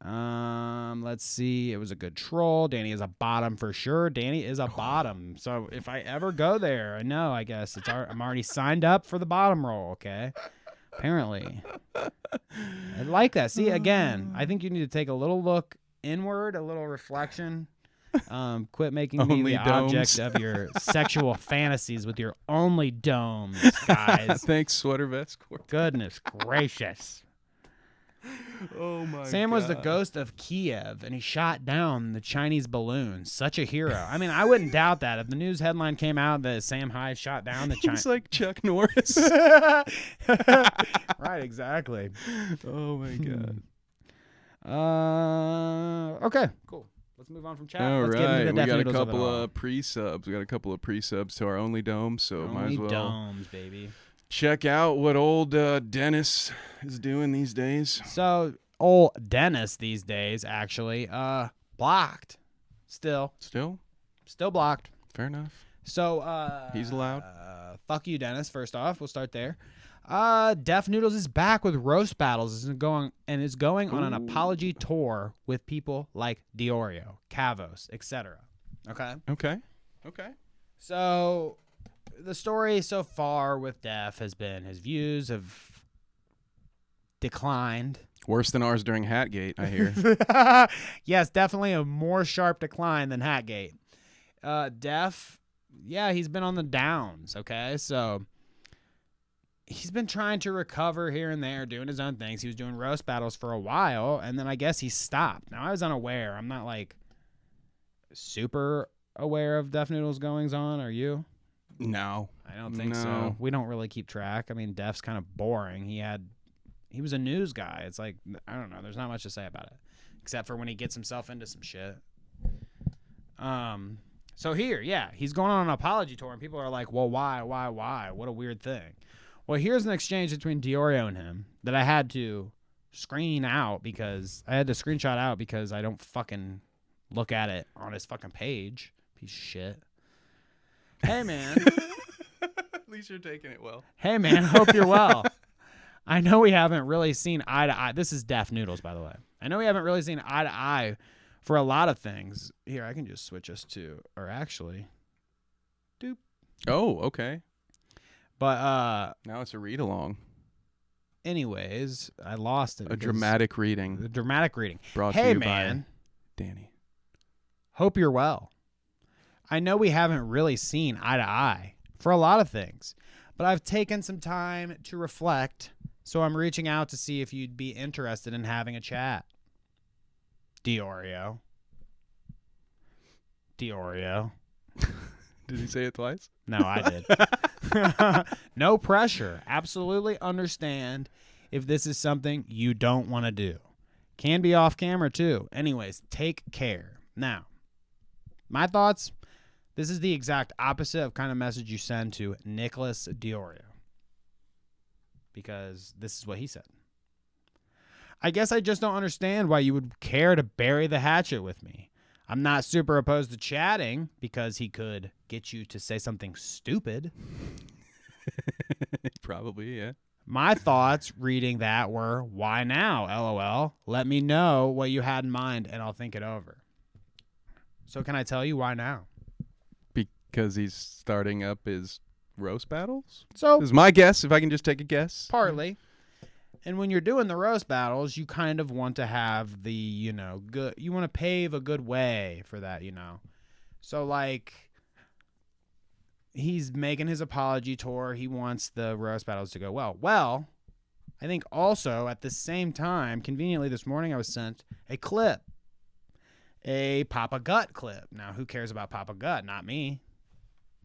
Speaker 2: Let's see. It was a good troll. Danny is a bottom for sure. Danny is a bottom. So if I ever go there, I guess I'm already signed up for the bottom roll. Okay. Apparently, I like that. See, again, I think you need to take a little look inward, a little reflection. Quit making me the object of your sexual fantasies with your only domes, guys.
Speaker 1: Thanks, Sweater Vest Corp.
Speaker 2: Goodness gracious.
Speaker 1: Oh my
Speaker 2: Sam was the ghost of Kiev, and he shot down the Chinese balloon. Such a hero. I mean, I wouldn't doubt that. If the news headline came out that Sam Hyde shot down the Chinese...
Speaker 1: He's like Chuck Norris.
Speaker 2: Right, exactly.
Speaker 1: Oh my God.
Speaker 2: Okay, cool. Let's move on from chat.
Speaker 1: All
Speaker 2: Let's
Speaker 1: right,
Speaker 2: get into the
Speaker 1: we
Speaker 2: Def
Speaker 1: got a
Speaker 2: Noodles of it
Speaker 1: couple
Speaker 2: all.
Speaker 1: of pre-subs. We got a couple of pre-subs to our Only Domes, so might as well
Speaker 2: Domes, baby.
Speaker 1: check out what old Dennis is doing these days.
Speaker 2: So, old Dennis these days, actually, blocked. Still blocked.
Speaker 1: Fair enough.
Speaker 2: So,
Speaker 1: he's allowed.
Speaker 2: Fuck you, Dennis. First off, we'll start there. Def Noodles is back with roast battles is going on an apology tour with people like Diorio, Kavos, etc. Okay. So the story so far with Def has been his views have declined.
Speaker 1: Worse than ours during Hatgate, I hear.
Speaker 2: Yes, definitely a more sharp decline than Hatgate. Def, yeah, he's been on the downs. Okay, so. He's been trying to recover here and there, doing his own things. He was doing roast battles for a while, and then I guess he stopped. Now, I was unaware. I'm not, like, super aware of Def Noodles' goings-on. Are you?
Speaker 1: No.
Speaker 2: I don't think so. We don't really keep track. I mean, Def's kind of boring. He was a news guy. It's like, I don't know. There's not much to say about it, except for when he gets himself into some shit. So here, yeah, he's going on an apology tour, and people are like, well, why? What a weird thing. Well, here's an exchange between Diorio and him that I had to screenshot out because I don't fucking look at it on his fucking page. Piece of shit. Hey, man.
Speaker 1: At least you're taking it well.
Speaker 2: Hey, man. Hope you're well. I know we haven't really seen eye to eye. This is Def Noodles, by the way. I know we haven't really seen eye to eye for a lot of things. Here, I can just switch us to, or actually, doop.
Speaker 1: Oh, okay.
Speaker 2: But
Speaker 1: now it's a read along.
Speaker 2: Anyways, I lost it.
Speaker 1: A dramatic reading.
Speaker 2: The dramatic reading.
Speaker 1: Brought
Speaker 2: hey,
Speaker 1: to you
Speaker 2: man.
Speaker 1: by Danny.
Speaker 2: Hope you're well. I know we haven't really seen eye to eye for a lot of things, but I've taken some time to reflect, so I'm reaching out to see if you'd be interested in having a chat. Diorio.
Speaker 1: Did he say it twice?
Speaker 2: No, I did. No pressure. Absolutely understand if this is something you don't want to do. Can be off camera too. Anyways, take care. Now, my thoughts, this is the exact opposite of kind of message you send to Nicholas Diorio. Because this is what he said. I guess I just don't understand why you would care to bury the hatchet with me. I'm not super opposed to chatting because he could get you to say something stupid.
Speaker 1: Probably, yeah.
Speaker 2: My thoughts reading that were, why now, LOL? Let me know what you had in mind and I'll think it over. So can I tell you why now?
Speaker 1: Because he's starting up his roast battles?
Speaker 2: So
Speaker 1: this is my guess, if I can just take a guess.
Speaker 2: Partly. And when you're doing the roast battles, you kind of want to have the, good, you want to pave a good way for that, So like, he's making his apology tour. He wants the roast battles to go well. Well, I think also at the same time, conveniently this morning, I was sent a clip, a Papa Gut clip. Now, who cares about Papa Gut? Not me.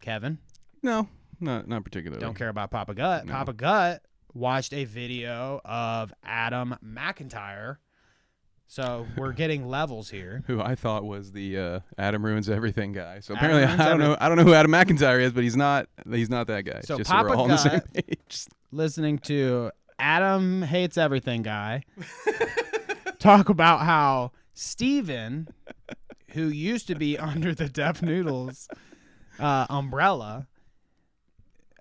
Speaker 2: Kevin?
Speaker 1: No, not particularly.
Speaker 2: Don't care about Papa Gut.
Speaker 1: No.
Speaker 2: Papa Gut watched a video of Adam McIntyre. So we're getting levels here.
Speaker 1: Who I thought was the Adam Ruins Everything guy. So apparently I don't know who Adam McIntyre is, but he's not that guy.
Speaker 2: So
Speaker 1: just
Speaker 2: Papa
Speaker 1: so we're all on the same
Speaker 2: Gut,
Speaker 1: page.
Speaker 2: listening to Adam Hates Everything guy talk about how Steven, who used to be under the Def Noodles umbrella,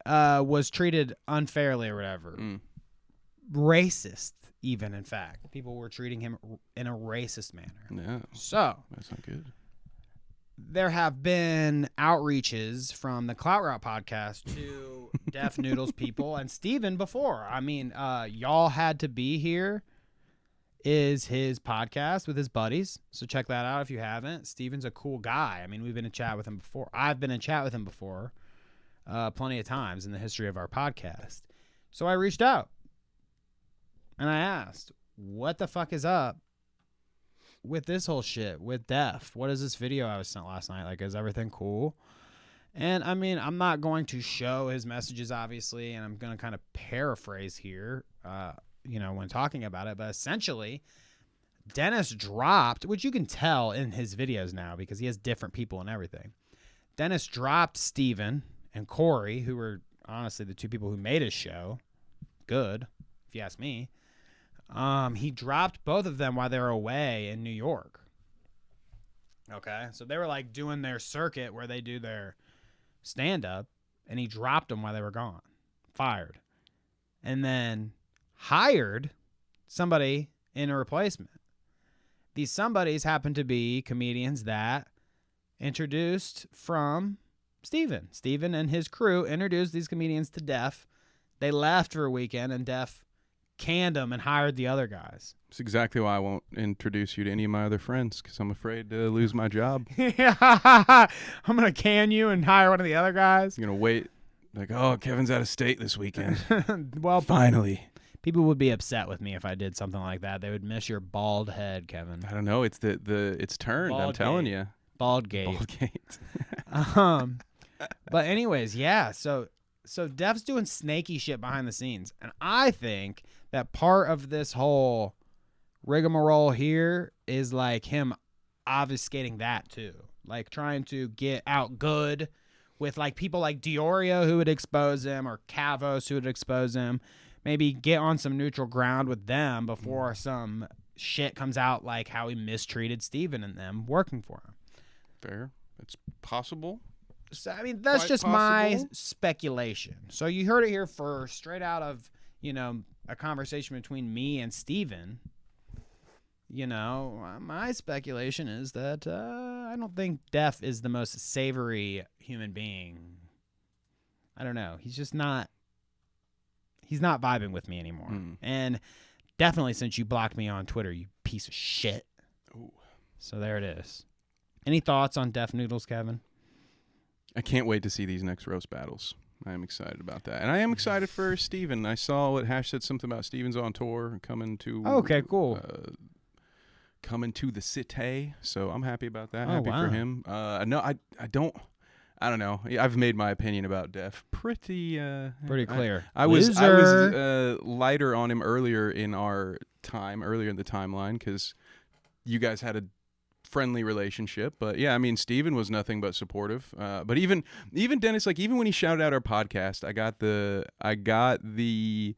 Speaker 2: was treated unfairly or whatever. Racist, even, in fact. People were treating him in a racist manner.
Speaker 1: Yeah.
Speaker 2: So
Speaker 1: that's not good.
Speaker 2: There have been outreaches from the Clout Route podcast to Def Noodles people and Steven before. I mean, Y'all Had to Be Here is his podcast with his buddies. So check that out if you haven't. Steven's a cool guy. I mean, we've been in chat with him before. I've been in chat with him before plenty of times in the history of our podcast. So I reached out and I asked, what the fuck is up with this whole shit with Def? What is this video I was sent last night? Like, is everything cool? And I mean, I'm not going to show his messages, obviously, and I'm going to kind of paraphrase here, when talking about it. But essentially, Dennis dropped, which you can tell in his videos now because he has different people and everything. Dennis dropped Steven and Corey, who were honestly the two people who made his show good, if you ask me. He dropped both of them while they were away in New York. Okay, so they were like doing their circuit where they do their stand-up, and he dropped them while they were gone, fired, and then hired somebody in a replacement. These somebodies happen to be comedians that introduced from Steven. Steven and his crew introduced these comedians to Def. They left for a weekend, and Def canned them and hired the other guys.
Speaker 1: It's exactly why I won't introduce you to any of my other friends, because I'm afraid to lose my job.
Speaker 2: I'm going to can you and hire one of the other guys.
Speaker 1: You're going to wait, like, oh, Kevin's out of state this weekend.
Speaker 2: Well,
Speaker 1: finally.
Speaker 2: People would be upset with me if I did something like that. They would miss your bald head, Kevin.
Speaker 1: I don't know. It's it's turned.
Speaker 2: Bald
Speaker 1: I'm telling you.
Speaker 2: Baldgate.
Speaker 1: Baldgate.
Speaker 2: But anyways, yeah. So Def's doing snaky shit behind the scenes, and I think that part of this whole rigmarole here is like him obfuscating that too, like trying to get out good with like people like Diorio who would expose him, or Kavos who would expose him. Maybe get on some neutral ground with them before some shit comes out, like how he mistreated Steven and them working for him.
Speaker 1: Fair. It's possible.
Speaker 2: So, I mean, that's
Speaker 1: Quite
Speaker 2: just
Speaker 1: possible.
Speaker 2: my speculation. So you heard it here first, straight out of, a conversation between me and Steven. My speculation is that I don't think Def is the most savory human being. I don't know. He's just not. He's not vibing with me anymore. And definitely since you blocked me on Twitter, you piece of shit.
Speaker 1: Ooh.
Speaker 2: So there it is. Any thoughts on Def Noodles, Kevin?
Speaker 1: I can't wait to see these next roast battles. I am excited about that. And I am excited for Steven. I saw what Hash said something about Steven's on tour coming to
Speaker 2: okay, cool.
Speaker 1: Coming to the city. So I'm happy about that.
Speaker 2: Oh,
Speaker 1: happy
Speaker 2: wow.
Speaker 1: for him. No, I don't know. I've made my opinion about Def pretty
Speaker 2: clear.
Speaker 1: I was lighter on him earlier in the timeline, because you guys had a friendly relationship. But yeah, I mean, Steven was nothing but supportive. But even Dennis, like, even when he shouted out our podcast, I got the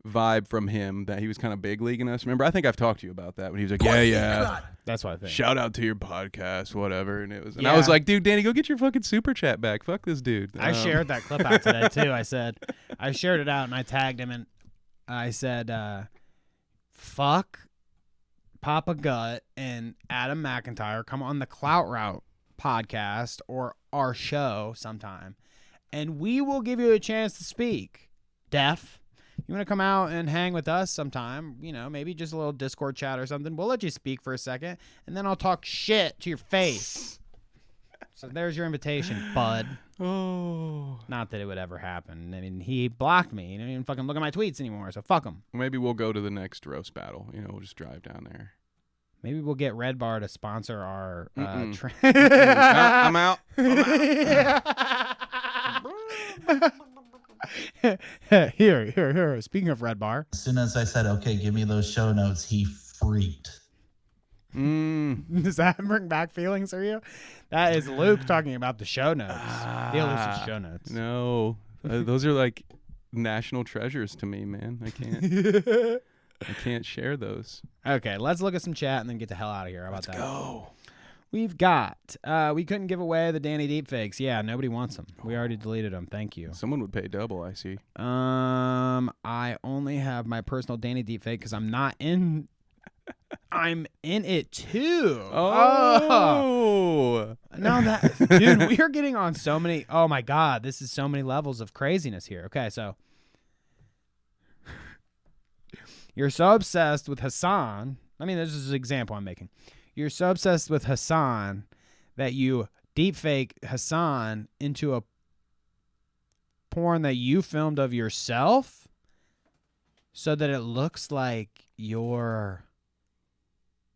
Speaker 1: vibe from him that he was kind of big leaguing us. Remember, I think I've talked to you about that when he was like, yeah.
Speaker 2: That's what I think.
Speaker 1: Shout out to your podcast, whatever. And I was like, dude, Danny, go get your fucking super chat back. Fuck this dude.
Speaker 2: I shared that clip out today too. I shared it out and I tagged him and I said, fuck Papa Gut and Adam McIntyre, come on the Clout Route podcast or our show sometime, and we will give you a chance to speak. Def, you want to come out and hang with us sometime, maybe just a little Discord chat or something. We'll let you speak for a second, and then I'll talk shit to your face. So there's your invitation, bud.
Speaker 1: Oh.
Speaker 2: Not that it would ever happen. I mean, he blocked me. He didn't even fucking look at my tweets anymore, so fuck him.
Speaker 1: Maybe we'll go to the next roast battle. You know, we'll just drive down there.
Speaker 2: Maybe we'll get Red Bar to sponsor our
Speaker 1: I'm out.
Speaker 2: Here. Speaking of Red Bar.
Speaker 21: As soon as I said, okay, give me those show notes, he freaked.
Speaker 2: Does that bring back feelings for you? That is Luke talking about the show notes. The elusive show notes.
Speaker 1: No. Those are like national treasures to me, man. I can't share those.
Speaker 2: Okay, let's look at some chat and then get the hell out of here. How about
Speaker 1: Let's
Speaker 2: that?
Speaker 1: go.
Speaker 2: We've got, we couldn't give away the Danny deepfakes. Yeah, nobody wants them. We already deleted them. Thank you.
Speaker 1: Someone would pay double, I see.
Speaker 2: I only have my personal Danny deepfake because I'm not in... I'm in it too.
Speaker 1: Oh.
Speaker 2: No, that... Dude, we are getting on so many... Oh, my God. This is so many levels of craziness here. Okay, so... You're so obsessed with Hassan. I mean, this is an example I'm making. You're so obsessed with Hassan that you deepfake Hassan into a porn that you filmed of yourself so that it looks like you're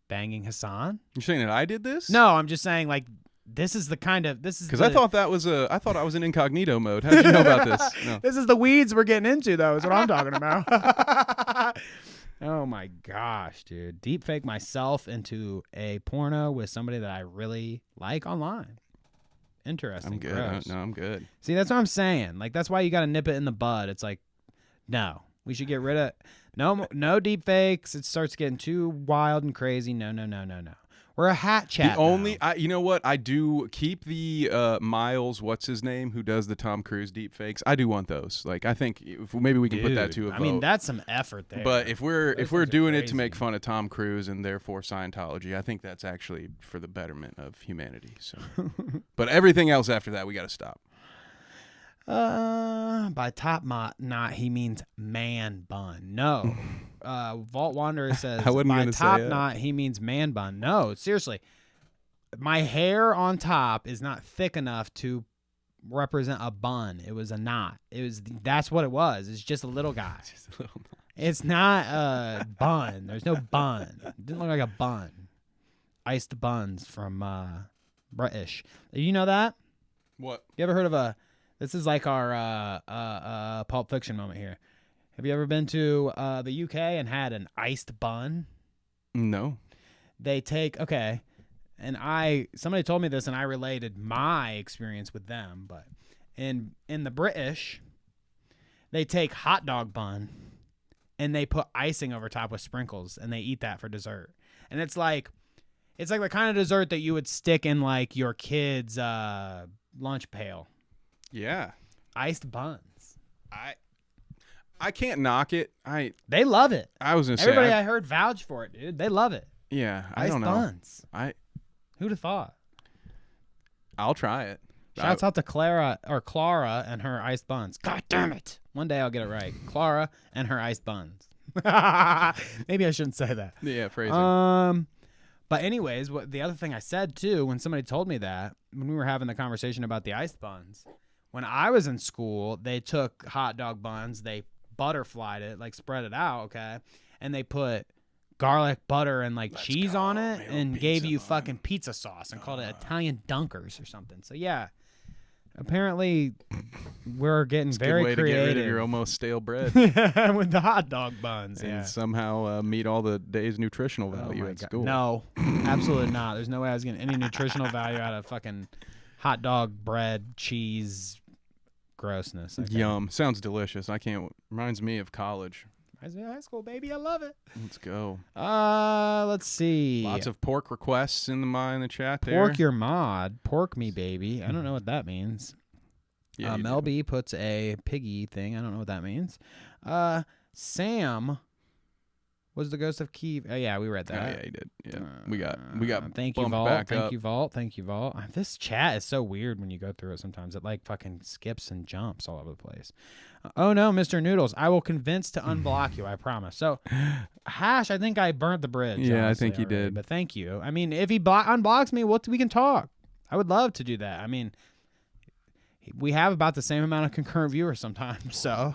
Speaker 2: banging Hassan.
Speaker 1: You're saying that I did this?
Speaker 2: No, I'm just saying like this is the kind of because
Speaker 1: I thought that was I thought I was in incognito mode. How did you know about this? No.
Speaker 2: This is the weeds we're getting into, though. Is what I'm talking about. Oh my gosh, dude! Deepfake myself into a porno with somebody that I really like online. Interesting.
Speaker 1: I'm good.
Speaker 2: Gross.
Speaker 1: No, I'm good.
Speaker 2: See, that's what I'm saying. Like that's why you got to nip it in the bud. It's like, no, we should get rid of no deepfakes. It starts getting too wild and crazy. No. We're a hat chat.
Speaker 1: The only, you know what? I do keep the Miles, what's his name, who does the Tom Cruise deep fakes. I do want those. Like, I think maybe we can put that to a vote.
Speaker 2: I mean, that's some effort there.
Speaker 1: But if we're doing it to make fun of Tom Cruise and therefore Scientology, I think that's actually for the betterment of humanity. So, but everything else after that, we got to stop.
Speaker 2: By top knot, he means man bun. No. Vault Wanderer says by top knot, he means man bun. No, seriously. My hair on top is not thick enough to represent a bun. It was a knot. That's what it was. It's just a little guy. It's not a bun. There's no bun. It didn't look like a bun. Iced buns from British. You know that?
Speaker 1: What?
Speaker 2: You ever heard of this is like our Pulp Fiction moment here. Have you ever been to the UK and had an iced bun?
Speaker 1: No.
Speaker 2: They take, and somebody told me this and I related my experience with them, but in the British, they take hot dog bun and they put icing over top with sprinkles and they eat that for dessert. And it's like the kind of dessert that you would stick in like your kid's lunch pail.
Speaker 1: Yeah.
Speaker 2: Iced buns.
Speaker 1: I can't knock it.
Speaker 2: They love it.
Speaker 1: I was gonna say
Speaker 2: everybody I heard vouch for it, dude. They love it.
Speaker 1: Yeah,
Speaker 2: I don't know. Buns.
Speaker 1: Who'd
Speaker 2: have thought?
Speaker 1: I'll try it.
Speaker 2: Shouts out to Clara and her iced buns. God damn it! One day I'll get it right. Clara and her iced buns. Maybe I shouldn't say that.
Speaker 1: Yeah, phrasing.
Speaker 2: But anyways, the other thing I said too when somebody told me that when we were having the conversation about the iced buns, when I was in school, they took hot dog buns, they butterflied it, like spread it out, okay, and they put garlic butter and like cheese on it and gave you fucking pizza sauce and called it Italian Dunkers or something. So yeah, apparently we're getting very
Speaker 1: good way
Speaker 2: creative.
Speaker 1: To get rid of your almost stale bread
Speaker 2: with the hot dog buns,
Speaker 1: and
Speaker 2: yeah.
Speaker 1: somehow meet all the day's nutritional value at school.
Speaker 2: No, absolutely not. There's no way I was getting any nutritional value out of fucking hot dog bread, cheese, grossness. Okay.
Speaker 1: Yum. Sounds delicious. I can't. Reminds me of college.
Speaker 2: Reminds me of high school, baby. I love it.
Speaker 1: Let's go.
Speaker 2: Let's see.
Speaker 1: Lots of pork requests in the chat there.
Speaker 2: Pork your mod. Pork me, baby. I don't know what that means.
Speaker 1: Yeah,
Speaker 2: Mel B puts a piggy thing. I don't know what that means. Sam was the ghost of Kiev. Oh yeah, we read that.
Speaker 1: Oh, yeah, he did. Yeah, we got.
Speaker 2: Thank you, Vault. Thank you, Vault. Thank you, Vault. This chat is so weird when you go through it. Sometimes it like fucking skips and jumps all over the place. Oh no, Mr. Noodles, I will convince to unblock you. I promise. So, Hash, I think I burnt the bridge.
Speaker 1: Yeah, I think you did.
Speaker 2: But thank you. I mean, if he unblocks me, we can talk. I would love to do that. I mean, we have about the same amount of concurrent viewers sometimes, so.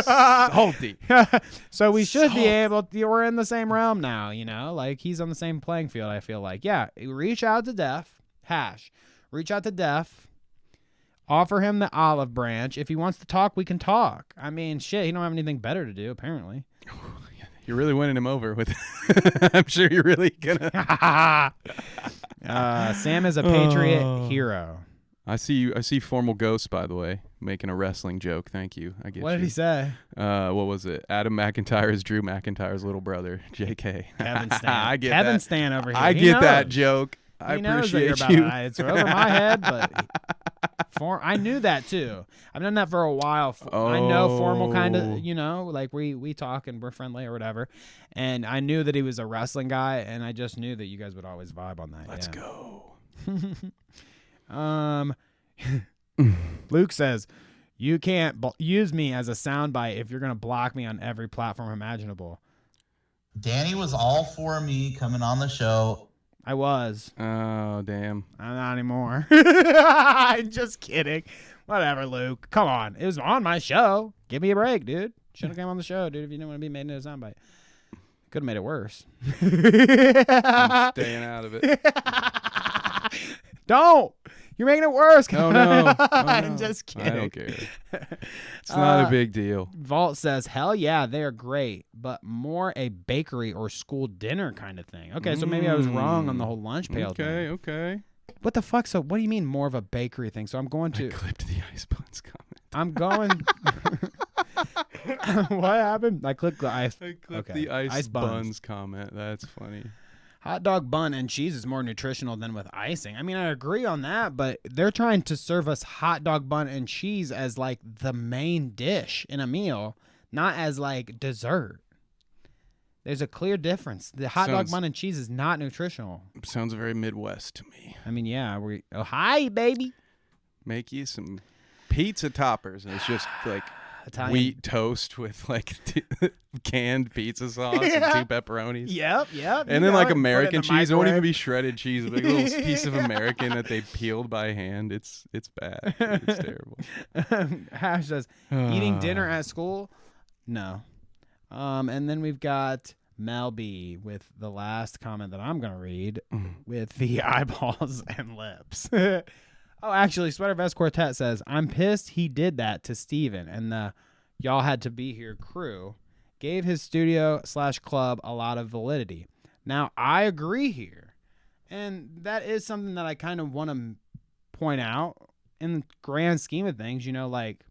Speaker 1: Salty.
Speaker 2: So we should be able to, we're in the same realm now, you know? Like, he's on the same playing field, I feel like. Yeah, reach out to Def. Reach out to Def. Offer him the olive branch. If he wants to talk, we can talk. I mean, shit, he don't have anything better to do, apparently.
Speaker 1: You're really winning him over with. I'm sure you're really gonna.
Speaker 2: Sam is a patriot hero.
Speaker 1: I see Formal Ghost, by the way, making a wrestling joke. Thank you. I get.
Speaker 2: What did he say?
Speaker 1: What was it? Adam McIntyre is Drew McIntyre's little brother, JK.
Speaker 2: Kevin Stan.
Speaker 1: I get
Speaker 2: Kevin
Speaker 1: that.
Speaker 2: Stan over here.
Speaker 1: I
Speaker 2: He
Speaker 1: get
Speaker 2: knows.
Speaker 1: that joke. I
Speaker 2: He knows that you're
Speaker 1: appreciate
Speaker 2: about
Speaker 1: you.
Speaker 2: it. It's over my head, but I knew that too. I've done that for a while. I know Formal kind of, you know, like we talk and we're friendly or whatever. And I knew that he was a wrestling guy, and I just knew that you guys would always vibe on that.
Speaker 1: Let's
Speaker 2: go. Luke says, you can't use me as a soundbite if you're going to block me on every platform imaginable.
Speaker 21: Danny was all for me coming on the show.
Speaker 2: I was.
Speaker 1: Oh, damn.
Speaker 2: I'm not anymore. I'm just kidding. Whatever, Luke. Come on. It was on my show. Give me a break, dude. Should have came on the show, dude, if you didn't want to be made into a soundbite. Could have made it worse.
Speaker 1: I'm staying out of it.
Speaker 2: Don't. You're making it worse.
Speaker 1: Oh, no.
Speaker 2: I'm just kidding.
Speaker 1: I don't care. It's not a big deal.
Speaker 2: Vault says, hell yeah, they're great, but more a bakery or school dinner kind of thing. Okay, so maybe I was wrong on the whole lunch pail thing.
Speaker 1: Okay.
Speaker 2: What the fuck? So what do you mean more of a bakery thing? So I'm going to...
Speaker 1: I clipped the Ice Buns comment.
Speaker 2: I'm going... What happened? I clicked the ice...
Speaker 1: I clipped the Ice Buns comment. That's funny.
Speaker 2: Hot dog bun and cheese is more nutritional than with icing. I mean, I agree on that, but they're trying to serve us hot dog bun and cheese as like the main dish in a meal, not as like dessert. There's a clear difference. The hot dog bun and cheese is not nutritional.
Speaker 1: Sounds very Midwest to me.
Speaker 2: I mean, yeah, oh, hi, baby.
Speaker 1: Make you some pizza toppers, and it's just like
Speaker 2: Italian.
Speaker 1: wheat toast with like canned pizza sauce and 2 pepperonis.
Speaker 2: Yep.
Speaker 1: And then like American cheese. It won't even be shredded cheese. It's like a little piece of American that they peeled by hand. It's bad. It's terrible.
Speaker 2: Hash says, eating dinner at school? No. And then we've got Mel B with the last comment that I'm going to read with the eyeballs and lips. Oh, actually, Sweater Vest Quartet says, I'm pissed he did that to Steven and the Y'all Had to Be Here crew. Gave his studio/club a lot of validity. Now, I agree here. And that is something that I kind of want to point out in the grand scheme of things. You know, like,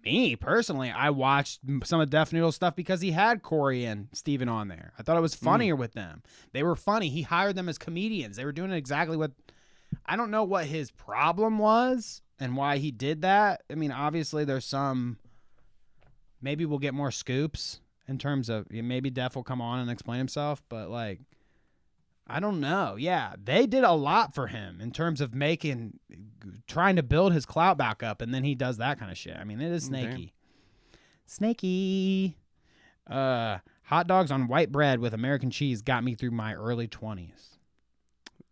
Speaker 2: me, personally, I watched some of Def Noodles stuff because he had Corey and Steven on there. I thought it was funnier with them. They were funny. He hired them as comedians. They were doing exactly what... I don't know what his problem was and why he did that. I mean, obviously there's some... Maybe we'll get more scoops in terms of... Maybe Def will come on and explain himself, but like... I don't know. Yeah, they did a lot for him in terms of trying to build his clout back up, and then he does that kind of shit. I mean, it is snaky. Snaky. Hot dogs on white bread with American cheese got me through my early 20s.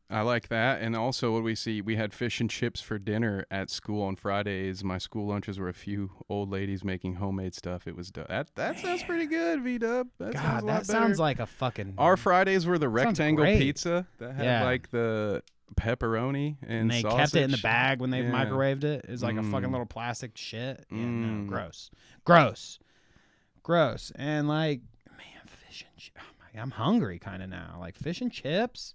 Speaker 1: I like that. And also what we see, we had fish and chips for dinner at school on Fridays. My school lunches were a few old ladies making homemade stuff. It was that sounds pretty good, V-Dub.
Speaker 2: God, that sounds like a fucking...
Speaker 1: Our Fridays were the rectangle
Speaker 2: great.
Speaker 1: pizza that had like the pepperoni and
Speaker 2: they
Speaker 1: sausage.
Speaker 2: kept it in the bag when they microwaved it. It was like a fucking little plastic shit. Yeah, no, gross. And like, man, fish and chips. Oh my God, I'm hungry kind of now. Like fish and chips.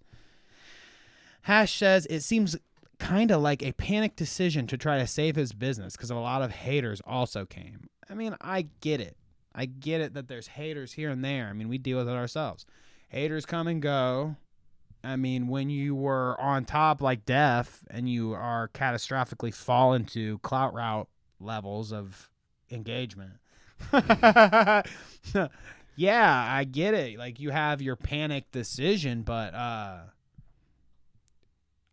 Speaker 2: Hash says it seems kind of like a panicked decision to try to save his business because a lot of haters also came. I mean, I get it. I get it that there's haters here and there. I mean, we deal with it ourselves. Haters come and go. I mean, when you were on top like Def and you are catastrophically fall into Clout route levels of engagement. Yeah, I get it. Like you have your panic decision, but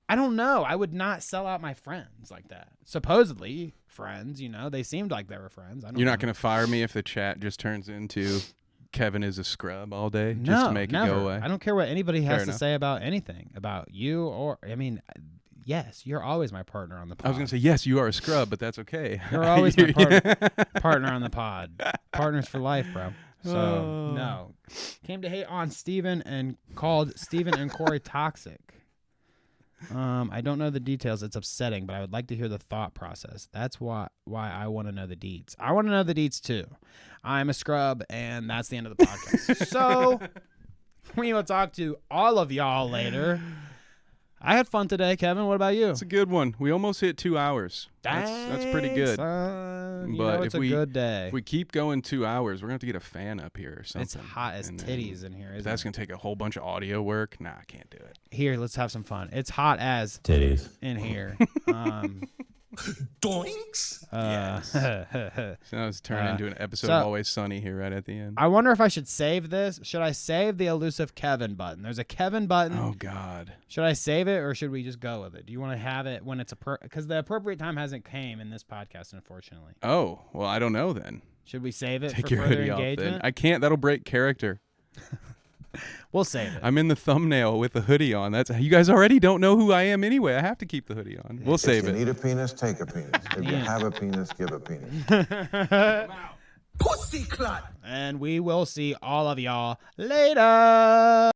Speaker 2: I don't know. I would not sell out my friends like that. Supposedly friends, you know, they seemed like they were friends.
Speaker 1: You're not going to fire me if the chat just turns into Kevin is a scrub all day just to make
Speaker 2: never.
Speaker 1: it go away.
Speaker 2: I don't care what anybody has
Speaker 1: Fair
Speaker 2: to
Speaker 1: enough.
Speaker 2: say about anything, about you or, I mean, yes, you're always my partner on the pod.
Speaker 1: I was going to say, yes, you are a scrub, but that's okay.
Speaker 2: You're always my partner on the pod. Partners for life, bro. So, no. Came to hate on Steven and called Steven and Corey toxic. I don't know the details. It's upsetting, but I would like to hear the thought process. That's why I want to know the deets. I want to know the deets, too. I'm a scrub, and that's the end of the podcast. So, we will talk to all of y'all later. I had fun today, Kevin. What about you?
Speaker 1: It's a good one. We almost hit 2 hours. That's pretty good.
Speaker 2: But it's a good day.
Speaker 1: If we keep going 2 hours, we're going to have to get a fan up here or something.
Speaker 2: It's hot as titties in here, isn't
Speaker 1: that's going to take a whole bunch of audio work. Nah, I can't do it.
Speaker 2: Here, let's have some fun. It's hot as
Speaker 13: titties
Speaker 2: in here.
Speaker 14: Doinks.
Speaker 1: Yes. So now it's turned into an episode of Always Sunny here right at the end.
Speaker 2: I wonder if I should save this. Should I save the elusive Kevin button? There's a Kevin button.
Speaker 1: Oh, God.
Speaker 2: Should I save it or should we just go with it? Do you want to have it when it's because the appropriate time hasn't came in this podcast, unfortunately.
Speaker 1: Oh, well, I don't know then.
Speaker 2: Should we save it
Speaker 1: Take
Speaker 2: for
Speaker 1: your
Speaker 2: further
Speaker 1: hoodie
Speaker 2: engagement?
Speaker 1: off then. I can't. That'll break character.
Speaker 2: We'll save it.
Speaker 1: I'm in the thumbnail with the hoodie on. That's you guys already don't know who I am anyway. I have to keep the hoodie on. We'll save it.
Speaker 16: If you need a penis, take a penis. If you have a penis, give a penis.
Speaker 2: Pussy clot. And we will see all of y'all later.